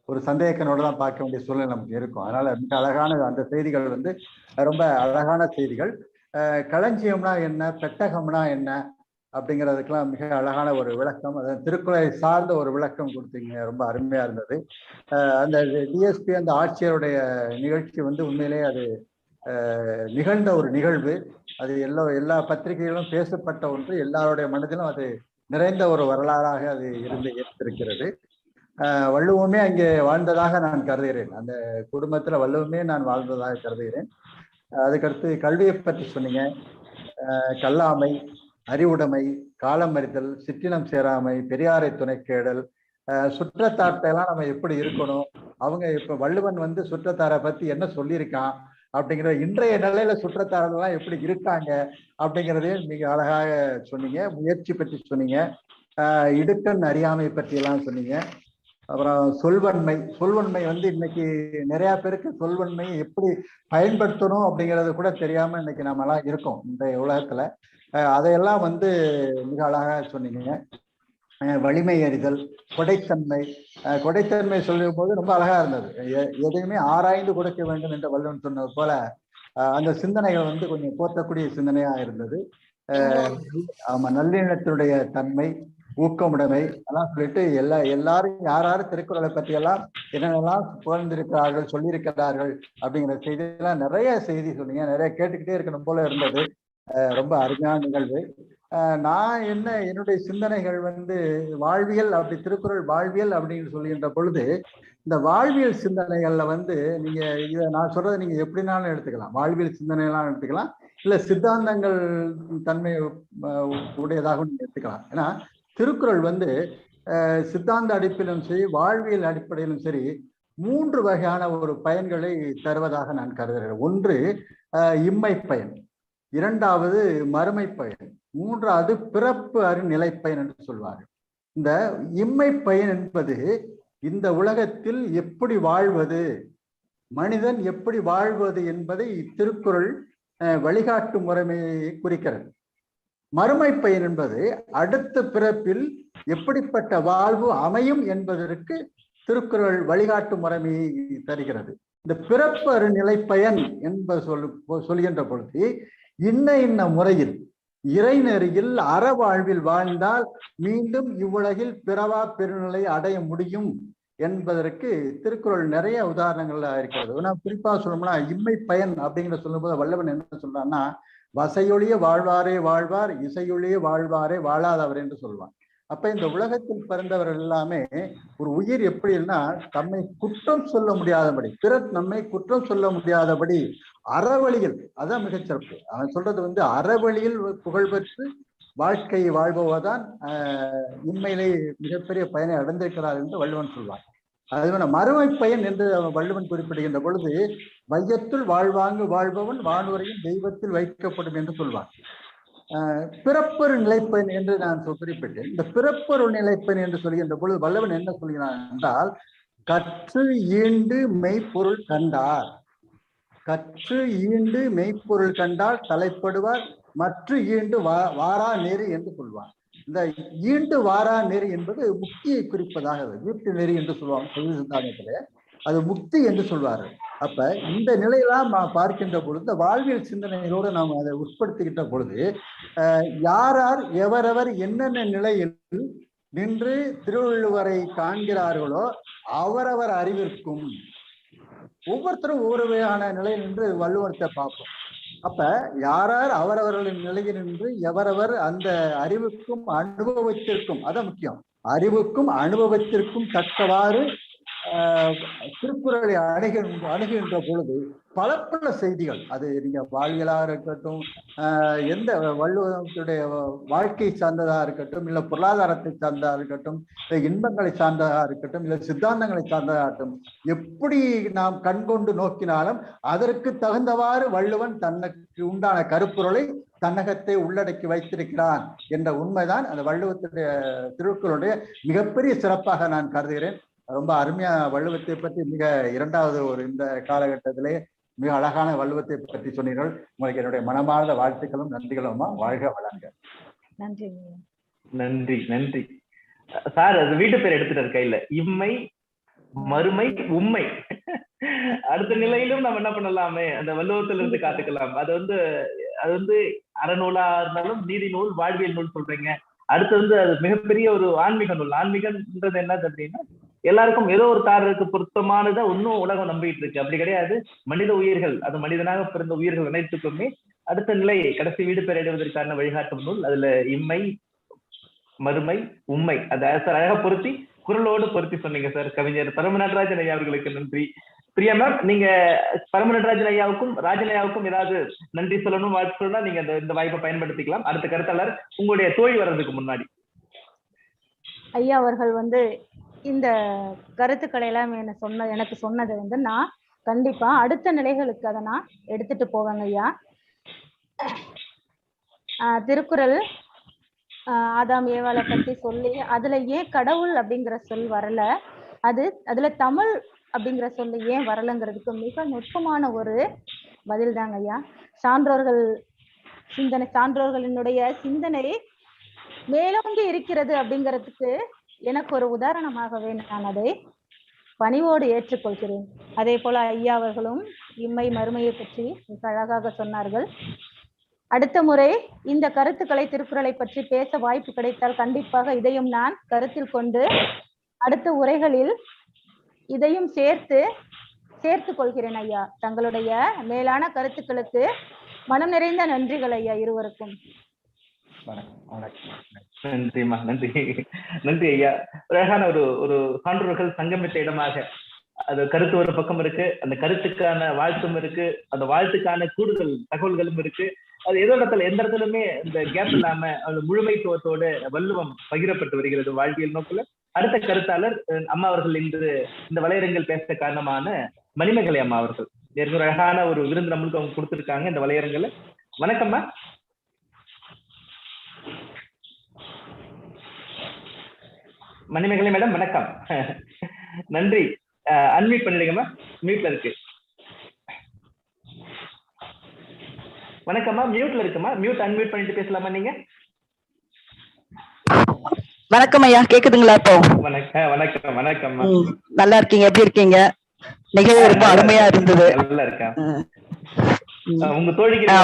ஒரு சந்தேகனோட தான் பார்க்க வேண்டிய சூழ்நிலை நமக்கு இருக்கும். அதனால மிக அழகான அந்த செய்திகள் ரொம்ப அழகான செய்திகள். களஞ்சியம்னா என்ன, பெட்டகம்னா என்ன அப்படிங்கிறதுக்கெல்லாம் மிக அழகான ஒரு விளக்கம். அது திருக்குறளை சார்ந்த ஒரு விளக்கம் கொடுத்தீங்க, ரொம்ப அருமையா இருந்தது. அந்த டிஎஸ்பி அந்த ஆட்சியருடைய நிகழ்ச்சி உண்மையிலே அது நிகழ்ந்த ஒரு நிகழ்வு. அது எல்லா பத்திரிகைகளும் பேசப்பட்ட ஒன்று, எல்லாருடைய மனதிலும் அது நிறைந்த ஒரு வரலாறாக அது இருந்திருக்கிறது. வள்ளுவமே அங்கே வாழ்ந்ததாக நான் கருதுகிறேன். அந்த குடும்பத்துல வள்ளுவமே நான் வாழ்ந்ததாக கருதுகிறேன். அதுக்கடுத்து கல்வியை பற்றி சொன்னீங்க. கல்லாமை, அறிவுடைமை, காலம் அறிதல், சிற்றினம் சேராமை, பெரியாரை துணை கேடல், சுற்றத்தார்ட்ட எல்லாம் நம்ம எப்படி இருக்கணும், அவங்க இப்ப வள்ளுவன் சுற்றத்தாரை பத்தி என்ன சொல்லியிருக்கான் அப்படிங்கிற, இன்றைய நிலையில சுற்றத்தாரெல்லாம் எப்படி இருக்காங்க அப்படிங்கிறதையும் மிக அழகாக சொன்னீங்க. முயற்சி பற்றி சொன்னீங்க. இடுக்கண் அறியாமை பற்றி எல்லாம் சொன்னீங்க. அப்புறம் சொல்வன்மை இன்னைக்கு நிறைய பேருக்கு சொல்வன்மையை எப்படி பயன்படுத்தணும் அப்படிங்கிறது கூட தெரியாம இன்னைக்கு நம்ம எல்லாம் இருக்கோம் இன்றைய உலகத்துல. அதையெல்லாம் மிக அழகாக சொன்னீங்க. வலிமை அறிதல், கொடைத்தன்மை சொல்லும் போது ரொம்ப அழகா இருந்தது. எதையுமே ஆராய்ந்து கொடுக்க வேண்டும் என்ற வள்ளுவன் சொன்னது போல அந்த சிந்தனைகள் கொஞ்சம் போர்த்தக்கூடிய சிந்தனையா இருந்தது. ஆமா, நல்லிணத்தினுடைய தன்மை, ஊக்கமுடைமை எல்லாம் சொல்லிட்டு எல்லாரும் யாரும் திருக்குறளை பற்றி எல்லாம் என்னென்னலாம் புகழ்ந்திருக்கிறார்கள், சொல்லியிருக்கிறார்கள் அப்படிங்கிற செய்தியெல்லாம் நிறைய செய்தி சொன்னீங்க. நிறைய கேட்டுக்கிட்டே இருக்கணும் போல இருந்தது. ரொம்ப அருமையான நிகழ்வு. நான் என்னுடைய சிந்தனைகள் வாழ்வியல், அப்படி திருக்குறள் வாழ்வியல் அப்படின்னு சொல்லுகின்ற பொழுது இந்த வாழ்வியல் சிந்தனைகள்ல நீங்க இதை நான் சொல்றதை நீங்க எப்படினாலும் எடுத்துக்கலாம். வாழ்வியல் சிந்தனையெல்லாம் எடுத்துக்கலாம், இல்ல சித்தாந்தங்கள் தன்மை உடையதாக நீங்க எடுத்துக்கலாம். ஏன்னா திருக்குறள் சித்தாந்த அடிப்படையிலும் சரி, வாழ்வியல் அடிப்படையிலும் சரி, 3 வகையான ஒரு பயன்களை தருவதாக நான் கருதுகிறேன். ஒன்று இம்மை பயன், 2வது மறுமை பயன், 3வது பிறப்பு அறிநிலை பயன் என்று சொல்வார்கள். இந்த இம்மை பயன் என்பது இந்த உலகத்தில் எப்படி வாழ்வது, மனிதன் எப்படி வாழ்வது என்பதை திருக்குறள் வழிகாட்டு முறைமையை குறிக்கிறது. மறுமை பயன் என்பது அடுத்த பிறப்பில் எப்படிப்பட்ட வாழ்வு அமையும் என்பதற்கு திருக்குறள் வழிகாட்டு முறைமையை தருகிறது. இந்த பிறப்பு நிலை பயன் என்பது சொல்கின்ற பொழுது இன்ன முறையில் இறைநெறியில் அற வாழ்வில் வாழ்ந்தால் மீண்டும் இவ்வுலகில் பிறவா பெருநிலை அடைய முடியும் என்பதற்கு திருக்குறள் நிறைய உதாரணங்கள்ல இருக்கிறது. நான் குறிப்பா சொல்லணும்னா இம்மை பயன் அப்படிங்கிற சொல்லும்போது வள்ளுவன் என்ன சொல்றான்னா, வசையொழிய வாழ்வாரே வாழ்வார், இசையொழிய வாழ்வாரே வாழாதவர் என்று சொல்வான். அப்ப இந்த உலகத்தில் பிறந்தவர்கள் எல்லாமே ஒரு உயிர் எப்படின்னா, தம்மை குற்றம் சொல்ல முடியாதபடி, பிறர் நம்மை குற்றம் சொல்ல முடியாதபடி அறவழியில், அதான் மிகச்சிறப்பு. அவன் சொல்றது அறவழியில் புகழ்பெற்று வாழ்க்கையை வாழ்பவர்தான் உண்மையிலே மிகப்பெரிய பயனை அடைந்திருக்கிறார் என்று வள்ளுவன் சொல்வான். அது மறுமை பயன் என்று வள்ளுவன் குறிப்பிடுகின்ற பொழுது வையத்துள் வாழ்வாங்கு வாழ்பவன் வானுரையும் தெய்வத்தில் வைக்கப்படும் என்று சொல்வான். பிறப்பொரு நிலைப்பயன் என்று நான் குறிப்பிட்டேன். இந்த பிறப்பொரு நிலைப்பயன் என்று சொல்கின்ற பொழுது வள்ளுவன் என்ன சொல்கிறான் என்றால், கற்று ஈண்டு மெய்ப்பொருள் கண்டார், கற்று ஈண்டு மெய்ப்பொருள் கண்டால் தலைப்படுவார், மற்ற ஈண்டு வாரா நெறி என்று சொல்வார். இந்த ஈண்டு வாரா நெறி என்பது முக்தியை குறிப்பதாக, வீட்டு நெறி என்று சொல்லுவாங்க சைவ சித்தாந்தத்திலே, அது முக்தி என்று சொல்வார்கள். அப்ப இந்த நிலையெல்லாம் நாம் பார்க்கின்ற பொழுது, இந்த வாழ்வியல் சிந்தனைகளோடு நாம் அதை உட்படுத்துகின்ற பொழுது யார் எவரவர் என்னென்ன நிலையில் நின்று திருவள்ளுவரை காண்கிறார்களோ அவரவர் அறிவிற்கும், ஒவ்வொருத்தரும் ஒவ்வொரு வகையான நிலையில் நின்று வள்ளுவரத்தை பார்ப்போம். அப்ப யார் அவரவர்களின் நிலையில் நின்று எவரவர் அந்த அறிவுக்கும் அனுபவத்திற்கும், அதான் முக்கியம், அறிவுக்கும் அனுபவத்திற்கும் தக்கவாறு திருக்குறளை அணுகின்ற பொழுது பல பல செய்திகள், அது நீங்க வாழ்வியலாக இருக்கட்டும், எந்த வள்ளுவத்துடைய வாழ்க்கை சார்ந்ததா இருக்கட்டும், இல்ல பொருளாதாரத்தை சார்ந்ததா இருக்கட்டும், இல்ல இன்பங்களை சார்ந்ததா இருக்கட்டும், இல்ல சித்தாந்தங்களை சார்ந்ததா இருக்கட்டும், எப்படி நாம் கண்கொண்டு நோக்கினாலும் அதற்கு தகுந்தவாறு வள்ளுவன் தனக்கு உண்டான கருப்பொருளை தன்னகத்தை உள்ளடக்கி வைத்திருக்கிறான் என்ற உண்மைதான் அந்த வள்ளுவத்துடைய திருக்குறளுடைய மிகப்பெரிய சிறப்பாக நான் கருதுகிறேன். ரொம்ப அருமையா வள்ளுவத்தை பற்றி மிக 2வது ஒரு இந்த காலகட்டத்திலே மிக அழகான வள்ளுவத்தை பற்றி சொன்னீர்கள். உங்களுக்கு என்னுடைய மனமார்ந்த வாழ்த்துக்களும் நன்றிகளுமா. வாழ்க வளங்க. நன்றி நன்றி நன்றி சார். அது வீட்டு பேர் எடுத்துட்டு கையில, இம்மை மறுமை உண்மை. அடுத்த நிலையிலும் நம்ம என்ன பண்ணலாமே, அந்த வள்ளுவத்துல இருந்து காத்துக்கலாம். அது அறநூலா இருந்தாலும் நீதி நூல், வாழ்வியல் நூல் சொல்றீங்க. அடுத்து அது மிகப்பெரிய ஒரு ஆன்மீக நூல். ஆன்மீகன்றது என்னது அப்படின்னா, எல்லாருக்கும் ஏதோ ஒரு தாரருக்கு பொருத்தமானதை இன்னும் உலகம் நம்பிட்டு இருக்கு. அப்படி கிடையாது. மனித உயிர்கள், அது மனிதனாக பிறந்த உயிர்கள் அனைத்துக்குமே அடுத்த நிலை, கடைசி வீடு பெயரிடுவதற்கான வழிகாட்டும் நூல். அதுல இம்மை மறுமை உண்மை அதை அழகா பொருத்தி குரலோடு பொருத்தி சொன்னீங்க சார். கவிஞர் பரம நடராஜன் ஐயா அவர்களுக்கு நன்றி. பிரியா மேம், நீங்க பரம நடராஜன் ஐயாவுக்கும் ராஜன் ஐயாவுக்கும் ஏதாவது நன்றி சொல்லணும், வாழ்த்து சொல்லணும், நீங்க இந்த வாய்ப்பை பயன்படுத்திக்கலாம். அடுத்த கருத்தாளர் உங்களுடைய தோழி வர்றதுக்கு முன்னாடி. ஐயா அவர்கள் இந்த கருத்துக்களை எல்லாம் எனக்கு சொன்னதை நான் கண்டிப்பா அடுத்த நிலைகளுக்கு அதை நான் எடுத்துட்டு போவேங்க ஐயா. திருக்குறள் ஆதாம் ஏவாளை பத்தி சொல்லி அதுல ஏன் கடவுள் அப்படிங்கிற சொல் வரல, அதுல தமிழ் அப்படிங்கிற சொல்லு ஏன் வரலங்கிறதுக்கு மிக நுட்பமான ஒரு பதில் தாங்க ஐயா. சான்றோர்களினுடைய சிந்தனை மேலோங்கி இருக்கிறது அப்படிங்கிறதுக்கு எனக்கு ஒரு உதாரணமாகவே நான் அதை பணிவோடு ஏற்றுக்கொள்கிறேன். அதே போல ஐயா அவர்களும் இம்மை மறுமையை பற்றி மிக அழகாக சொன்னார்கள். அடுத்த முறை இந்த கருத்துக்களை திருக்குறளை பற்றி பேச வாய்ப்பு கிடைத்தால் கண்டிப்பாக இதையும் நான் கருத்தில் கொண்டு அடுத்த உரைகளில் இதையும் சேர்த்து கொள்கிறேன் ஐயா. தங்களுடைய மேலான கருத்துக்களுக்கு மனம் நிறைந்த நன்றிகள் ஐயா இருவருக்கும். நன்றிமா, நன்றி நன்றி ஐயா. அழகான ஒரு சான்றோர்கள் சங்கமித்த இடமாக அது கருத்து ஒரு பக்கம் இருக்கு, அந்த கருத்துக்கான வாழ்த்தும் இருக்கு, அந்த வாழ்த்துக்கான கூடுதல் தகவல்களும் இருக்கு. அது எந்த இடத்துலயுமே இந்த கேப் இல்லாம அந்த முழுமைத்துவத்தோடு வள்ளுவம் பகிரப்பட்டு வருகிறது வாழ்வியல் நோக்குல. அடுத்த கருத்தாளர் அம்மா அவர்கள் இன்று இந்த வலையரங்கில் பேச காரணமான மணிமேகலை அம்மா அவர்கள். ஏற்கனவே அழகான ஒரு விருந்து நம்மளுக்கு அவங்க கொடுத்துருக்காங்க இந்த வலையரங்குல. வணக்கம்மா. மணிமேகலை மேடம் வணக்கம். நன்றி. அன்மியூட் பண்ணிடுங்கம்மா, மியூட்ல இருக்கு. வணக்கம்மா, மியூட்ல இருக்குமா, மியூட் அன்மியூட் பண்ணிட்டு பேசலாமா நீங்க? வணக்கம் ஐயா, கேக்குதுங்களா? இப்போ வணக்கம் வணக்கம் வணக்கம்மா. நல்லா இருக்கீங்க? எப்படி இருக்கீங்க? நிகழ்வு ரொம்ப அருமையா இருந்தது. நல்லா இருக்கேன். உங்க தோழிக்கு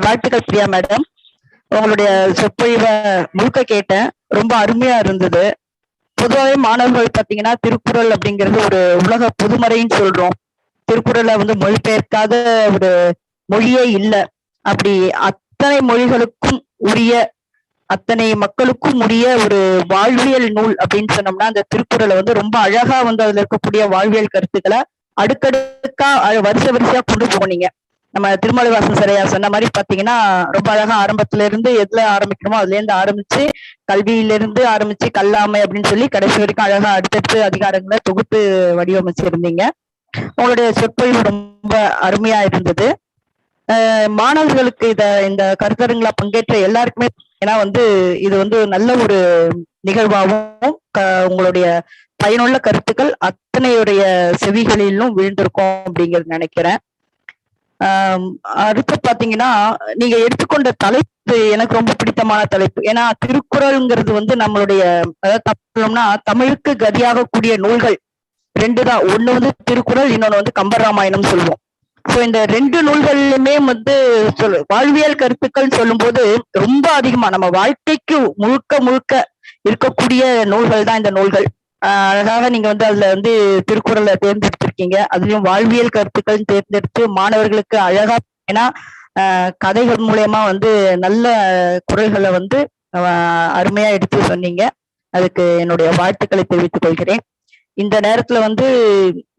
வாழ்த்துக்கள் பிரியா மேடம். உங்களுடைய சொற்பொழிவை முழுக்க கேட்டேன், ரொம்ப அருமையா இருந்தது. பொதுவாகவே மாணவர்கள் பாத்தீங்கன்னா திருக்குறள் அப்படிங்கிறது ஒரு உலக பொதுமறைன்னு சொல்றோம். திருக்குறளை மொழிபெயர்க்காத ஒரு மொழியே இல்லை. அப்படி அத்தனை மொழிகளுக்கும் உரிய, அத்தனை மக்களுக்கும் உரிய ஒரு வாழ்வியல் நூல் அப்படின்னு சொன்னோம்னா அந்த திருக்குறளை ரொம்ப அழகா அதுல இருக்கக்கூடிய வாழ்வியல் கருத்துக்களை அடுக்கடுக்கா வரிசையா கொண்டு போனீங்க. நம்ம திருமலைவாசன் சரியா சொன்ன மாதிரி பாத்தீங்கன்னா ரொம்ப அழகா ஆரம்பத்துல இருந்து எதுல ஆரம்பிக்கணுமோ அதுல இருந்து ஆரம்பிச்சு கல்வியிலிருந்து ஆரம்பிச்சு கல்லாமை அப்படின்னு சொல்லி கடைசி வரைக்கும் அழகா அடுத்தடுத்து அதிகாரங்களை தொகுத்து வடிவமைச்சிருந்தீங்க. உங்களுடைய சொற்பொழிவு ரொம்ப அருமையா இருந்தது. மாணவர்களுக்கு இந்த கருத்தரங்களை பங்கேற்ற எல்லாருக்குமே ஏன்னா இது நல்ல ஒரு நிகழ்வாகவும் உங்களுடைய பயனுள்ள கருத்துக்கள் அத்தனையுடைய செவிகளிலும் விழுந்திருக்கும் அப்படிங்கிறது நினைக்கிறேன். அடுத்து பாத்தீங்கன்னா நீங்க எடுத்துக்கொண்ட தலைப்பு எனக்கு ரொம்ப பிடித்தமான தலைப்பு. ஏன்னா திருக்குறள்ங்கிறது நம்மளுடைய அதாவது தமிழுக்கு கதியாக கூடிய நூல்கள் ரெண்டு தான். ஒண்ணு திருக்குறள், இன்னொன்னு கம்பராமாயணம் சொல்லுவோம். சோ இந்த ரெண்டு நூல்களிலுமே வாழ்வியல் கருத்துக்கள் சொல்லும் போது ரொம்ப அதிகமா நம்ம வாழ்க்கைக்கு முழுக்க இருக்கக்கூடிய நூல்கள் தான் இந்த நூல்கள். அழகாக நீங்க அதுல திருக்குறளை தேர்ந்தெடுத்திருக்கீங்க. அதுலயும் வாழ்வியல் கருத்துக்கள் தேர்ந்தெடுத்து மாணவர்களுக்கு அழகா, ஏன்னா கதைகள் மூலயமா நல்ல குரல்களை அருமையா எடுத்து சொன்னீங்க. அதுக்கு என்னுடைய வாழ்த்துக்களை தெரிவித்துக் கொள்கிறேன். இந்த நேரத்துல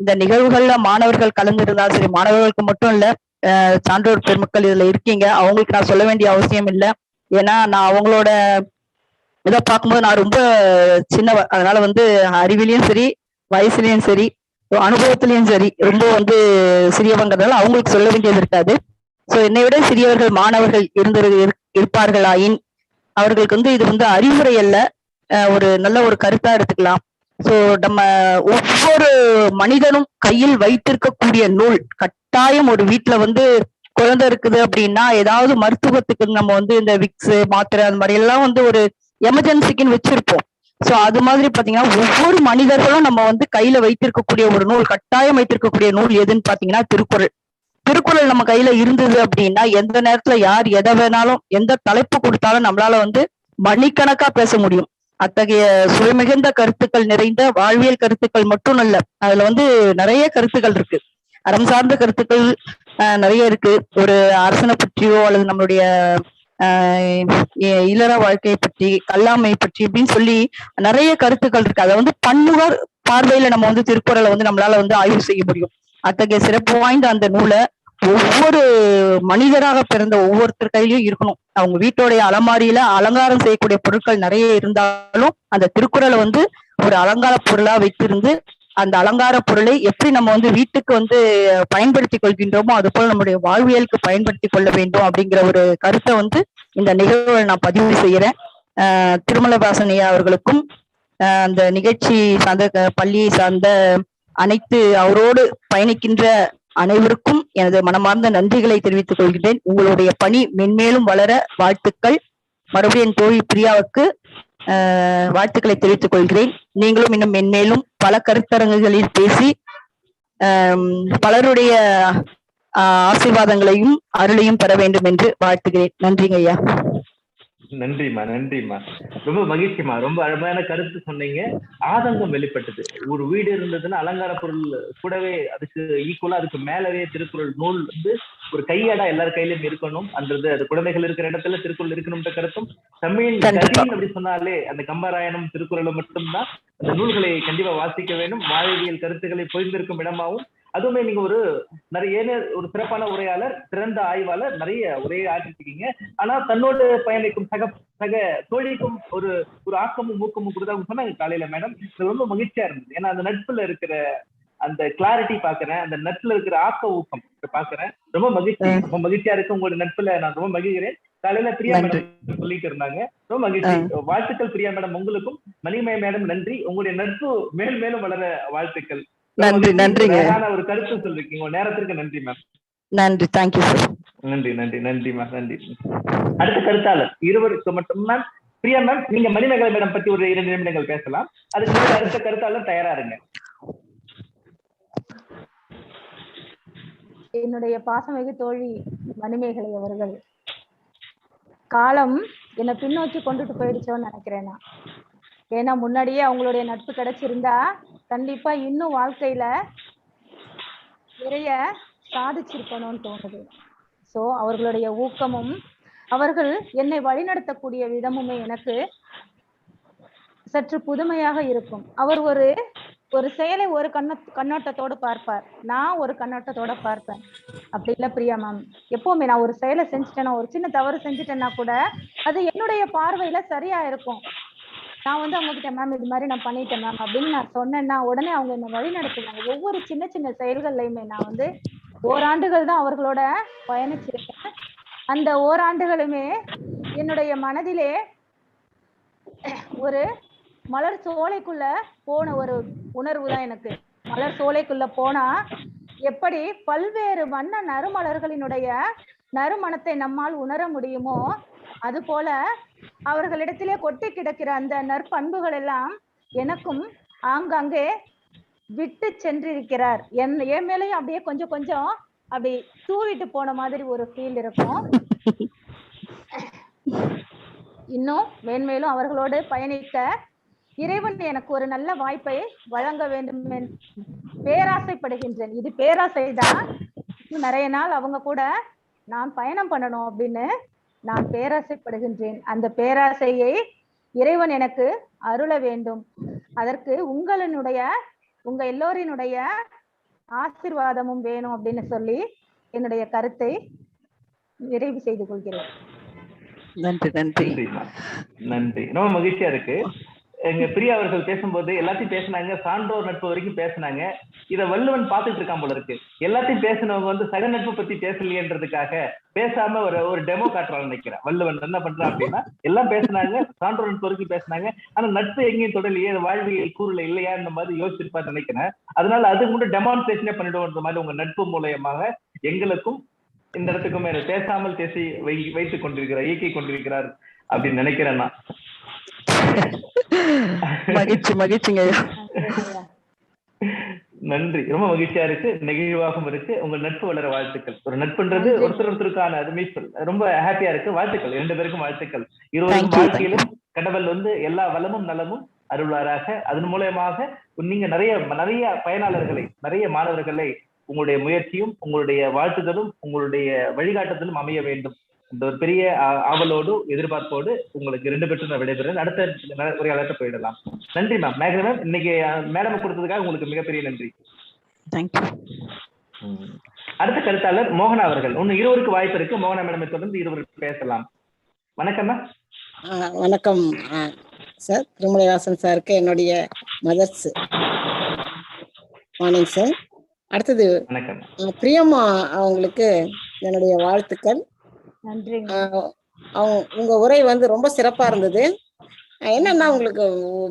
இந்த நிகழ்வுகள்ல மாணவர்கள் கலந்துருந்தாலும் சரி, மாணவர்களுக்கு மட்டும் இல்ல, சான்றோர் பெருமக்கள் இதுல இருக்கீங்க, அவங்களுக்கு நான் சொல்ல வேண்டிய அவசியம் இல்லை. ஏன்னா நான் அவங்களோட இதை பார்க்கும்போது நான் ரொம்ப சின்னவ, அதனால அறிவிலையும் சரி, வயசுலயும் சரி, அனுபவத்திலையும் சரி ரொம்ப சிறியவங்கிறதுனால அவங்களுக்கு சொல்ல வேண்டியது இருக்காது. சோ என்னை விட சிறியவர்கள் மாணவர்கள் இருப்பார்களாயின் அவர்களுக்கு இது அறிவுரை அல்ல, ஒரு நல்ல ஒரு கருத்தா எடுத்துக்கலாம். சோ நம்ம ஒவ்வொரு மனிதனும் கையில் வைத்திருக்கக்கூடிய நூல் கட்டாயம் ஒரு வீட்டுல குழந்தை இருக்குது அப்படின்னா ஏதாவது மருத்துவத்துக்கு நம்ம இந்த விக்ஸ் மாத்திரை அந்த மாதிரி எல்லாம் ஒரு எமர்ஜென்சிக்குன்னு வச்சிருப்போம். சோ அது மாதிரி பாத்தீங்கன்னா ஒவ்வொரு மனிதர்களும் நம்ம கையில வைத்திருக்கக்கூடிய ஒரு நூல், கட்டாயம் வைத்திருக்கக்கூடிய நூல் எதுன்னு பாத்தீங்கன்னா திருக்குறள். திருக்குறள் நம்ம கையில இருந்தது அப்படின்னா எந்த நேரத்துல யார் எதை வேணாலும் எந்த தலைப்பு கொடுத்தாலும் நம்மளால மணிக்கணக்கா பேச முடியும். அத்தகைய சுயமிகுந்த கருத்துக்கள் நிறைந்த வாழ்வியல் கருத்துக்கள் மட்டும் இல்ல, அதுல நிறைய கருத்துக்கள் இருக்கு, அறம் சார்ந்த கருத்துக்கள் நிறைய இருக்கு. ஒரு அரசனை பற்றியோ அல்லது நம்மளுடைய இல்லற வாழ்க்கையை பற்றி, கல்லாமை பற்றி அப்படின்னு சொல்லி நிறைய கருத்துக்கள் இருக்கு. அதை வந்து பன்முக பார்வையில நம்ம வந்து திருக்குறளை வந்து நம்மளால வந்து ஆய்வு செய்ய முடியும். அத்தகைய சிறப்பு வாய்ந்த அந்த நூலை ஒவ்வொரு மனிதராக பிறந்த ஒவ்வொருத்தர் கையிலயும் இருக்கணும். அவங்க வீட்டோடைய அலமாரியில அலங்காரம் செய்யக்கூடிய பொருட்கள் நிறைய இருந்தாலும் அந்த திருக்குறளை வந்து ஒரு அலங்கார பொருளா வைத்திருந்து அந்த அலங்கார பொருளை எப்படி நம்ம வந்து வீட்டுக்கு வந்து பயன்படுத்தி கொள்கின்றோமோ அது போல நம்முடைய வாழ்வியலுக்கு பயன்படுத்தி கொள்ள வேண்டும் அப்படிங்கிற ஒரு கருத்தை வந்து இந்த நிகழ்வை நான் பதிவு செய்யறேன். திருமலவாசனையா அவர்களுக்கும் அந்த நிகழ்ச்சி சார்ந்த பள்ளியை சார்ந்த அனைத்து அவரோடு பயணிக்கின்ற அனைவருக்கும் எனது மனமார்ந்த நன்றிகளை தெரிவித்துக் கொள்கிறேன். உங்களுடைய பணி மென்மேலும் வளர வாழ்த்துக்கள். மறுபடியும் என் தோழி பிரியாவுக்கு வாழ்த்துக்களை தெரிவித்துக் கொள்கிறேன். நீங்களும் இன்னும் மென்மேலும் பல கருத்தரங்குகளில் பேசி பலருடைய ஆசீர்வாதங்களையும் அருளையும் பெற வேண்டும் என்று வாழ்த்துகிறேன். நன்றிங்க ஐயா. நன்றிம்மா, நன்றிம்மா. ரொம்ப மகிழ்ச்சிமா. ரொம்ப அழகான கருத்து சொன்னீங்க. ஆதங்கம் வெளிப்பட்டது. ஒரு வீடு இருந்ததுன்னா அலங்கார பொருள் கூடவே அதுக்கு ஈக்குவலா அதுக்கு மேலவே திருக்குறள் நூல் வந்து ஒரு கையடா எல்லார் கையிலும் இருக்கணும். அது குழந்தைகள் இருக்கிற இடத்துல திருக்குறள் இருக்கணும்ன்ற கருத்தும் தமிழ் கதின்னு அப்படி சொன்னாலே அந்த கம்பராயணம் திருக்குறளை மட்டும்தான். அந்த நூல்களை கண்டிப்பா வாசிக்க வேண்டும். வாழ்வியல் கருத்துக்களை பொய்ந்திருக்கும் இடமாவும் அதுவுமே நீங்க ஒரு நிறைய ஒரு சிறப்பான உரையாளர், சிறந்த ஆய்வாளர், நிறைய உரையை ஆற்றிருக்கீங்க. ஆனா தன்னோடு பயணிக்கும் சக தோழிக்கும் ஒரு ஆக்கமும் ஊக்கமும் கொடுத்தாங்க சொன்னாங்க காலையில மேடம். ரொம்ப மகிழ்ச்சியா இருந்தது. ஏன்னா அந்த நட்புல இருக்கிற அந்த கிளாரிட்டி பாக்குறேன், அந்த நட்புல இருக்கிற ஆக்க ஊக்கம் பாக்குறேன். ரொம்ப மகிழ்ச்சியா இருக்கு. உங்களோட நட்புல நான் ரொம்ப மகிழ்கிறேன். காலையில பிரியா மேடம் சொல்லிட்டு இருந்தாங்க. ரொம்ப மகிழ்ச்சி. வாழ்த்துக்கள் பிரியா மேடம். உங்களுக்கும் மணிமய மேடம் நன்றி. உங்களுடைய நட்பு மேலும் வளர வாழ்த்துக்கள். நன்றி. நன்றிங்க. ஒரு கருத்து சொல்லிருக்கீங்க. நேரத்திற்கு நன்றி மேம். நன்றி. Thank you sir. நன்றி மேம். நன்றி. அடுத்த கருத்தாளர் இருவருக்கு மட்டும் மேம். பிரியா மேம், நீங்க மணிமேகலை மேடம் பத்தி ஒரு 2 நிமிடங்கள் பேசலாம். அதுக்கு அடுத்த கருத்தாளர் தயாரா இருங்க. என்னுடைய பாசமிகு தோழி மணிமேகலை அவர்கள், காலம் என்னை பின்னோக்கி கொண்டுட்டு போயிடுச்சோன்னு நினைக்கிறேன் நான். ஏன்னா முன்னாடியே அவங்களுடைய நட்பு கிடைச்சிருந்தா கண்டிப்பா இன்னும் வாழ்க்கையில நிறைய சாதிச்சிருக்கணும்னு தோணுது. சோ அவர்களுடைய ஊக்கமும் அவர்கள் என்னை வழிநடத்தக்கூடிய விதமுமே எனக்கு சற்று புதுமையாக இருக்கும். அவர் ஒரு செயலை ஒரு கண்ணோட்டத்தோடு பார்ப்பார், நான் ஒரு கண்ணோட்டத்தோட பார்ப்பேன். அப்படி இல்லை பிரியா மேம். எப்பவுமே நான் ஒரு செயலை செஞ்சுட்டேன்னா, ஒரு சின்ன தவறு செஞ்சுட்டேன்னா கூட அது என்னுடைய பார்வையில சரியா இருக்கும். நான் வந்து அவங்க கிட்ட மேம் இது மாதிரி நான் பண்ணிட்டேன் மேம் அப்படின்னு நான் சொன்னேன்னா உடனே அவங்க என்னை வழி நடத்துவாங்க. ஒவ்வொரு சின்ன சின்ன செயல்கள்லையுமே நான் வந்து ஓராண்டுகள் தான் அவர்களோட பயணிச்சிருக்கேன். அந்த ஓராண்டுகளுமே என்னுடைய மனதிலே ஒரு மலர் சோலைக்குள்ள போன ஒரு உணர்வு தான் எனக்கு. மலர் சோலைக்குள்ள போனா எப்படி பல்வேறு வண்ண நறுமலர்களினுடைய நறுமணத்தை நம்மால் உணர முடியுமோ அது போல அவர்களிடத்திலே கொட்டி கிடக்கிற அந்த நற்பண்புகள் எல்லாம் எனக்கும் ஆங்காங்கே விட்டு சென்றிருக்கிறார். என் மேலையும் அப்படியே கொஞ்சம் அப்படி தூவிட்டு போன மாதிரி ஒரு ஃபீல் இருக்கும். இன்னும் மேன்மேலும் அவர்களோடு பயணிக்க இறைவன் எனக்கு ஒரு நல்ல வாய்ப்பை வழங்க வேண்டும் பேராசைப்படுகின்றேன். இது பேராசைதான். நிறைய நாள் அவங்க கூட நான் பயணம் பண்ணணும் அப்படின்னு நான் பேராசைப்படுகின்றேன். அந்த பேராசையை இறைவன் எனக்கு அருள வேண்டும். அதற்கு உங்க எல்லோரினுடைய ஆசீர்வாதமும் வேணும் அப்படின்னு சொல்லி என்னுடைய கருத்தை நிறைவு செய்து கொள்கிறேன். நன்றி. ரொம்ப மகிழ்ச்சியா இருக்கு. எங்க பிரியா அவர்கள் பேசும்போது எல்லாத்தையும் பேசினாங்க. சான்றோர் நட்பு வரைக்கும் பேசினாங்க. இதை வள்ளுவன் பார்த்துட்டு இருக்கான் போல இருக்கு. எல்லாத்தையும் பேசினவங்க வந்து சக நட்பு பத்தி பேசலையன்றதுக்காக பேசாம ஒரு டெமோ காட்டுறான்னு நினைக்கிறேன். வள்ளுவன் என்ன பண்றான் அப்படின்னா எல்லாம் பேசினாங்க, சான்றோர் நட்பு வரைக்கும் பேசினாங்க. ஆனா நட்பு எங்கேயும் தொடலையே, வாழ்வியல் கூறுல இல்லையா இந்த மாதிரி யோசிச்சிருப்பான்னு நினைக்கிறேன். அதனால அதுக்கு மட்டும் டெமான்ஸ்ட்ரேஷனே பண்ணிடுவோம் மாதிரி உங்க நட்பு மூலயமாக எங்களுக்கும் இந்த இடத்துக்குமே பேசாமல் பேசி வைத்துக் கொண்டிருக்கிறார், இயக்கிக் கொண்டிருக்கிறார் அப்படின்னு நினைக்கிறேன் நான். மகிழ்ச்சிங்க. நன்றி. ரொம்ப மகிழ்ச்சியா இருக்கு, நெகிழ்வாகவும் இருக்கு. உங்க நட்பு வளர வாழ்த்துக்கள். ஒரு நட்புன்றது ஒருத்தருக்கான அது மீட் ரொம்ப ஹாப்பியா இருக்கு. வாழ்த்துக்கள் 2 பேருக்கும் வாழ்த்துக்கள். இருவரும் வாழ்க்கையிலும் கடவுள் வந்து எல்லா வளமும் நலமும் அருள்வாராக. அதன் மூலமாக நீங்க நிறைய பயனாளர்களை, நிறைய மாணவர்களை உங்களுடைய முயற்சியும் உங்களுடைய வாழ்த்துதலும் உங்களுடைய வழிகாட்டுதலும் அமைய வேண்டும். இந்த ஒரு பெரிய ஆவலோடு எதிர்பார்ப்போடு உங்களுக்கு 2 பேரும் நான் விடைபெறுறேன். அடுத்த உரையாளர்கிட்ட போயிடலாம். நன்றி மேம். மேகனா மேம், இன்னைக்கு மேடம் கொடுத்ததுக்காக உங்களுக்கு மிகப்பெரிய நன்றி. தேங்க்யூ. அடுத்த கருத்தாளர் மோகனா அவர்கள். இன்னும் 20 வாய்ப்பு இருக்கு. மோகனா மேடமை தொடர்ந்து 20 பேசலாம். வணக்கம் மேம். வணக்கம் சார். திருமலைவாசன் சாருக்கு என்னுடைய மதர்ஸ் மார்னிங் சார். அடுத்தது பிரியம்மா அவங்களுக்கு என்னுடைய வாழ்த்துக்கள். நன்றி. உங்க உரை வந்து ரொம்ப சிறப்பா இருந்தது. என்னன்னா உங்களுக்கு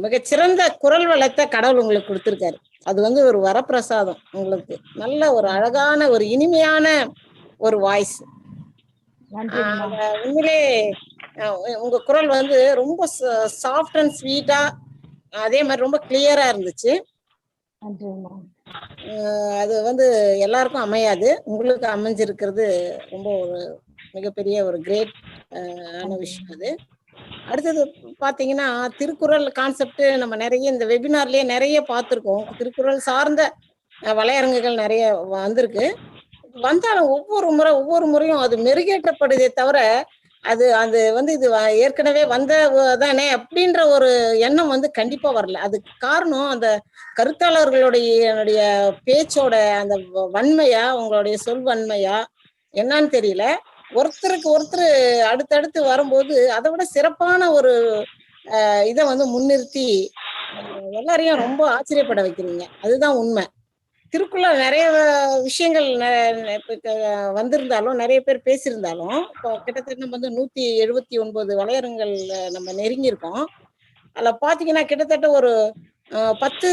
மிகச்சிறந்த குரல் வளத்தை கடவுள் உங்களுக்கு கொடுத்திருக்காரு. அது வந்து ஒரு வரப்பிரசாதம். உங்களுக்கு நல்ல ஒரு அழகான ஒரு இனிமையான ஒரு வாய்ஸ். உண்மையிலே உங்க குரல் வந்து ரொம்ப சாஃப்ட் அண்ட் ஸ்வீட்டா, அதே மாதிரி ரொம்ப கிளியரா இருந்துச்சு. அது வந்து எல்லாருக்கும் அமையாது, உங்களுக்கு அமைஞ்சிருக்கிறது ரொம்ப ஒரு மிகப்பெரிய ஒரு கிரேட் ஆன விஷயம் அது. அடுத்தது பாத்தீங்கன்னா, திருக்குறள் கான்செப்ட் நம்ம நிறைய இந்த வெபினார்லயே நிறைய பார்த்துருக்கோம். திருக்குறள் சார்ந்த வலையரங்குகள் நிறைய வந்திருக்கு. வந்தாலும் ஒவ்வொரு முறையும் அது மெருகேற்றப்படுதே தவிர அது வந்து இது ஏற்கனவே வந்ததானே அப்படின்ற ஒரு எண்ணம் வந்து கண்டிப்பா வரல. அதுக்கு காரணம் அந்த கருத்தாளர்களுடைய பேச்சோட அந்த வன்மையா, உங்களுடைய சொல் வன்மையா என்னன்னு தெரியல. ஒருத்தருக்கு ஒருத்தர் அடுத்தடுத்து வரும்போது அதை விட சிறப்பான ஒரு இதை வந்து முன்னிறுத்தி எல்லாரையும் ரொம்ப ஆச்சரியப்பட வைக்கிறீங்க. அதுதான் உண்மை. திருக்குறள் நிறைய விஷயங்கள் வந்திருந்தாலும், நிறைய பேர் பேசியிருந்தாலும், இப்போ கிட்டத்தட்ட நம்ம வந்து 179 வலையரங்கள் நம்ம நெருங்கியிருக்கோம். அதில் பார்த்தீங்கன்னா கிட்டத்தட்ட ஒரு 10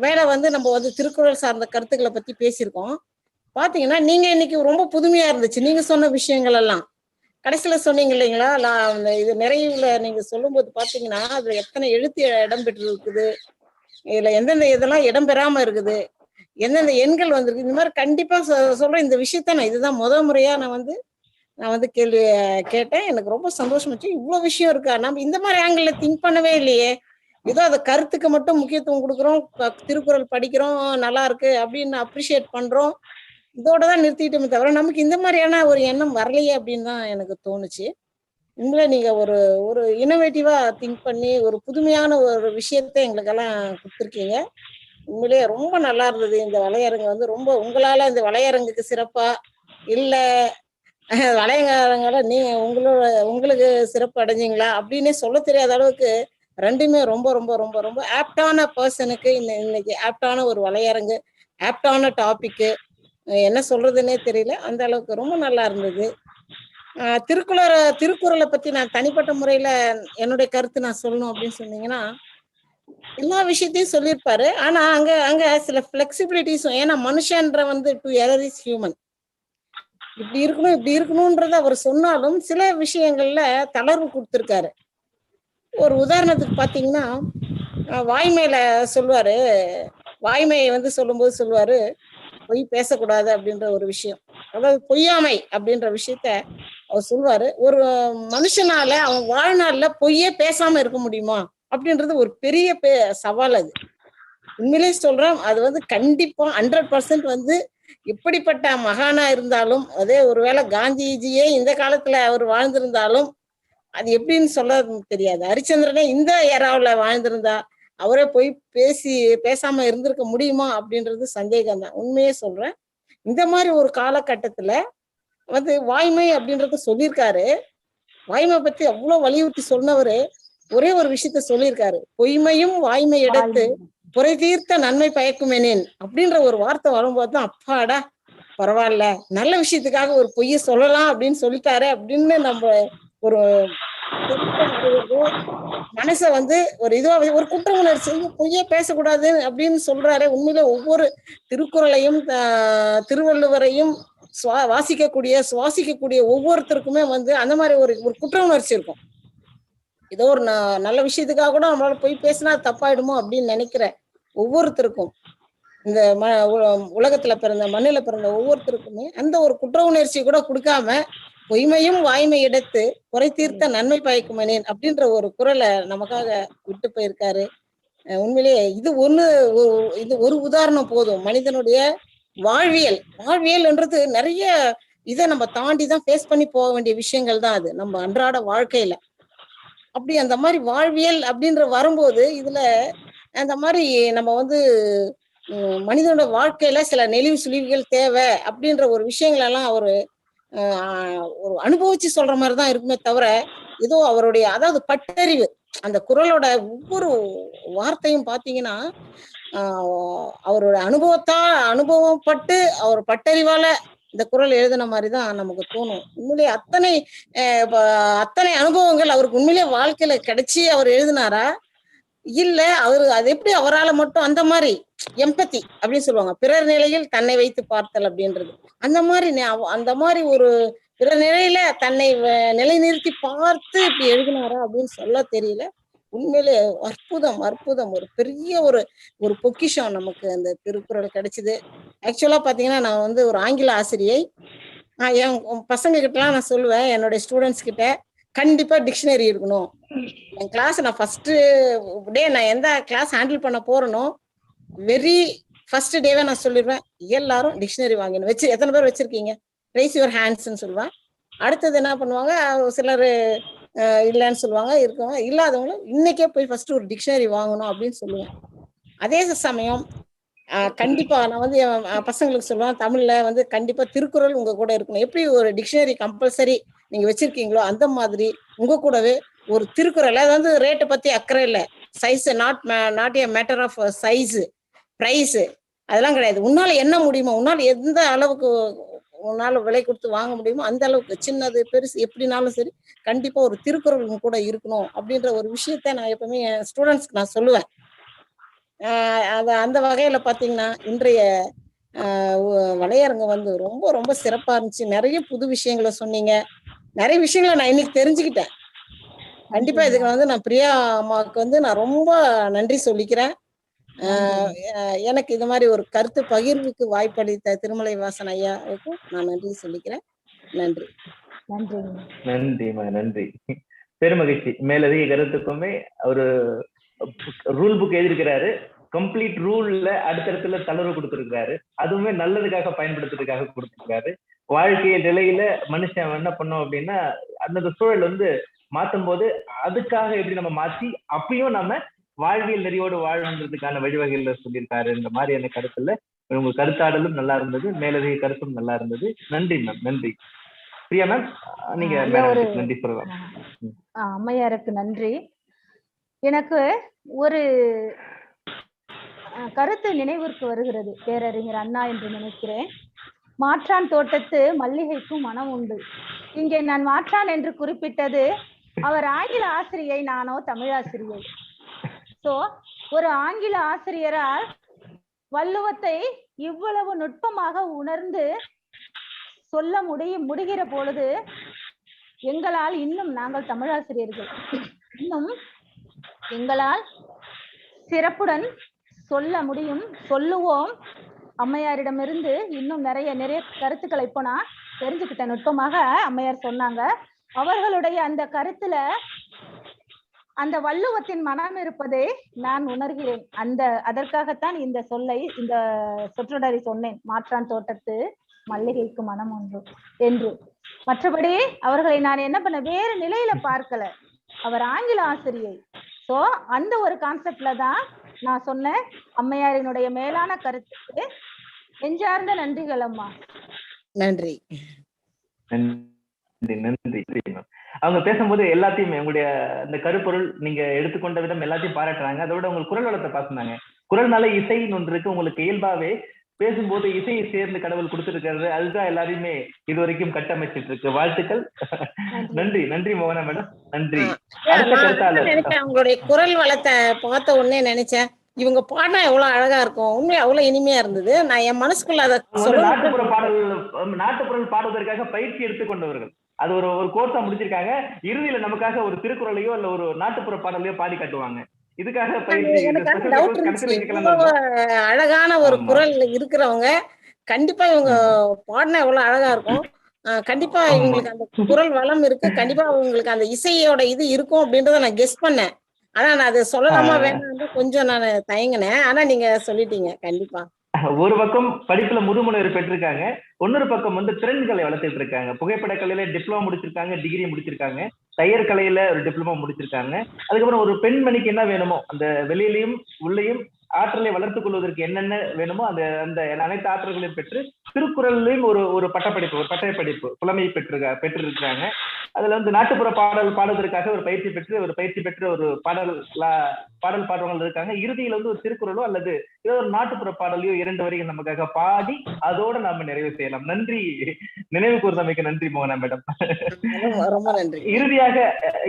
வேளை வந்து நம்ம வந்து திருக்குறள் சார்ந்த கருத்துக்களை பற்றி பேசியிருக்கோம். பார்த்தீங்கன்னா நீங்க இன்னைக்கு ரொம்ப புதுமையா இருந்துச்சு நீங்க சொன்ன விஷயங்கள் எல்லாம். கடைசியில சொன்னீங்க இல்லைங்களா, இது நிறைவுல நீங்க சொல்லும்போது பார்த்தீங்கன்னா அதுல எத்தனை எழுத்து இடம்பெற்று இருக்குது, இதுல எந்தெந்த இதெல்லாம் இடம்பெறாம இருக்குது, எந்தெந்த எண்கள் வந்திருக்கு, இந்த மாதிரி கண்டிப்பா சொல்றேன். இந்த விஷயத்த நான் இதுதான் முறையா நான் வந்து கேள்வி கேட்டேன். எனக்கு ரொம்ப சந்தோஷமாச்சு. இவ்வளவு விஷயம் இருக்கா, நம்ம இந்த மாதிரி ஆங்கிள் திங்க் பண்ணவே இல்லையே. ஏதோ அது கருத்துக்கு மட்டும் முக்கியத்துவம் கொடுக்குறோம், திருக்குறள் படிக்கிறோம், நல்லா இருக்கு அப்படின்னு அப்ரிஷியேட் பண்றோம், இதோட தான் நிறுத்திட்டோமே தவிர நமக்கு இந்த மாதிரியான ஒரு எண்ணம் வரலையே அப்படின்னு தான் எனக்கு தோணுச்சு. உண்மையில நீங்க ஒரு ஒரு இனோவேட்டிவா திங்க் பண்ணி ஒரு புதுமையான ஒரு விஷயத்த எங்களுக்கெல்லாம் கொடுத்துருக்கீங்க. உண்மையிலேயே ரொம்ப நல்லா இருந்தது. இந்த வலையரங்கு வந்து ரொம்ப உங்களால இந்த வலையரங்குக்கு சிறப்பா இல்ல வலையரங்கால நீங்க உங்களுக்கு சிறப்பு அடைஞ்சிங்களா அப்படின்னே சொல்ல தெரியாத அளவுக்கு ரெண்டுமே ரொம்ப ரொம்ப ரொம்ப ரொம்ப ஆப்டான பர்சனுக்கு இன்னைக்கு ஆப்டான ஒரு வலையரங்கு, ஆப்டான டாபிக்கு, என்ன சொல்றதுன்னே தெரியல. அந்த அளவுக்கு ரொம்ப நல்லா இருந்தது. திருக்குறளை பத்தி நான் தனிப்பட்ட முறையில என்னுடைய கருத்து நான் சொல்லணும் அப்படின்னு சொன்னீங்கன்னா, எல்லா விஷயத்தையும் சொல்லியிருப்பாரு. ஆனா அங்க சில பிளெக்சிபிலிட்டிஸும், ஏன்னா மனுஷன்ற வந்து டு எரர் இஸ் ஹியூமன், இப்படி இருக்கணும்ன்றத அவர் சொன்னாலும் சில விஷயங்கள்ல தளர்வு கொடுத்திருக்காரு. ஒரு உதாரணத்துக்கு பாத்தீங்கன்னா, வாய்மையில சொல்லுவாரு, வாய்மையை வந்து சொல்லும்போது சொல்லுவாரு பொய் பேசக்கூடாது அப்படின்ற ஒரு விஷயம், அதாவது பொய்யாமை அப்படின்ற விஷயத்த அவர் சொல்லுவாரு. ஒரு மனுஷனால அவன் வாழ்நாள்ல பொய்யே பேசாம இருக்க முடியுமா அப்படின்றது ஒரு பெரிய சவால். அது உண்மையிலேயே சொல்றேன். அது வந்து கண்டிப்பா 100% வந்து எப்படிப்பட்ட மகானா இருந்தாலும், அதே ஒருவேளை காந்திஜியே இந்த காலத்துல அவர் வாழ்ந்திருந்தாலும் அது எப்படின்னு சொல்ல தெரியாது. ஹரிச்சந்திரனே இந்த ஏராவுல வாழ்ந்திருந்தா அவரே போய் பேசாம இருந்திருக்க முடியுமா அப்படின்றது சந்தேகம் தான். உண்மையே சொல்றேன். இந்த மாதிரி ஒரு காலகட்டத்துல வந்து வாய்மை அப்படின்றத சொல்லியிருக்காரு. வாய்மை பத்தி அவ்வளவு வலியுறுத்தி சொன்னவரு ஒரே ஒரு விஷயத்த சொல்லியிருக்காரு, பொய்மையும் வாய்மை எடுத்து புரை தீர்த்த நன்மை பயக்குமெனேன் அப்படின்ற ஒரு வார்த்தை வரும்போதுதான் அப்பாடா பரவாயில்ல, நல்ல விஷயத்துக்காக ஒரு பொய்ய சொல்லலாம் அப்படின்னு சொல்லிட்டாரு அப்படின்னு நம்ம ஒரு மனச வந்து ஒரு இதுவா ஒரு குற்ற உணர்ச்சி, பொய்யே பேசக்கூடாது அப்படின்னு சொல்றாரு. உண்மையில ஒவ்வொரு திருக்குறளையும் திருவள்ளுவரையும் சுவாசிக்கக்கூடிய ஒவ்வொருத்தருக்குமே வந்து அந்த மாதிரி ஒரு குற்ற உணர்ச்சி இருக்கும். ஏதோ ஒரு நல்ல விஷயத்துக்காக கூட நம்மளால போய் பேசினா தப்பாயிடுமோ அப்படின்னு நினைக்கிற ஒவ்வொருத்தருக்கும், இந்த உலகத்துல பிறந்த மண்ணில பிறந்த ஒவ்வொருத்தருக்குமே அந்த ஒரு குற்ற உணர்ச்சி கூட கொடுக்காம பொய்மையும் வாய்மை எடுத்து குறை தீர்த்த நன்மை பயக்குமனேன் அப்படின்ற ஒரு குறளை நமக்காக விட்டு போயிருக்காரு. உண்மையிலேயே இது ஒரு உதாரணம் போதும். மனிதனுடைய வாழ்வியல்ன்றது நிறைய இதை நம்ம தாண்டி தான் ஃபேஸ் பண்ணி போக வேண்டிய விஷயங்கள் தான் அது நம்ம அன்றாட வாழ்க்கையில. அப்படி அந்த மாதிரி வாழ்வியல் அப்படின்ற வரும்போது இதுல அந்த மாதிரி நம்ம வந்து மனிதனோட வாழ்க்கையில சில நெளிவு சுழிவுகள் தேவை அப்படின்ற ஒரு விஷயங்கள் எல்லாம் அவரு ஒரு அனுபவிச்சு சொல்ற மாதிரிதான் இருக்குமே தவிர ஏதோ அவருடைய அதாவது பட்டறிவு அந்த குறளோட ஒவ்வொரு வார்த்தையும் பாத்தீங்கன்னா அவரோட அனுபவப்பட்டு அவர் பட்டறிவால இந்த குறள் எழுதின மாதிரிதான் நமக்கு தோணும். உண்மையிலேயே அத்தனை அனுபவங்கள் அவருக்கு உண்மையிலேயே வாழ்க்கையில கிடைச்சி அவர் எழுதினாரா இல்ல அவரு அது எப்படி அவரால் மட்டும் அந்த மாதிரி எம்பத்தி அப்படின்னு சொல்லுவாங்க, பிறர் நிலையில் தன்னை வைத்து பார்த்தல் அப்படின்றது. அந்த மாதிரி ஒரு பிறர் நிலையில தன்னை நிலைநிறுத்தி பார்த்து இப்படி எழுதினாரா அப்படின்னு சொல்ல தெரியல. உண்மையிலே அற்புதம் ஒரு பெரிய ஒரு பொக்கிஷம் நமக்கு அந்த திருக்குறள் கிடைச்சது. ஆக்சுவலா பாத்தீங்கன்னா நான் வந்து ஒரு ஆங்கில ஆசிரியை. என் பசங்க கிட்டலாம் நான் சொல்லுவேன், என்னுடைய ஸ்டூடெண்ட்ஸ் கிட்ட கண்டிப்பா டிக்ஷனரி இருக்கணும். என் கிளாஸ் நான் ஃபர்ஸ்ட் டே நான் எந்த கிளாஸ் ஹேண்டில் பண்ண போறேனோ வெரி ஃபர்ஸ்ட் டேவே நான் சொல்லிடுவேன், எல்லாரும் டிக்ஷனரி வாங்கணும். எத்தனை பேர் வச்சிருக்கீங்க, ரைஸ் யுவர் ஹேண்ட்ஸ்ன்னு சொல்லுவேன். அடுத்தது என்ன பண்ணுவாங்க, சிலர் இல்லைன்னு சொல்லுவாங்க, இருக்கவங்க இல்லாதவங்களும் இன்னைக்கே போய் ஃபர்ஸ்ட் ஒரு டிக்ஷனரி வாங்கணும் அப்படின்னு சொல்லுவேன். அதே சமயம் கண்டிப்பா நான் வந்து என் பசங்களுக்கு சொல்லுவேன், தமிழ்ல வந்து கண்டிப்பா திருக்குறள் உங்க கூட இருக்கணும். எப்படி ஒரு டிக்ஷனரி கம்பல்சரி நீங்க வச்சிருக்கீங்களோ அந்த மாதிரி உங்க கூடவே ஒரு திருக்குறள். அது வந்து ரேட்டை பத்தி அக்கறை இல்லை, size not a matter of size price அதெல்லாம் கிடையாது. உன்னால என்ன முடியுமோ, உன்னால எந்த அளவுக்கு உன்னால விலை கொடுத்து வாங்க முடியுமோ அந்த அளவுக்கு, சின்னது பெருசு எப்படினாலும் சரி கண்டிப்பா ஒரு திருக்குறள் உங்க கூட இருக்கணும் அப்படின்ற ஒரு விஷயத்த நான் எப்பவுமே என் ஸ்டூடெண்ட்ஸ்க்கு நான் சொல்லுவேன். அந்த வகையில பாத்தீங்கன்னா இன்றைய வலையரங்கம் வந்து ரொம்ப ரொம்ப சிறப்பா இருந்துச்சு. நிறைய புது விஷயங்களை சொன்னீங்க, நிறைய விஷயங்களை நான் இன்னைக்கு தெரிஞ்சுக்கிட்டேன். கண்டிப்பா இதுக்கு வந்து நான் பிரியா அம்மாவுக்கு வந்து நான் ரொம்ப நன்றி சொல்லிக்கிறேன். எனக்கு இது மாதிரி ஒரு கருத்து பகிர்வுக்கு வாய்ப்பளித்த திருமலை வாசன் ஐயாவுக்கும் நான் நன்றி சொல்லிக்கிறேன். நன்றி. நன்றி. பெருமகிழ்ச்சி. மேலதிக கருத்துக்குமே ஒரு ரூல் புக் எழுதியிருக்கிறாரு, கம்ப்ளீட் ரூல்ல அடுத்தடுத்துல தளர்வு கொடுத்திருக்காரு, அதுவுமே நல்லதுக்காக பயன்படுத்துறதுக்காக கொடுத்திருக்காரு. வாழ்க்கைய நிலையில மனுஷன் என்ன பண்ணோம் அப்படின்னா அந்த சூழல் வந்து மாற்றும் போது அதுக்காக எப்படி நம்ம மாற்றி அப்பயும் நம்ம வாழ்வியல் நெறியோடு வாழ்றதுக்கான வழிவகைகளை சொல்லியிருக்காரு. இந்த மாதிரியான கருத்துல உங்க கருத்தாடலும் நல்லா இருந்தது, மேலதிக கருத்தும் நல்லா இருந்தது. நன்றி மேம். நன்றி. பிரியா மேம், நீங்க நன்றி சொல்லலாம். அம்மையாருக்கு நன்றி. எனக்கு ஒரு கருத்து நினைவிற்கு வருகிறது, பேரறிஞர் அண்ணா என்று நினைக்கிறேன். மாற்றான் தோட்டத்து மல்லிகைக்கும் மனம் உண்டு. இங்கே நான் மாற்றான் என்று குறிப்பிட்டது அவர் ஆங்கில ஆசிரியை, நானோ தமிழாசிரியை. சோ ஒரு ஆங்கில ஆசிரியரால் வள்ளுவத்தை இவ்வளவு நுட்பமாக உணர்ந்து சொல்ல முடிகிற பொழுது எங்களால் இன்னும் நாங்கள் தமிழாசிரியர்கள் இன்னும் எங்களால் சிறப்புடன் சொல்ல முடியும், சொல்லுவோம். அம்மையாரிடமிருந்து இன்னும் நிறைய கருத்துக்களை இப்போ நான் தெரிஞ்சுக்கிட்டேன். நுட்பமாக அம்மையார் சொன்னாங்க. அவர்களுடைய அந்த கருத்துல அந்த வள்ளுவத்தின் மனம் இருப்பதை நான் உணர்கிறேன். அதற்காகத்தான் இந்த சொற்றொடரை சொன்னேன், மாற்றான் தோட்டத்து மல்லிகைக்கு மனம் ஒன்று என்று. மற்றபடி அவர்களை நான் என்ன பண்ண வேறு நிலையில பார்க்கல, அவர் ஆங்கில ஆசிரியை. சோ அந்த ஒரு கான்செப்ட்ல தான் நான் சொன்னேன். அம்மையாரினுடைய மேலான கருத்துக்கு நெஞ்சார்ந்த நன்றிகள் அம்மா. நன்றி. அவங்க பேசும்போது எல்லாத்தையுமே உங்களுடைய இந்த கருப்பொருள் நீங்க எடுத்துக்கொண்ட விதம் எல்லாத்தையும் பாராட்டுறாங்க. அதோட உங்களுக்கு குரல் வளத்தை பார்த்துனாங்க. குரல்னால இசைன்னு ஒன்று இருக்கு, உங்களுக்கு இயல்பாவே பேசும்போது இசையை சேர்ந்து கடவுள் கொடுத்துருக்கிறது. அதுதான் எல்லாரையுமே இது வரைக்கும் கட்டமைச்சிட்டு இருக்கு. வாழ்த்துக்கள். நன்றி மோகனா மேடம். நன்றி. உங்களுடைய குரல் வளத்தை பார்த்த உடனே நினைச்சேன், இவங்க பாடினா எவ்வளவு அழகா இருக்கும், உண்மையா அவ்வளவு இனிமையா இருந்தது. நான் என் மனசுக்குள்ள அதை நாட்டுப்புற பாடுவதற்காக பயிற்சி எடுத்துக்கொண்டவர்கள், அது ஒரு கோர்ஸா முடிச்சிருக்காங்க. இறுதியில நமக்காக ஒரு திருக்குறளையோ இல்ல ஒரு நாட்டுப்புற பாடலையோ பாடி காட்டுவாங்க. இதுக்காக அழகான ஒரு குரல் இருக்கிறவங்க கண்டிப்பா இவங்க பாடினா எவ்வளவு அழகா இருக்கும். கண்டிப்பா இவங்களுக்கு அந்த குரல் வளம் இருக்கு, கண்டிப்பா அவங்களுக்கு அந்த இசையோட இது இருக்கும் அப்படின்றத நான் கெஸ் பண்ணேன். ஆனா நான் அதை சொல்லலாமா வேணாம் கொஞ்சம் நான் தயங்கினேன். ஆனா நீங்க சொல்லிட்டீங்க. கண்டிப்பா ஒரு பக்கம் படிப்புல முதுமுனைவர் பெற்றிருக்காங்க, இன்னொரு பக்கம் வந்து திறன்களை வளர்த்துட்டு இருக்காங்க. புகைப்பட கலையில டிப்ளமோ முடிச்சிருக்காங்க, டிகிரி முடிச்சிருக்காங்க, தையர் கலையில ஒரு டிப்ளமோ முடிச்சிருக்காங்க. அதுக்கப்புறம் ஒரு பெண்மணிக்கு என்ன வேணுமோ அந்த வெளியிலையும் உள்ளேயும் ஆற்றலை வளர்த்துக் கொள்வதற்கு என்னென்ன வேணுமோ அந்த அந்த அனைத்து ஆற்றல்களையும் பெற்று திருக்குறள்லயும் ஒரு ஒரு பட்டப்படிப்பு, ஒரு பட்டய படிப்பு புலமை பெற்றிருக்கிறாங்க. அதுல வந்து நாட்டுப்புற பாடல் பாடுவதற்காக ஒரு பயிற்சி பெற்ற ஒரு பாடல் பாடுறவங்க இருக்காங்க. இறுதியில வந்து ஒரு திருக்குறளோ அல்லது ஏதோ ஒரு நாட்டுப்புற பாடலையோ 2 வரிகள் நமக்காக பாடி அதோட நாம நிறைவு செய்யலாம். நன்றி, நினைவு கூர்ந்தமைக்கு நன்றி மோகனா மேடம். ரொம்ப நன்றி.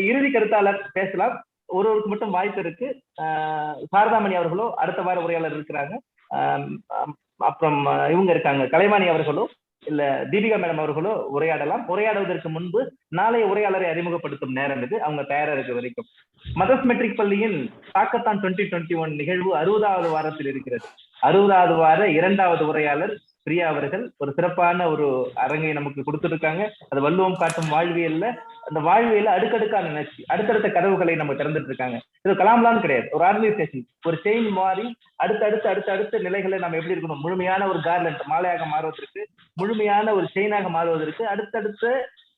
இறுதி கருத்தாளர் பேசலாம். ஒருவருக்கு மட்டும் வாய்ப்பு இருக்கு. சாரதாமணி அவர்களோ அடுத்த வார உரையாளர் இருக்கிறாங்க. அப்புறம் இவங்க இருக்காங்க, கலைவாணி அவர்களோ இல்ல தீபிகா மேடம் அவர்களோ உரையாடலாம். உரையாடுவதற்கு முன்பு நாளைய உரையாளரை அறிமுகப்படுத்தும் நேரம் இது. அவங்க தயாரா இருக்க வரைக்கும் மதர்ஸ் மெட்ரிக் பள்ளியின் தாக்கத்தான் 2021 நிகழ்வு 60வது வாரத்தில் இருக்கிறது. 60வது வார 2வது உரையாளர் பிரியா அவர்கள் ஒரு சிறப்பான ஒரு அரங்கை நமக்கு கொடுத்துருக்காங்க. அது வள்ளுவம் காட்டும் வாழ்வியல்ல, அந்த வாழ்வியல்ல அடுக்கடுக்கான நிகழ்ச்சி, அடுத்தடுத்த கதவுகளை நம்ம திறந்துட்டு இருக்காங்க. இது கலாம்லான்னு கிடையாது, ஒரு ஆர்கனைசேஷன், ஒரு செயின் மாறி அடுத்த நிலைகளை நம்ம எப்படி இருக்கணும், முழுமையான ஒரு கார்லண்ட் மாலையாக மாறுவதற்கு, முழுமையான ஒரு செயினாக மாறுவதற்கு அடுத்தடுத்த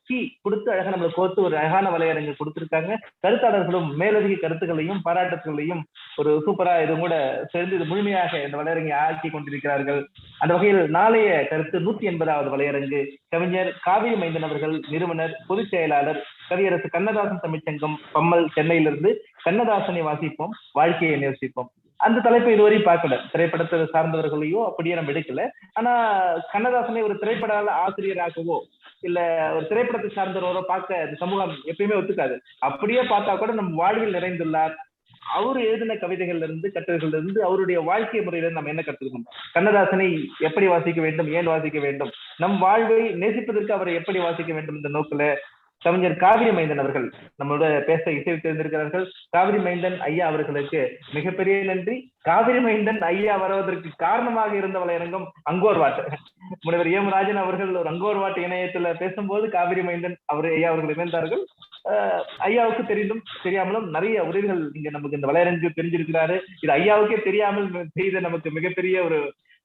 கீ கொடுத்து அழகா நம்மளை கோர்த்து ஒரு அழகான வலையரங்கு கொடுத்திருக்காங்க. கருத்தாளர்களும் மேலதிக கருத்துக்களையும் பாராட்டுகளையும் ஒரு சூப்பரா இது கூட சேர்ந்து இது முழுமையாக இந்த வலையரங்கை ஆக்கி கொண்டிருக்கிறார்கள். அந்த வகையில் நாளைய கருத்து 180வது வலையரங்கு கவிஞர் காவிரி மைந்தன் அவர்கள், நிறுவனர், பொதுச் செயலாளர், கவியரசு கண்ணதாசன் தமிழ்ச்சங்கம் பம்மல், சென்னையிலிருந்து கண்ணதாசனை வாசிப்போம், வாழ்க்கையை நேசிப்போம். அந்த தலைப்பை இதுவரை பார்க்கல, திரைப்படத்தை சார்ந்தவர்களையோ அப்படியே நம்ம எடுக்கல. ஆனா கண்ணதாசனை ஒரு திரைப்பட ஆசிரியராகவோ இல்ல ஒரு திரைப்படத்தை சார்ந்தவரோ பார்க்க இந்த சமூகம் எப்பயுமே ஒத்துக்காது. அப்படியே பார்த்தா கூட நம்ம வாழ்வில் நிறைந்துள்ளார். அவரு எழுதின கவிதைகள்ல இருந்து கட்டுரைகள்ல இருந்து அவருடைய வாழ்க்கை முறையில நம்ம என்ன கற்றுக்கணும், கண்ணதாசனை எப்படி வாசிக்க வேண்டும், ஏன் வாசிக்க வேண்டும், நம் வாழ்வை நேசிப்பதற்கு அவரை எப்படி வாசிக்க வேண்டும் என்ற நோக்கில கவிஞர் காவிரி மைந்தன் அவர்கள் நம்மளோட பேச இசை தெரிந்திருக்கிறார்கள். காவிரி மைந்தன் ஐயா அவர்களுக்கு மிகப்பெரிய நன்றி. காவிரி மைந்தன் ஐயா வருவதற்கு காரணமாக இருந்த வலையரங்கம் அங்கோர்வாட். முனைவர் எம் ராஜன் அவர்கள் ஒரு அங்கோர்வாட் இணையத்துல பேசும்போது காவிரி மைந்தன் ஐயா அவர்கள் இணைந்தார்கள். ஐயாவுக்கு தெரியாமலும் நிறைய உதவிகள் இங்க நமக்கு இந்த வலையரங்கு தெரிஞ்சிருக்கிறாரு. இது ஐயாவுக்கே தெரியாமல் செய்த நமக்கு மிகப்பெரிய ஒரு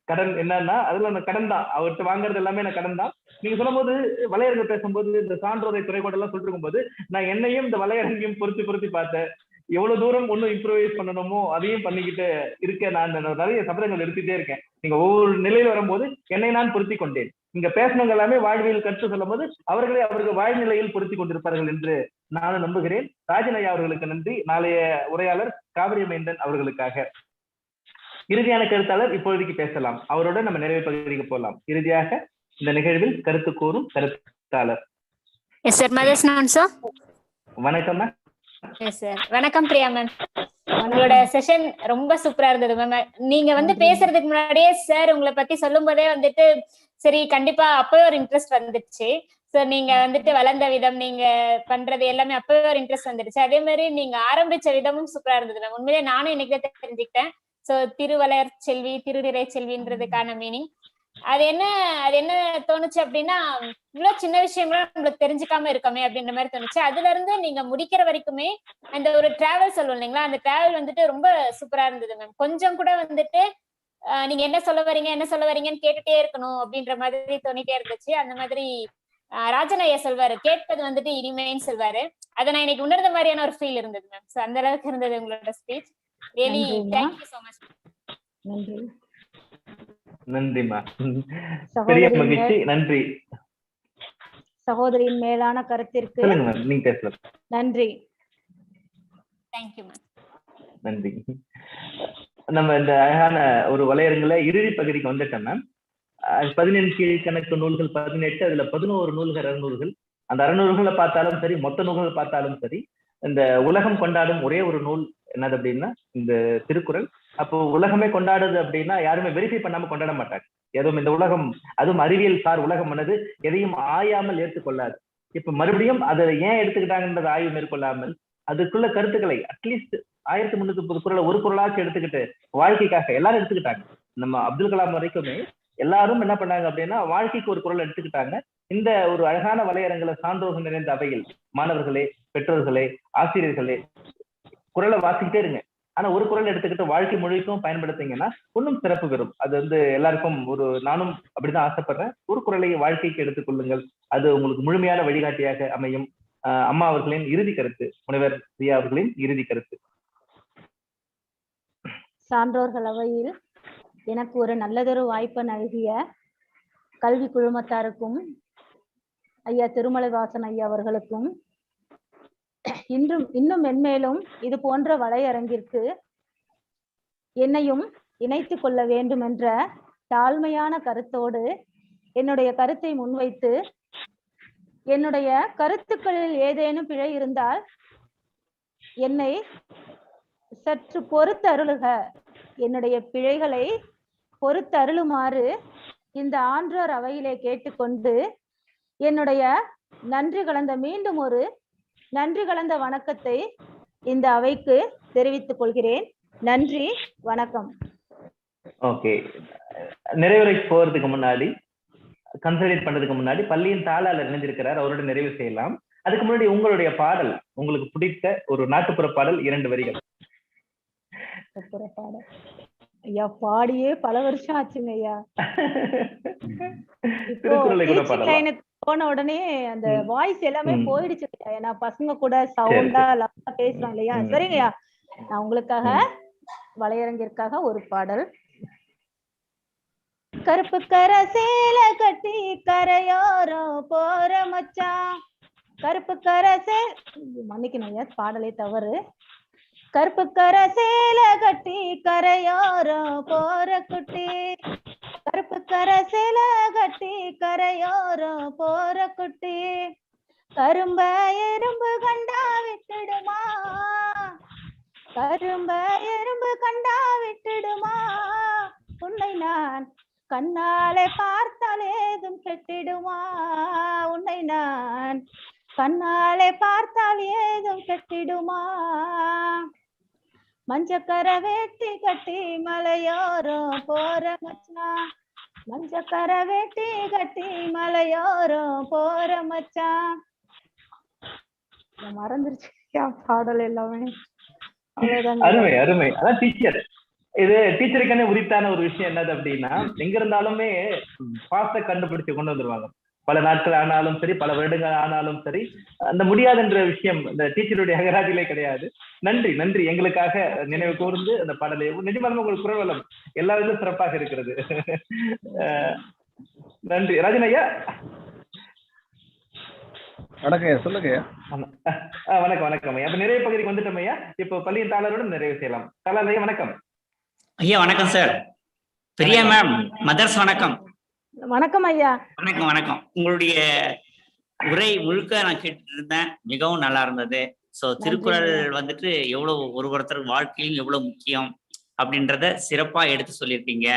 கடன். என்னன்னா அதுல அந்த கடன் தான், அவர்கிட்ட வாங்குறது எல்லாமே நான் கடன் தான். நீங்க சொல்லும் போது வலையரங்கு பேசும்போது இந்த சான்றோரை துறைக்கோடெல்லாம் சொல்லிட்டு இருக்கும்போது நான் என்னையும் இந்த வலையரங்கையும் பொருத்தி பார்த்தேன். எவ்வளவு தூரம் ஒன்னும் இம்ப்ரூவைஸ் பண்ணணுமோ அதையும் பண்ணிக்கிட்டு இருக்கேன். நான் நிறைய சபதங்கள் எடுத்துட்டே இருக்கேன். நீங்க ஒவ்வொரு நிலையில வரும்போது என்னை நான் பொருத்தி கொண்டேன். இங்க பேசினவங்க எல்லாமே வாழ்வியல் கற்று சொல்லும் போது அவர்கள் வாழ்நிலையில் பொருத்தி கொண்டிருப்பார்கள் என்று நானும் நம்புகிறேன். ராஜன் ஐயா அவர்களுக்கு நன்றி. நாளைய உரையாளர் காவிரி மைந்தன் அவர்களுக்காக. இறுதியான கருத்தாளர் இப்பொழுதைக்கு பேசலாம். அவரோட நம்ம நிறைவு பகுதிக்கு போகலாம். இறுதியாக இந்த நிகழ்வில் கருத்து கூறும் கருத்தாளர். வணக்கம். வணக்கம் பிரியா மேம். உங்களோட செஷன் ரொம்ப சூப்பரா இருந்தது மேம். நீங்க வந்து பேசுறதுக்கு முன்னாடியே சார் உங்களை பத்தி சொல்லும் போதே வந்துட்டு சரி கண்டிப்பா அப்பவே ஒரு இன்ட்ரெஸ்ட் வந்துடுச்சு. சோ நீங்க வந்துட்டு வளர்ந்த விதம், நீங்க பண்றது எல்லாமே அப்பவே ஒரு இன்ட்ரெஸ்ட் வந்துடுச்சு. அதே மாதிரி நீங்க ஆரம்பிச்ச விதமும் சூப்பரா இருந்தது மேம். உண்மையிலே நானும் இன்னைக்கு தெரிஞ்சுக்கிட்டேன். சோ திருவளர் செல்வி, திருநிறை செல்வின்றதுக்கான மீனிங் அது என்ன தோணுச்சு அப்படின்னா, இவ்வளவு சின்ன விஷயங்களும் நம்மளுக்கு தெரிஞ்சுக்காம இருக்கமே அப்படின்ற மாதிரி தோணுச்சு. அதுல இருந்து நீங்க முடிக்கிற வரைக்குமே அந்த ஒரு டிராவல் சொல்லுவோம் இல்லைங்களா, அந்த டிராவல் வந்துட்டு ரொம்ப சூப்பரா இருந்தது மேம். கொஞ்சம் கூட வந்துட்டு நீங்க என்ன சொல்ல வரீங்கன்னு கேட்டுட்டே இருக்கணும் அப்படின்ற மாதிரி தோணிட்டே இருந்துச்சு. அந்த மாதிரி ராஜன் ஐயா சொல்வாரு, கேட்பது வந்துட்டு இனிமைன்னு சொல்வாரு. அதை நான் இன்னைக்கு உணர்ந்த மாதிரியான ஒரு ஃபீல் இருந்தது மேம். சோ அந்த அளவுக்கு இருந்தது உங்களோட speech. Really thank you so much. நன்றிமா, பெரிய மகிழ்ச்சி. நன்றி சகோதரியின் மேலான கருத்திற்கு நீங்க பேசலாம். நன்றி. Thank you ma'am. நன்றி. நம்ம இந்த அழகான ஒரு வலையரங்குல இறுதி பகுதிக்கு வந்துட்டோம் மேம். 17 கீழ்கணக்கு நூல்கள் 18, அதுல 11 நூல்கள் அறநூல்கள். அந்த அறநூல்களை பார்த்தாலும் சரி, மொத்த நூல்களை பார்த்தாலும் சரி, இந்த உலகம் கொண்டாடும் ஒரே ஒரு நூல் என்னது அப்படின்னா இந்த திருக்குறள். அப்போ உலகமே கொண்டாடுது அப்படின்னா யாருமே வெரிஃபை பண்ணாம கொண்டாட மாட்டாங்க. எதுவும் இந்த உலகம், அதுவும் அறிவியல் சார் உலகம் ஆனது எதையும் ஆயாமல் ஏற்றுக்கொள்ளாது. இப்ப மறுபடியும் அதை ஏன் எடுத்துக்கிட்டாங்கன்றது ஆய்வு மேற்கொள்ளாமல் அதுக்குள்ள கருத்துக்களை அட்லீஸ்ட் 1330 குறளை ஒரு குறளாச்சும் எடுத்துக்கிட்டு வாழ்க்கைக்காக எல்லாரும் எடுத்துக்கிட்டாங்க. நம்ம அப்துல் கலாம் வரைக்குமே எல்லாரும் என்ன பண்ணாங்க அப்படின்னா வாழ்க்கைக்கு ஒரு குறள் எடுத்துக்கிட்டாங்க. இந்த ஒரு அழகான வலையரங்குல சான்றோர்கள் நிறைந்த அவையில் மாணவர்களே, பெற்றோர்களே, ஆசிரியர்களே, குறளை வாசிக்கிட்டே இருங்க. ஆனா ஒரு குறள் எடுத்துக்கிட்டு வாழ்க்கை முழுக்கும் பயன்படுத்திங்கன்னா இன்னும் சிறப்பு பெறும். அது எல்லாருக்கும் நானும் அப்படிதான் ஆசைப்படுறேன். ஒரு குறளை வாழ்க்கைக்கு எடுத்துக்கொள்ளுங்கள், அது உங்களுக்கு முழுமையான வழிகாட்டியாக அமையும். அம்மா அவர்களின் இறுதி கருத்து, முனைவர் பிரியா அவர்களின் இறுதி கருத்து. சான்றோர்கள் அவையில் எனக்கு ஒரு நல்லதொரு வாய்ப்பை நல்கிய கல்வி குழுமத்தாருக்கும் ஐயா திருமலைவாசன் ஐயா அவர்களுக்கும் இன்னும் மென்மேலும் இது போன்ற வலையரங்கிற்கு என்னையும் இணைத்து கொள்ள வேண்டும் என்ற தாழ்மையான கருத்தோடு என்னுடைய கருத்தை முன்வைத்து, என்னுடைய கருத்துக்களில் ஏதேனும் பிழை இருந்தால் என்னை சற்று பொறுத்தருளுக, என்னுடைய பிழைகளை பொறுத்தருளுமாறு இந்த ஆன்றோர் அவையிலே கேட்டுக்கொண்டு என்னுடைய மீண்டும் ஒரு நன்றி கலந்த வணக்கத்தை இந்த அவைக்கு தெரிவித்துக் கொள்கிறேன். நன்றி, வணக்கம். ஓகே, நிறைவுரை போறதுக்கு முன்னாடி, கன்சல்டேட் பண்றதுக்கு முன்னாடி பள்ளியின் தாளாளர் இணைந்திருக்கிறார், அவரோட நிறைவு செய்யலாம். அதுக்கு முன்னாடி உங்களுடைய பாடல், உங்களுக்கு பிடித்த ஒரு நாட்டுப்புற பாடல் 2 வரிகள். பாடல் ஐயா பாடியே பல வருஷம் ஆச்சுங்க ஐயா. போன உடனே அந்த வாய்ஸ் எல்லாமே போயிடுச்சு. ஏன்னா பசங்க கூட சவுண்டா பேசுறோம் இல்லையா. சரிங்கய்யா, நான் உங்களுக்காக வலையரங்கிற்காக ஒரு பாடல். கருப்பு கர சேலை கட்டி கரையோரம் போற மச்சான், கருப்பு கர மன்னிக்கணும் ஐயா, பாடலே தவறு. கருப்பு கர சேலை கட்டி கரையோரம் போற குட்டி, கருப்பு கர சேலை கட்டி கரையோரம் போற குட்டி, கரும்ப எறும்பு கண்டா விட்டுடுமா, கரும்ப எறும்பு கண்டா விட்டுடுமா, உன்னை நான் கண்ணாலே பார்த்தால் ஏதும் கெட்டிடுமா, உன்னை நான் கண்ணாலே பார்த்தால் ஏதும் கெட்டிடுமா, மஞ்சக்கர வேட்டி கட்டி மலையோரம் போற மச்சான், மஞ்சக்கர வேட்டி கட்டி மலையோரம் போற மச்சான். மறந்துருச்சு பாடல் எல்லாமே. அருமை அருமை. அதான் டீச்சர், இது டீச்சருக்கான உரித்தான ஒரு விஷயம் என்னது அப்படின்னா, எங்க இருந்தாலுமே பாஸ்ட கண்டுபிடிச்சு கொண்டு வந்துருவாங்க. பல நாட்கள் ஆனாலும் சரி, பல வருடங்கள் ஆனாலும் சரி, அந்த முடியாதுன்ற விஷயம் இந்த டீச்சருடைய அகராதியிலே கிடையாது. நன்றி நன்றி, எங்களுக்காக நினைவு கூர்ந்து அந்த பாடலை. நிஜமாக உங்களுக்கு குரல் வளம் எல்லா விதமும் சிறப்பாக இருக்கிறது. நன்றி. ராஜன் ஐயா வணக்கம். சொல்லுங்க. வணக்கம் வணக்கம் ஐயா. அப்ப நிறைய பகுதிக்கு வந்துட்டோம் ஐயா. இப்போ பள்ளியின் தாளருடன் நிறைவு செய்யலாம். தாளர் ஐயா வணக்கம். ஐயா வணக்கம் சார். பிரியா மேம், மதர்ஸ் வணக்கம். வணக்கம் ஐயா. வணக்கம் வணக்கம். உங்களுடைய உரை முழுக்க நான் கேட்டுட்டு இருந்தேன், மிகவும் நல்லா இருந்தது. சோ திருக்குறள் வந்துட்டு எவ்வளவு ஒருத்தர் வாழ்க்கையும் எவ்வளவு முக்கியம் அப்படின்றத சிறப்பா எடுத்து சொல்லியிருக்கீங்க.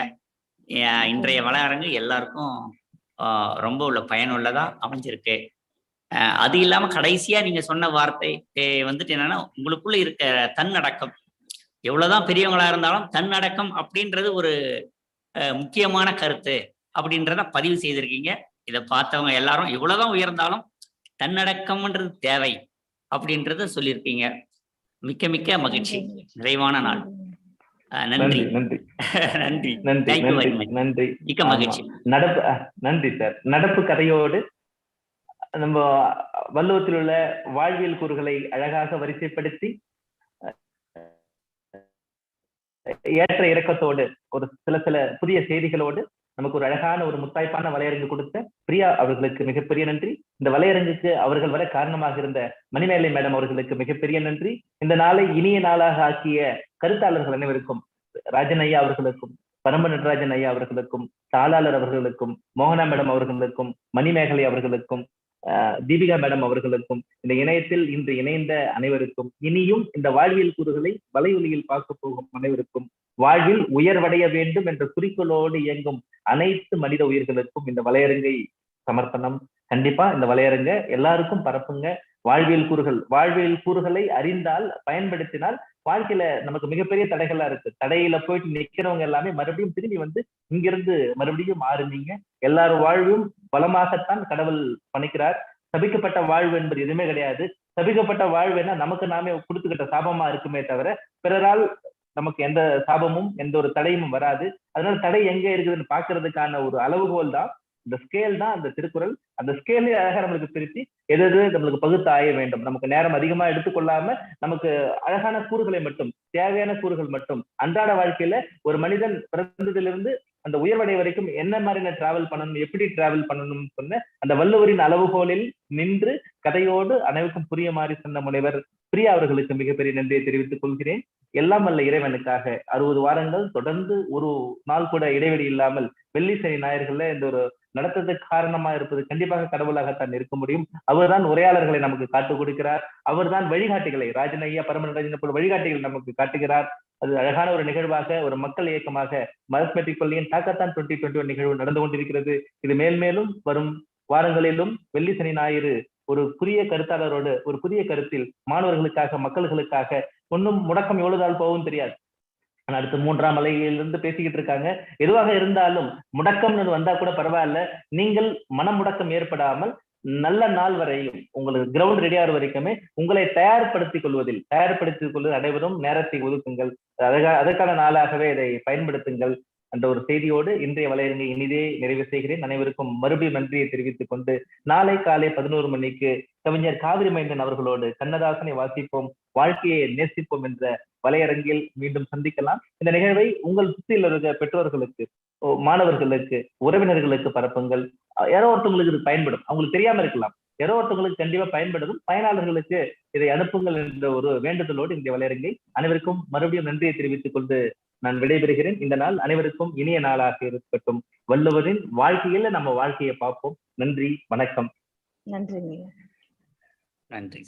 இன்றைய வலையரங்கு எல்லாருக்கும் ரொம்ப பயனுள்ளதா அமைஞ்சிருக்கு. அது இல்லாம கடைசியா நீங்க சொன்ன வார்த்தை வந்துட்டு என்னன்னா, உங்களுக்குள்ள இருக்க தன்னடக்கம், எவ்வளவுதான் பெரியவங்களா இருந்தாலும் தன்னடக்கம் அப்படின்றது ஒரு முக்கியமான கருத்து அப்படின்றத பதிவு செய்திருக்கீங்க. இதை பார்த்தவங்க எல்லாரும் எவ்வளவுதான் உயர்ந்தாலும் தன்னடக்கம்ன்றது தேவை அப்படின்றத சொல்லியிருக்கீங்க. மிக்க மிக்க மகிழ்ச்சி. நிறைவான நாள். நன்றி நன்றி நன்றி நன்றி. மிக்க மகிழ்ச்சி. நன்றி சார். நடப்பு கதையோடு நம்ம வள்ளுவத்தில் உள்ள வாழ்வியல் கூறுகளை அழகாக வரிசைப்படுத்தி ஏற்ற இறக்கத்தோடு ஒரு சில புதிய செய்திகளோடு நமக்கு ஒரு அழகான ஒரு முத்தாய்ப்பான வலையரங்கு கொடுத்த பிரியா அவர்களுக்கு மிகப்பெரிய நன்றி. இந்த வலையரங்குக்கு அவர்கள் வர காரணமாக இருந்த மணிமேலை மேடம் அவர்களுக்கு மிகப்பெரிய நன்றி. இந்த நாளை இனிய நாளாக ஆக்கிய கருத்தாளர்கள் அனைவருக்கும், ராஜன் ஐயா அவர்களுக்கும், பரம்ப நடராஜன் ஐயா அவர்களுக்கும், தாளாளர் அவர்களுக்கும், மோகனா மேடம் அவர்களுக்கும், மணிமேகலை அவர்களுக்கும், தீபிகா மேடம் அவர்களுக்கும், இந்த இணையத்தில் இன்று இணைந்த அனைவருக்கும், இனியும் இந்த வாழ்வியல் கூறுகளை வலையொலியில் பார்க்க போகும் அனைவருக்கும், வாழ்வில் உயர்வடைய வேண்டும் என்ற குறிக்கோளோடு இயங்கும் அனைத்து மனித உயிர்களுக்கும் இந்த வலையரங்கை சமர்ப்பணம். கண்டிப்பா இந்த வலையரங்க எல்லாருக்கும் பரப்புங்க. வாழ்வியல் கூறுகளை அறிந்தால், பயன்படுத்தினால் வாழ்க்கையில நமக்கு மிகப்பெரிய தடைகளா இருக்கு. தடையில போயிட்டு நிக்கிறவங்க எல்லாமே மறுபடியும் திரும்பி வந்து இங்கிருந்து மறுபடியும் ஆரம்பிங்க. எல்லாரும் வாழ்வும் வளமாகத்தான் கடவுள் பணிக்கிறார். சபிக்கப்பட்ட வாழ்வு என்பது எதுவுமே கிடையாது. சபிக்கப்பட்ட வாழ்வுனா நமக்கு நாமே கொடுத்துக்கிட்ட சாபமா இருக்குமே தவிர பிறரால் நமக்கு எந்த சாபமும் எந்த ஒரு தடையும் வராது. அதனால தடை எங்க இருக்குதுன்னு பாக்குறதுக்கான ஒரு அளவுகோல் தான் இந்த ஸ்கேல் தான் அந்த திருக்குறள். அந்த ஸ்கேலே அழகா நம்மளுக்கு பிரித்து எது நம்மளுக்கு பகுத்து ஆய வேண்டும். நமக்கு நேரம் அதிகமா எடுத்துக்கொள்ளாம நமக்கு அழகான கூறுகளை மட்டும், தேவையான கூறுகள் மட்டும் அன்றாட வாழ்க்கையில ஒரு மனிதன் பிறந்ததிலிருந்து அந்த உயர்வடை வரைக்கும் என்ன மாதிரி டிராவல் பண்ணணும், எப்படி டிராவல் பண்ணணும்னு சொன்ன அந்த வள்ளுவரின் அளவுகோலில் நின்று கதையோடு அனைவருக்கும் புரிய மாதிரி சொன்ன முனைவர் பிரியா அவர்களுக்கு மிகப்பெரிய நன்றியை தெரிவித்துக் கொள்கிறேன். எல்லாம் வல்ல இறைவனுக்காக 60 வாரங்கள் தொடர்ந்து ஒரு நாள் கூட இடைவெளி இல்லாமல் வெள்ளி சனி ஞாயிறுகள்ல இந்த ஒரு நடத்துறதுக்கு காரணமா இருப்பது கண்டிப்பாக கடவுளாகத்தான் இருக்க முடியும். அவர்தான் உரையாளர்களை நமக்கு காட்டுக் கொடுக்கிறார். அவர்தான் வழிகாட்டிகளை ராஜன் ஐயா பரமராஜன் போல வழிகாட்டிகள் நமக்கு காட்டுகிறார். அது அழகான ஒரு நிகழ்வாக ஒரு மக்கள் இயக்கமாக மரஸ்மெட்ரிக் பள்ளியின் தாக்கத்தான் 2021 நிகழ்வு நடந்து கொண்டிருக்கிறது. இது மேல்மேலும் வரும் வாரங்களிலும் வெள்ளி சனி ஞாயிறு ஒரு புதிய கருத்தாளரோடு ஒரு புதிய கருத்தில் மாணவர்களுக்காக மக்களுக்காக ஒன்னும் முடக்கம் எவ்வளவு நாள் போகும் தெரியாது. ஆனா அடுத்து 3ஆம் அலையிலிருந்து பேசிக்கிட்டு இருக்காங்க. எதுவாக இருந்தாலும் முடக்கம்னு வந்தா கூட பரவாயில்ல, நீங்கள் மனமுடக்கம் ஏற்படாமல் நல்ல நாள் வரையும் உங்களுக்கு கிரவுண்ட் ரெடியாகிற வரைக்குமே உங்களை தயார்படுத்திக் கொள்வது அனைவரும் நேரத்தை ஒதுக்குங்கள். அதற்கான நாளாகவே இதை பயன்படுத்துங்கள் என்ற ஒரு செய்தியோடு இன்றைய வலையரங்கை இனிதே நிறைவு செய்கிறேன். அனைவருக்கும் மறுபடியும் நன்றியை தெரிவித்துக் கொண்டு நாளை காலை 11 மணிக்கு கவிஞர் காவிரி மைந்தன் அவர்களோடு கண்ணதாசனை வாசிப்போம், வாழ்க்கையை நேசிப்போம் என்ற வலையரங்கில் மீண்டும் சந்திக்கலாம். இந்த நிகழ்வை உங்கள் சுற்றியில் இருக்க பெற்றோர்களுக்கு, மாணவர்களுக்கு, உறவினர்களுக்கு பரப்புங்கள். யாரோ ஒருத்தவங்களுக்கு இது பயன்படும், அவங்களுக்கு தெரியாம இருக்கலாம், யாரோ ஒருத்தவங்களுக்கு கண்டிப்பா பயன்படும். பயனாளர்களுக்கு இதை அனுப்புங்கள் என்ற ஒரு வேண்டுதலோடு இந்த வலையரங்கை அனைவருக்கும் மறுபடியும் நன்றியை தெரிவித்துக் கொண்டு நான் விடைபெறுகிறேன். இந்த நாள் அனைவருக்கும் இனிய நாளாக இருக்கட்டும். வள்ளுவரின் வாழ்க்கையில நம்ம வாழ்க்கையை பார்ப்போம். நன்றி, வணக்கம். நன்றி. நன்றி.